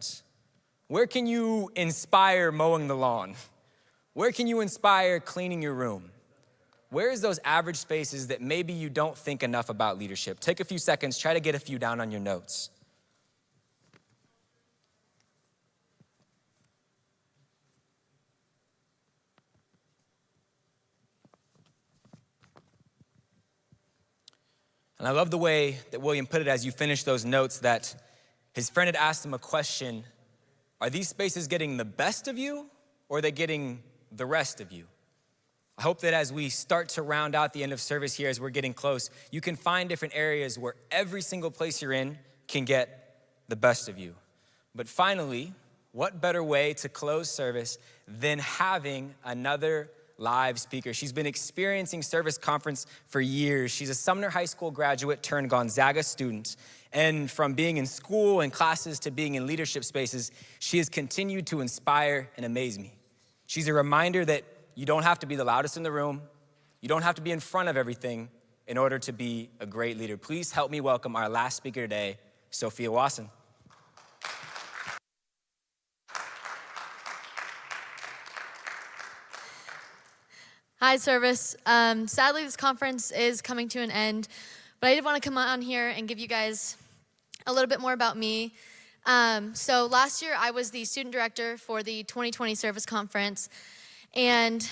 Where can you inspire mowing the lawn? Where can you inspire cleaning your room? Where is those average spaces that maybe you don't think enough about leadership? Take a few seconds, try to get a few down on your notes. And I love the way that William put it as you finish those notes, that his friend had asked him a question, are these spaces getting the best of you or are they getting the rest of you? I hope that as we start to round out the end of service here, as we're getting close, you can find different areas where every single place you're in can get the best of you. But finally, what better way to close service than having another live speaker? She's been experiencing Service Conference for years. She's a Sumner High School graduate turned Gonzaga student. And from being in school and classes to being in leadership spaces, she has continued to inspire and amaze me. She's a reminder that you don't have to be the loudest in the room. You don't have to be in front of everything in order to be a great leader. Please help me welcome our last speaker today, Sophia Wasson. Hi, Service. Sadly, this conference is coming to an end, But I did want to come on here and give you guys a little bit more about me. So last year I was the student director for the 2020 Service Conference, and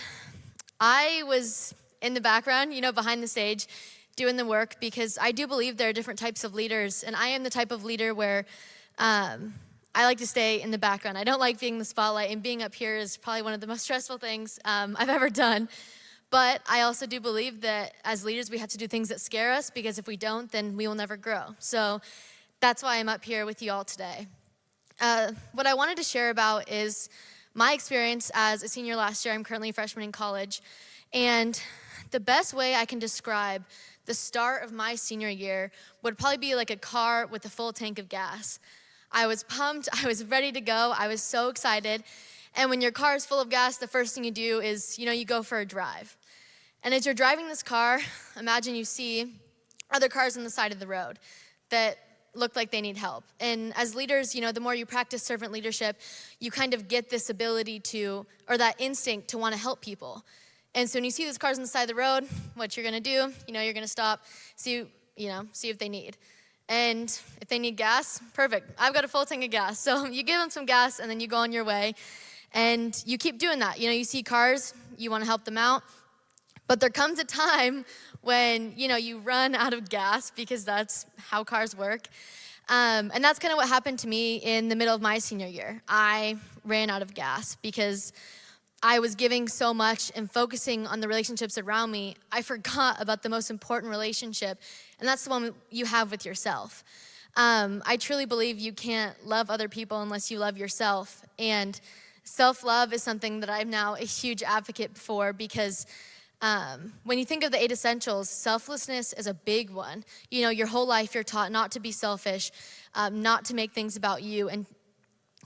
I was in the background, behind the stage, doing the work, because I do believe there are different types of leaders, and I am the type of leader where I like to stay in the background. I don't like being in the spotlight, and being up here is probably one of the most stressful things I've ever done. But I also do believe that as leaders, we have to do things that scare us, because if we don't, then we will never grow. So that's why I'm up here with you all today. What I wanted to share about is my experience as a senior last year. I'm currently a freshman in college. And the best way I can describe the start of my senior year would probably be like a car with a full tank of gas. I was pumped, I was ready to go, I was so excited. And when your car is full of gas, the first thing you do is, you go for a drive. And as you're driving this car, imagine you see other cars on the side of the road that look like they need help. And as leaders, the more you practice servant leadership, you kind of get this ability to, or that instinct to want to help people. And so when you see those cars on the side of the road, what you're gonna do, you're gonna stop, see if they need. And if they need gas, perfect. I've got a full tank of gas. So you give them some gas and then you go on your way. And you keep doing that. You see cars, you wanna help them out. But there comes a time when, you run out of gas, because that's how cars work. And that's kind of what happened to me in the middle of my senior year. I ran out of gas because I was giving so much and focusing on the relationships around me. I forgot about the most important relationship, and that's the one you have with yourself. I truly believe you can't love other people unless you love yourself. And self-love is something that I'm now a huge advocate for, because when you think of the 8 essentials, selflessness is a big one. Your whole life you're taught not to be selfish, not to make things about you, and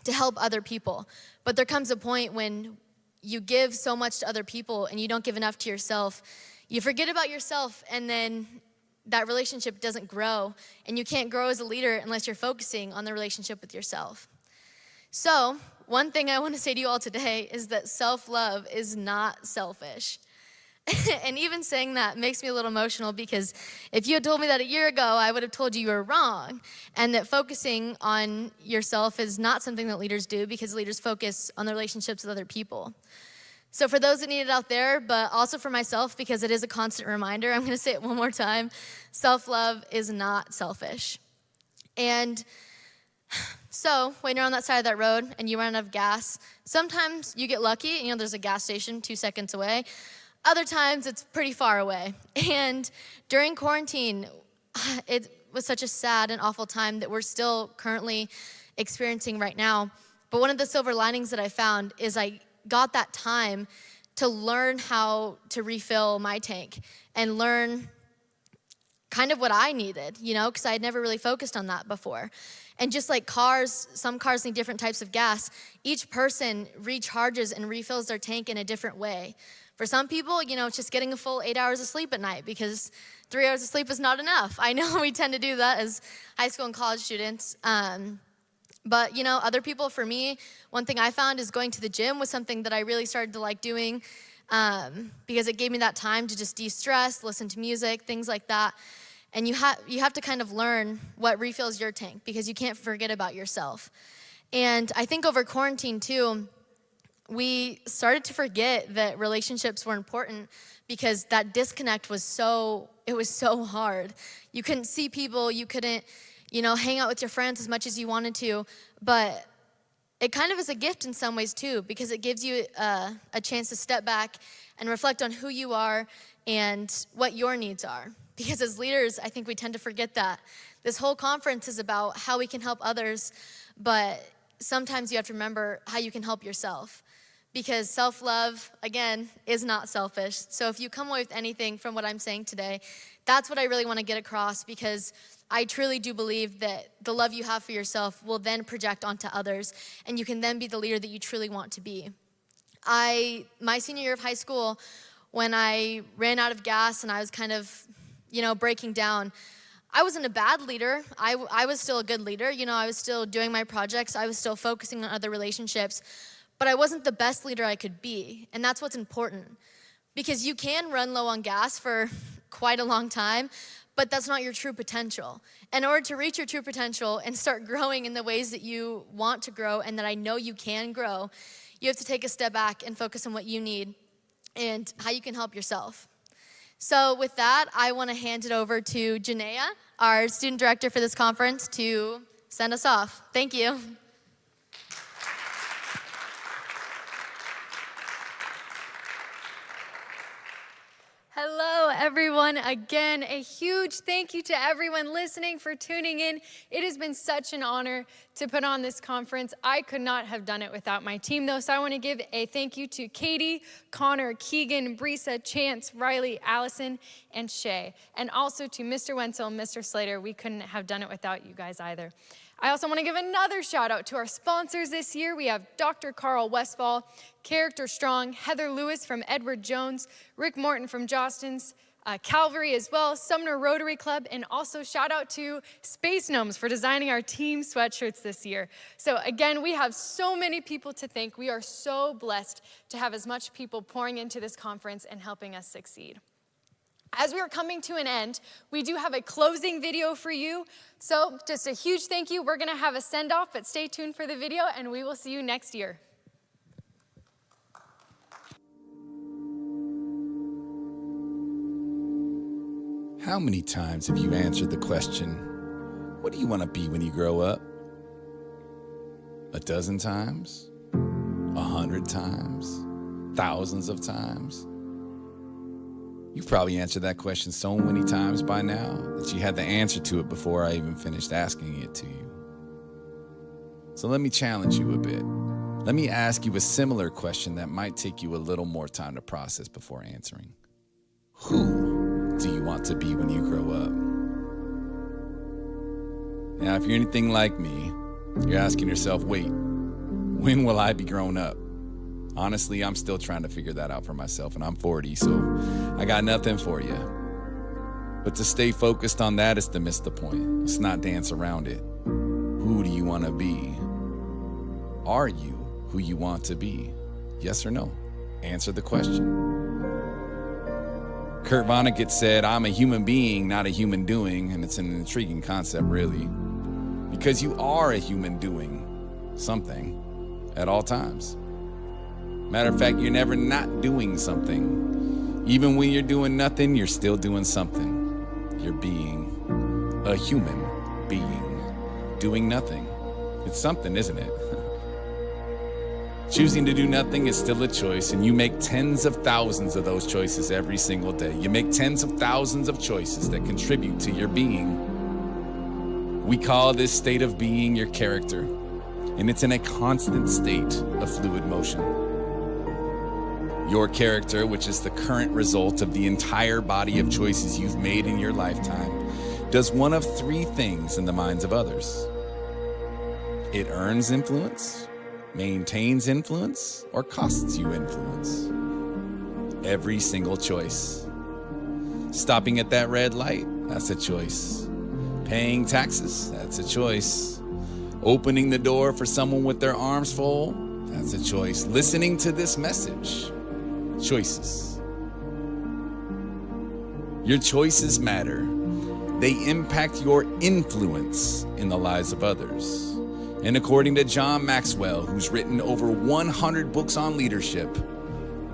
to help other people. But there comes a point when you give so much to other people and you don't give enough to yourself. You forget about yourself, and then that relationship doesn't grow. And you can't grow as a leader unless you're focusing on the relationship with yourself. So one thing I want to say to you all today is that self-love is not selfish. And even saying that makes me a little emotional, because if you had told me that a year ago, I would have told you were wrong, and that focusing on yourself is not something that leaders do, because leaders focus on the relationships with other people. So for those that need it out there, but also for myself, because it is a constant reminder, I'm going to say it one more time: self-love is not selfish. And so when you're on that side of that road and you run out of gas, sometimes you get lucky, there's a gas station 2 seconds away. Other times it's pretty far away. And during quarantine, it was such a sad and awful time that we're still currently experiencing right now. But one of the silver linings that I found is I got that time to learn how to refill my tank and learn kind of what I needed, because I had never really focused on that before. And just like cars, some cars need different types of gas. Each person recharges and refills their tank in a different way. For some people, it's just getting a full 8 hours of sleep at night, because 3 hours of sleep is not enough. I know we tend to do that as high school and college students. But, other people, for me, one thing I found is going to the gym was something that I really started to like doing, because it gave me that time to just de-stress, listen to music, things like that. And you have to kind of learn what refills your tank, because you can't forget about yourself. And I think over quarantine, too, we started to forget that relationships were important, because that disconnect was so hard. You couldn't see people, you couldn't, hang out with your friends as much as you wanted to, but it kind of is a gift in some ways too, because it gives you a chance to step back and reflect on who you are and what your needs are. Because as leaders, I think we tend to forget that. This whole conference is about how we can help others, but sometimes you have to remember how you can help yourself. Because self-love, again, is not selfish. So if you come away with anything from what I'm saying today, that's what I really want to get across, because I truly do believe that the love you have for yourself will then project onto others, and you can then be the leader that you truly want to be. My senior year of high school, when I ran out of gas and I was kind of, breaking down, I wasn't a bad leader. I was still a good leader. I was still doing my projects. I was still focusing on other relationships. But I wasn't the best leader I could be, and that's what's important. Because you can run low on gas for quite a long time, but that's not your true potential. In order to reach your true potential and start growing in the ways that you want to grow and that I know you can grow, you have to take a step back and focus on what you need and how you can help yourself. So with that, I want to hand it over to Janaea, our student director for this conference, to send us off. Thank you. Hello, everyone. Again, a huge thank you to everyone listening for tuning in. It has been such an honor to put on this conference. I could not have done it without my team, though, so I want to give a thank you to Katie, Connor, Keegan, Brisa, Chance, Riley, Allison, and Shay, and also to Mr. Wenzel and Mr. Slater. We couldn't have done it without you guys either. I also want to give another shout out to our sponsors this year. We have Dr. Carl Westfall, Character Strong, Heather Lewis from Edward Jones, Rick Morton from Jostens, Calvary as well, Sumner Rotary Club, and also shout out to Space Gnomes for designing our team sweatshirts this year. So again, we have so many people to thank. We are so blessed to have as much people pouring into this conference and helping us succeed. As we are coming to an end, we do have a closing video for you. So just a huge thank you. We're gonna have a send-off, but stay tuned for the video and we will see you next year. How many times have you answered the question, what do you want to be when you grow up? 12 times? 100 times? Thousands of times? You've probably answered that question so many times by now that you had the answer to it before I even finished asking it to you. So let me challenge you a bit. Let me ask you a similar question that might take you a little more time to process before answering. Who do you want to be when you grow up? Now, if you're anything like me, you're asking yourself, wait, when will I be grown up? Honestly, I'm still trying to figure that out for myself, and I'm 40, so I got nothing for you. But to stay focused on that is to miss the point. Let's not dance around it. Who do you want to be? Are you who you want to be? Yes or no? Answer the question. Kurt Vonnegut said, I'm a human being, not a human doing, and it's an intriguing concept, really, because you are a human doing something at all times. Matter of fact, you're never not doing something. Even when you're doing nothing, you're still doing something. You're being a human being, doing nothing. It's something, isn't it? Choosing to do nothing is still a choice, and you make tens of thousands of those choices every single day. You make tens of thousands of choices that contribute to your being. We call this state of being your character, and it's in a constant state of fluid motion. Your character, which is the current result of the entire body of choices you've made in your lifetime, does one of three things in the minds of others. It earns influence, maintains influence, or costs you influence. Every single choice. Stopping at that red light, that's a choice. Paying taxes, that's a choice. Opening the door for someone with their arms full, that's a choice. Listening to this message, choices. Your choices matter. They impact your influence in the lives of others. And according to John Maxwell, who's written over 100 books on leadership,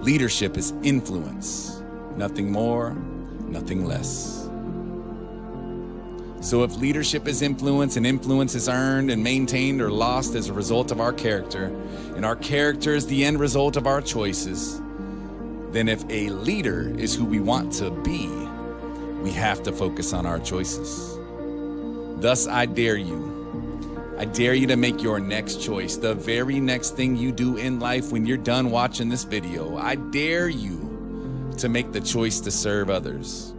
leadership is influence. Nothing more, nothing less. So if leadership is influence and influence is earned and maintained or lost as a result of our character, and our character is the end result of our choices, then if a leader is who we want to be, we have to focus on our choices. Thus, I dare you to make your next choice, the very next thing you do in life when you're done watching this video. I dare you to make the choice to serve others.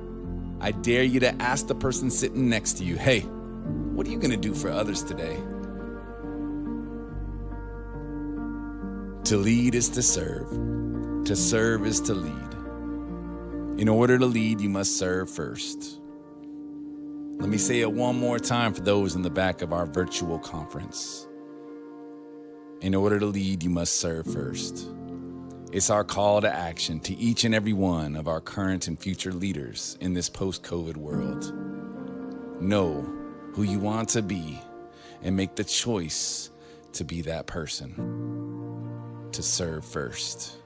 I dare you to ask the person sitting next to you, hey, what are you gonna do for others today? To lead is to serve. To serve is to lead. In order to lead, you must serve first. Let me say it one more time for those in the back of our virtual conference. In order to lead, you must serve first. It's our call to action to each and every one of our current and future leaders in this post-COVID world. know who you want to be and make the choice to be that person, to serve first.